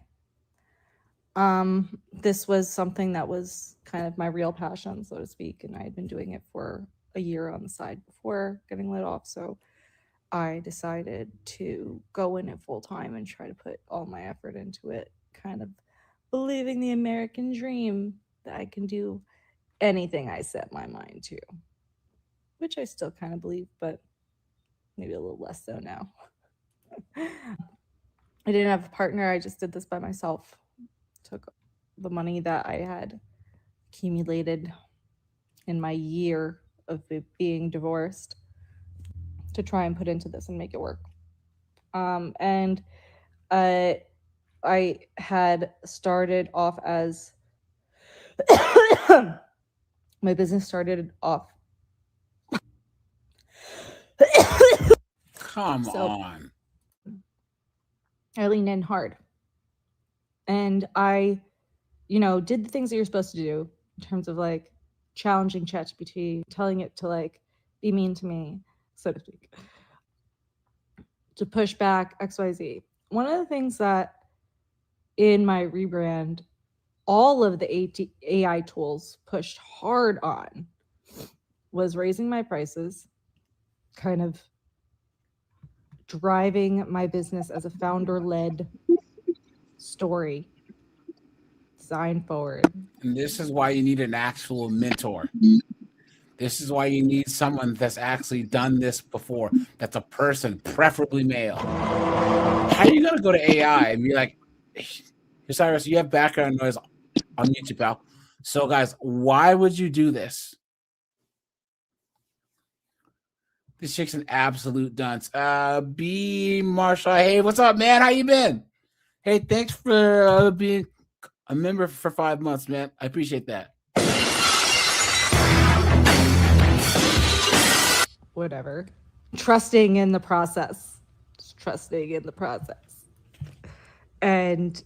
this was something that was kind of my real passion, so to speak, and I had been doing it for a year on the side before getting laid off. So I decided to go in it full time and try to put all my effort into it, kind of believing the American dream that I can do anything I set my mind to, which I still kind of believe, but maybe a little less so now. I didn't have a partner. I just did this by myself. Took the money that I had accumulated in my year of being divorced to try and put into this and make it work. And I had started off as my business started off. Come on. I leaned in hard. And I, did the things that you're supposed to do in terms of like challenging ChatGPT, telling it to like be mean to me, so to speak, to push back XYZ. One of the things that in my rebrand, all of the AI tools pushed hard on was raising my prices, kind of driving my business as a founder-led story, design forward. And this is why you need an actual mentor. This is why you need someone that's actually done this before. That's a person, preferably male. How are you going to go to AI and be like, hey, Cyrus, you have background noise on YouTube, pal. So, guys, why would you do this? This chick's an absolute dunce. B. Marshall, hey, what's up, man? How you been? Hey, thanks for being a member for 5 months, man. I appreciate that. Whatever. Trusting in the process. Just trusting in the process. And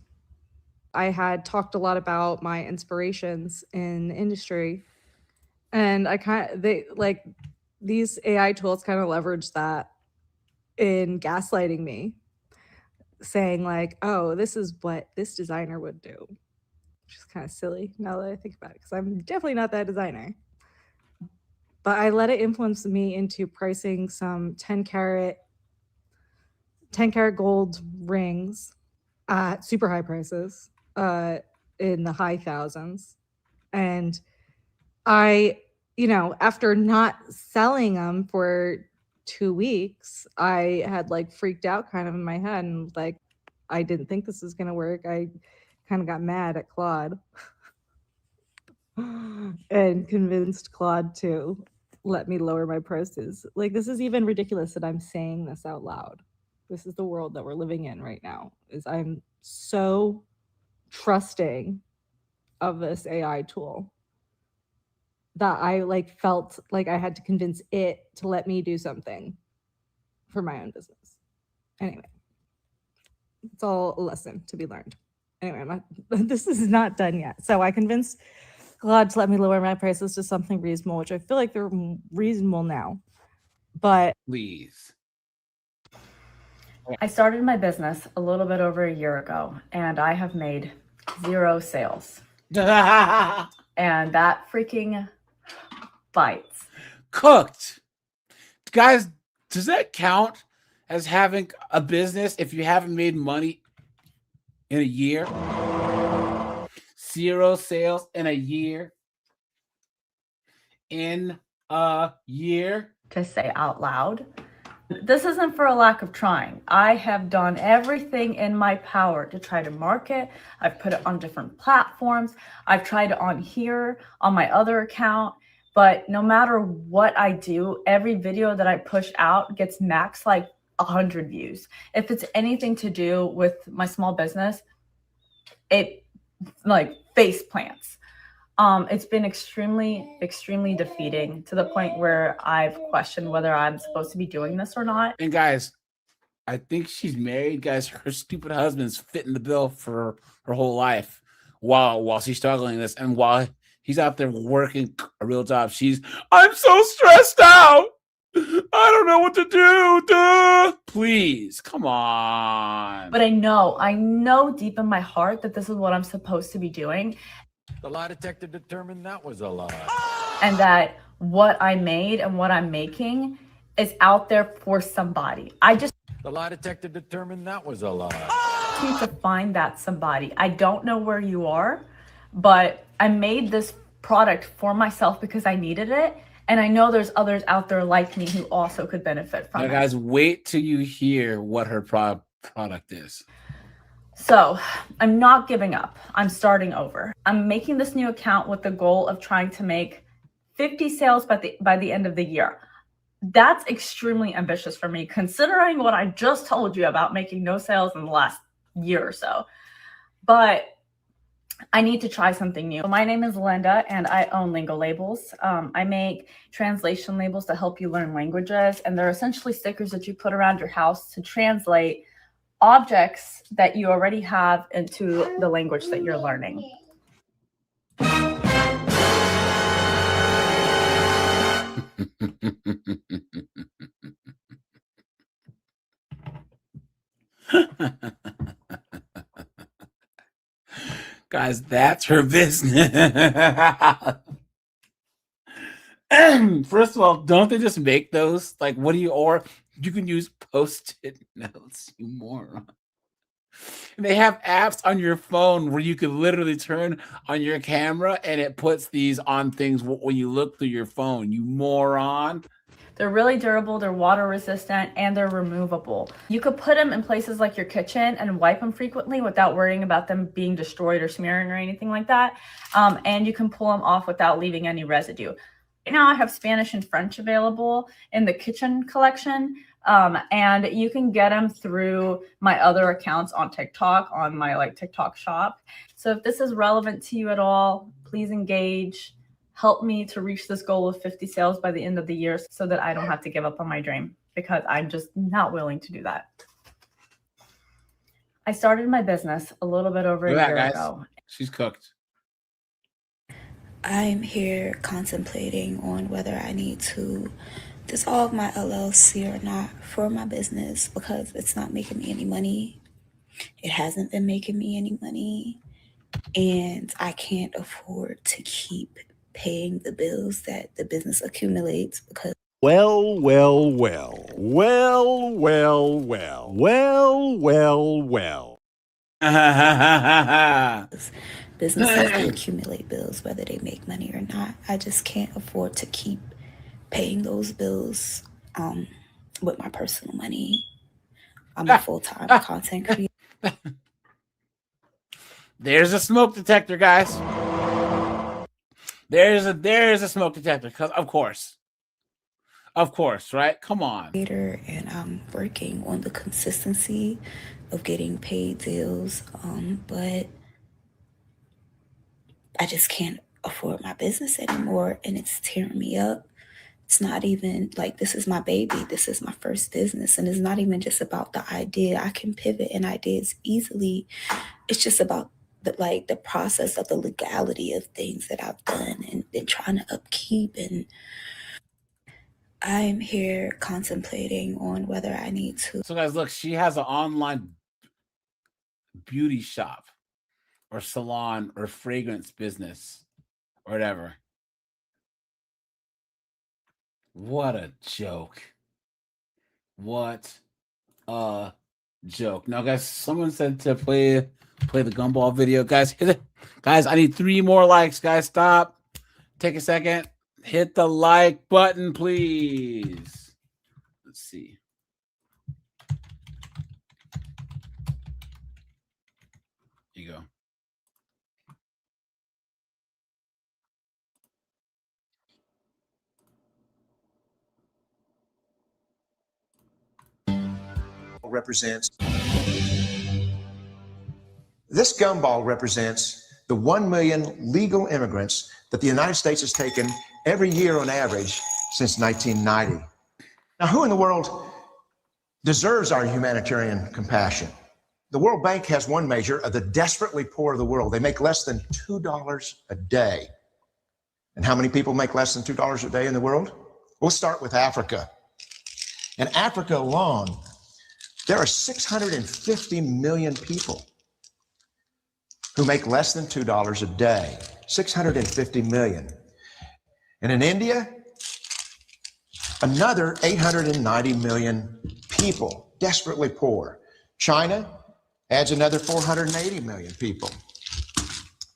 I had talked a lot about my inspirations in the industry. And these AI tools kind of leverage that in gaslighting me. saying like, oh, this is what this designer would do, which is kind of silly now that I think about it, because I'm definitely not that designer. But I let it influence me into pricing some 10 karat gold rings at super high prices, in the high thousands. And I, after not selling them for 2 weeks, I had like freaked out kind of in my head, and like, I didn't think this was going to work. I kind of got mad at Claude and convinced Claude to let me lower my prices. Like, this is even ridiculous that I'm saying this out loud. This is the world that we're living in right now. Is I'm so trusting of this AI tool that I like felt like I had to convince it to let me do something for my own business. Anyway, it's all a lesson to be learned. Anyway, this is not done yet. So I convinced Claude to let me lower my prices to something reasonable, which I feel like they're reasonable now. But please. I started my business a little bit over a year ago, and I have made 0 sales. And that freaking bites. Cooked. Guys, does that count as having a business if you haven't made money in a year? 0 sales in a year. In a year. To say out loud. This isn't for a lack of trying. I have done everything in my power to try to market. I've put it on different platforms. I've tried it on here, on my other account. But no matter what I do, every video that I push out gets max like 100 views. If it's anything to do with my small business, it like face plants. It's been extremely, extremely defeating to the point where I've questioned whether I'm supposed to be doing this or not. And guys, I think she's married. Guys, her stupid husband's fitting the bill for her whole life while she's struggling this. And while he's out there working a real job, I'm so stressed out. I don't know what to do. Duh. Please, come on. But I know deep in my heart that this is what I'm supposed to be doing. The lie detector determined that was a lie. And that what I made and what I'm making is out there for somebody. The lie detector determined that was a lie. Need to find that somebody. I don't know where you are, but I made this product for myself because I needed it. And I know there's others out there like me who also could benefit from now, it. Guys, wait till you hear what her product is. So I'm not giving up. I'm starting over. I'm making this new account with the goal of trying to make 50 sales by the end of the year. That's extremely ambitious for me, considering what I just told you about making no sales in the last year or so. But I need to try something new. My name is Linda, and I own Lingo Labels. I make translation labels to help you learn languages, and they're essentially stickers that you put around your house to translate objects that you already have into the language that you're learning. Guys, that's her business. First of all, don't they just make those? Like, you can use Post-it notes, you moron. And they have apps on your phone where you can literally turn on your camera and it puts these on things when you look through your phone, you moron. They're really durable, they're water resistant, and they're removable. You could put them in places like your kitchen and wipe them frequently without worrying about them being destroyed or smearing or anything like that. And you can pull them off without leaving any residue. Right now I have Spanish and French available in the kitchen collection. And you can get them through my other accounts on TikTok, on my TikTok shop. So if this is relevant to you at all, please engage. Help me to reach this goal of 50 sales by the end of the year so that I don't have to give up on my dream, because I'm just not willing to do that. I started my business a little bit over a year ago. She's cooked. I'm here contemplating on whether I need to dissolve my LLC or not for my business, because it's not making me any money It hasn't been making me any money, and I can't afford to keep paying the bills that the business accumulates because Well, well, well. Well, well, well. Well, well, well. business has to accumulate bills whether they make money or not. I just can't afford to keep paying those bills with my personal money. I'm a full-time content creator. There's a smoke detector, guys. There's a smoke detector, because of course, right? Come on. And I'm working on the consistency of getting paid deals, but I just can't afford my business anymore, and it's tearing me up. It's not even like this is my baby. This is my first business, and it's not even just about the idea. I can pivot in ideas easily. It's just about the process of the legality of things that I've done and been trying to upkeep. And I'm here contemplating on whether I need to. So guys, look, she has an online beauty shop or salon or fragrance business or whatever. What a joke. What a joke. Now, guys, someone said to play the gumball video. Guys, hit it. Guys, I need 3 more likes. Guys, stop. Take a second. Hit the like button, please. Let's see. Here you go. This gumball represents the 1 million legal immigrants that the United States has taken every year on average since 1990. Now, who in the world deserves our humanitarian compassion? The World Bank has one measure of the desperately poor of the world. They make less than $2 a day. And how many people make less than $2 a day in the world? We'll start with Africa. In Africa alone, there are 650 million people who make less than $2 a day. 650 million. And in India, another 890 million people, desperately poor. China adds another 480 million people,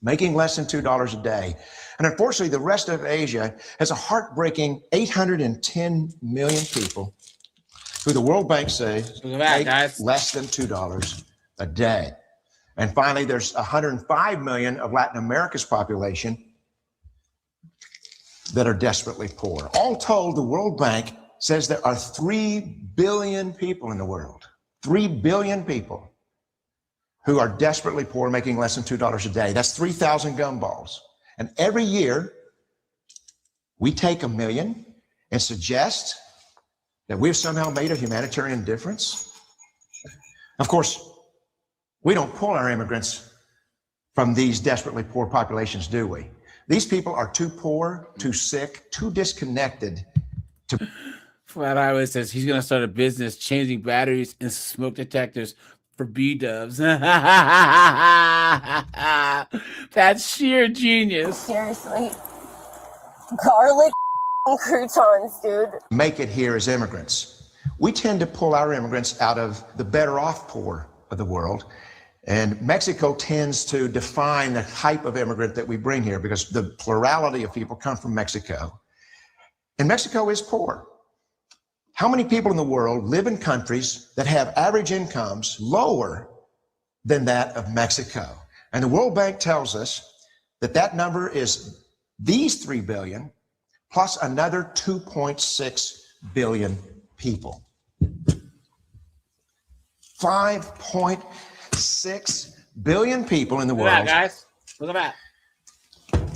making less than $2 a day. And unfortunately, the rest of Asia has a heartbreaking 810 million people who the World Bank says make less than $2 a day. And finally, there's 105 million of Latin America's population that are desperately poor. All told, the World Bank says there are 3 billion people in the world, 3 billion people who are desperately poor, making less than $2 a day. That's 3,000 gumballs. And every year, we take 1 million and suggest that we've somehow made a humanitarian difference. Of course, we don't pull our immigrants from these desperately poor populations, do we? These people are too poor, too sick, too disconnected to. Flat Highway says he's going to start a business changing batteries and smoke detectors for B-dubs. That's sheer genius. Seriously. Garlic croutons, dude. Make it here as immigrants. We tend to pull our immigrants out of the better off poor of the world. And Mexico tends to define the type of immigrant that we bring here because the plurality of people come from Mexico. And Mexico is poor. How many people in the world live in countries that have average incomes lower than that of Mexico? And the World Bank tells us that that number is these 3 billion plus another 2.6 billion people. 5.6 billion people in the world. Look at that, guys. Look at that.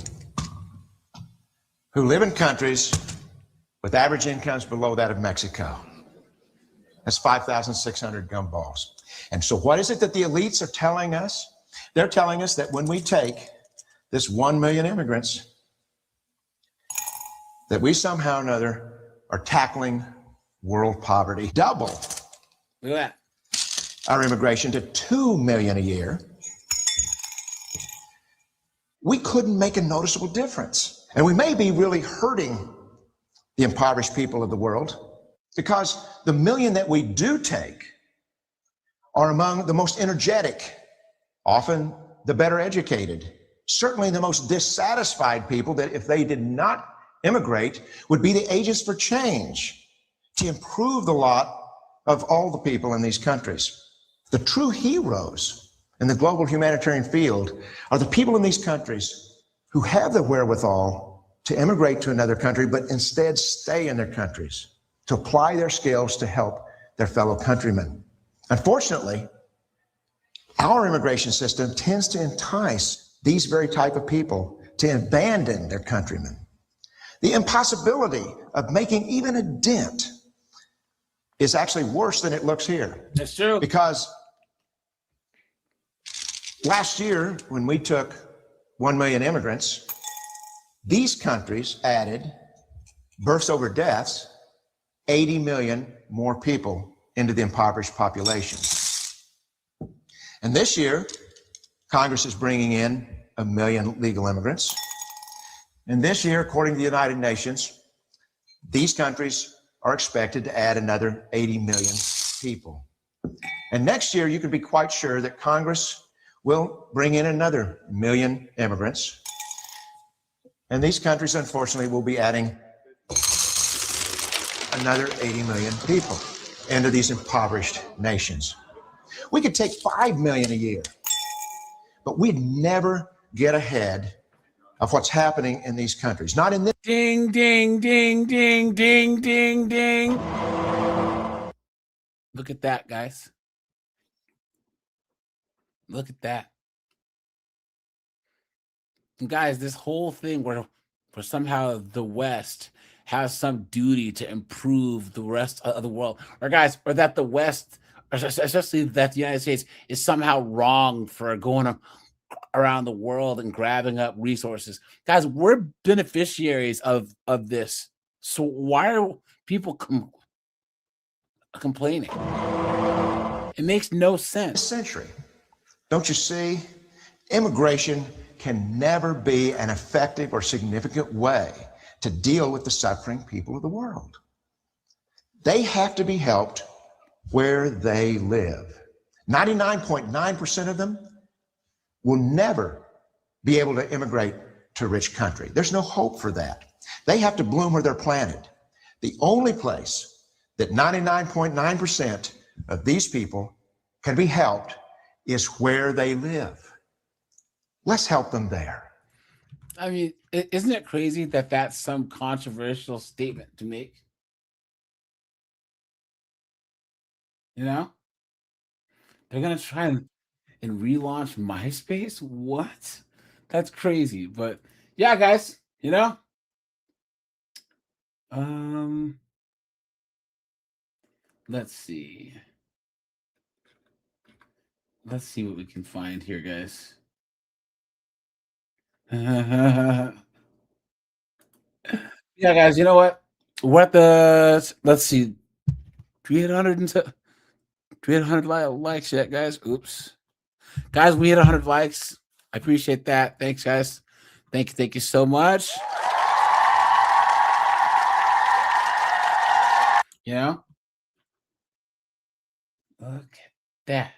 Who live in countries with average incomes below that of Mexico. That's 5,600 gumballs. And so what is it that the elites are telling us? They're telling us that when we take this 1 million immigrants, that we somehow or another are tackling world poverty. Double. Look at that. our immigration to 2 million a year, we couldn't make a noticeable difference. And we may be really hurting the impoverished people of the world because the million that we do take are among the most energetic, often the better educated, certainly the most dissatisfied people that if they did not immigrate would be the agents for change to improve the lot of all the people in these countries. The true heroes in the global humanitarian field are the people in these countries who have the wherewithal to immigrate to another country, but instead stay in their countries to apply their skills to help their fellow countrymen. Unfortunately, our immigration system tends to entice these very type of people to abandon their countrymen. The impossibility of making even a dent is actually worse than it looks here. That's true. Because last year, when we took 1 million immigrants, these countries added, births over deaths, 80 million more people into the impoverished population. And this year, Congress is bringing in 1 million legal immigrants. And this year, according to the United Nations, these countries are expected to add another 80 million people. And next year, you can be quite sure that Congress will bring in another 1 million immigrants. And these countries, unfortunately, will be adding another 80 million people into these impoverished nations. We could take 5 million a year, but we'd never get ahead of what's happening in these countries. Not in this. Ding, ding, ding, ding, ding, ding, ding. Look at that, guys. Look at that. And guys, this whole thing where somehow the West has some duty to improve the rest of the world, or guys, or that the West, especially that the United States, is somehow wrong for going around the world and grabbing up resources. Guys, we're beneficiaries of this. So why are people complaining? It makes no sense. Century. Don't you see? Immigration can never be an effective or significant way to deal with the suffering people of the world. They have to be helped where they live. 99.9% of them will never be able to immigrate to a rich country. There's no hope for that. They have to bloom where they're planted. The only place that 99.9% of these people can be helped is where they live. Let's help them there. I mean, isn't it crazy that that's some controversial statement to make? You know? They're going to try and relaunch MySpace? What? That's crazy. But yeah, guys, you know? Let's see. Let's see what we can find here, guys. Yeah, guys, you know what? Let's see. 300 likes yet, guys. Oops. Guys, we hit 100 likes. I appreciate that. Thanks, guys. Thank you so much. You know? Look at that.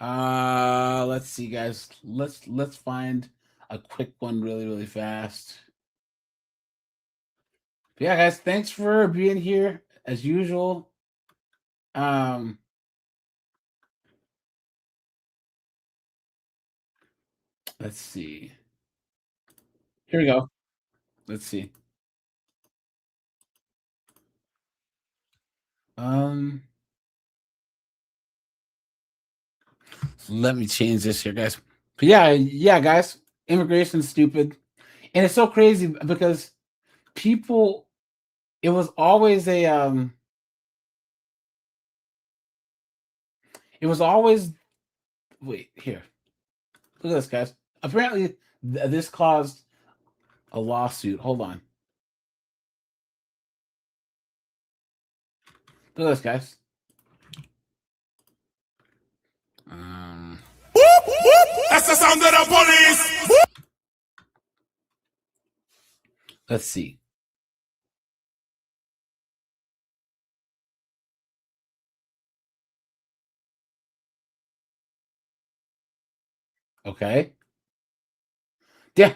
Let's see, guys. Let's find a quick one really fast. But yeah, guys, thanks for being here as usual. Let's see. Here we go. Let's see. Let me change this here, guys. But yeah, guys, immigration's stupid. And it's so crazy because people, it was always wait, here. Look at this, guys. Apparently, this caused a lawsuit. Hold on. Look at this, guys. That's the sound of the police. Let's see. Okay. Damn.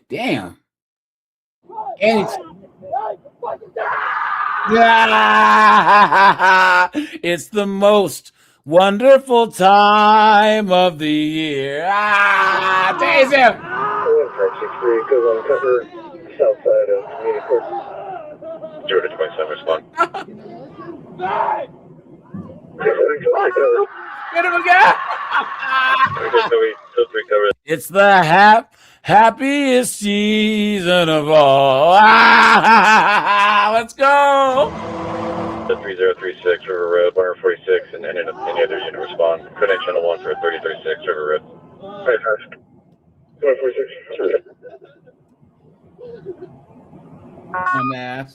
Damn. And it's it's the most wonderful time of the year. Daisy. 1563, good one, cover south side of Community Court. 0 to 27, respond. Get him again. It's the happiest season of all. Let's go. 3036 River Road, 146, and any other unit respond. Code channel 1 for 3036 River Road. 55. 146. Dumbass.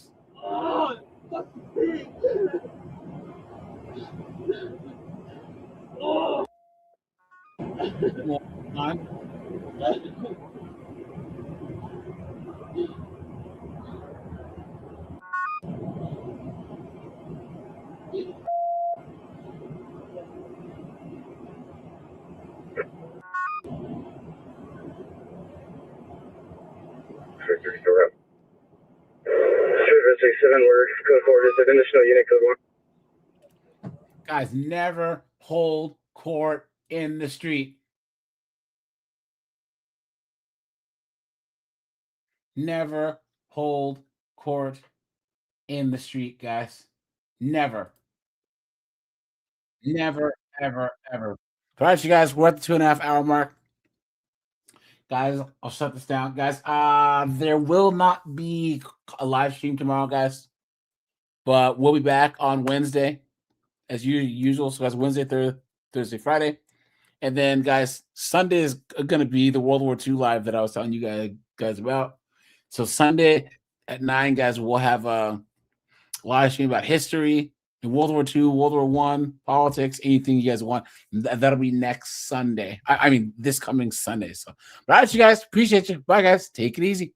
Word code 4 is additional unit code 1. Guys, never hold court in the street. Never hold court in the street, guys. Never. Never, ever, ever. All right, you guys, we're at the 2.5 hour mark. Guys, I'll shut this down. Guys, there will not be a live stream tomorrow, guys. But we'll be back on Wednesday, as usual. So, guys, Wednesday, Thursday, Friday. And then, guys, Sunday is going to be the World War II live that I was telling you guys about. So, Sunday at 9, guys, we'll have a live stream about history, World War II, World War I, politics, anything you guys want. That'll be next Sunday. I mean, this coming Sunday. So, all right, you guys. Appreciate you. Bye, guys. Take it easy.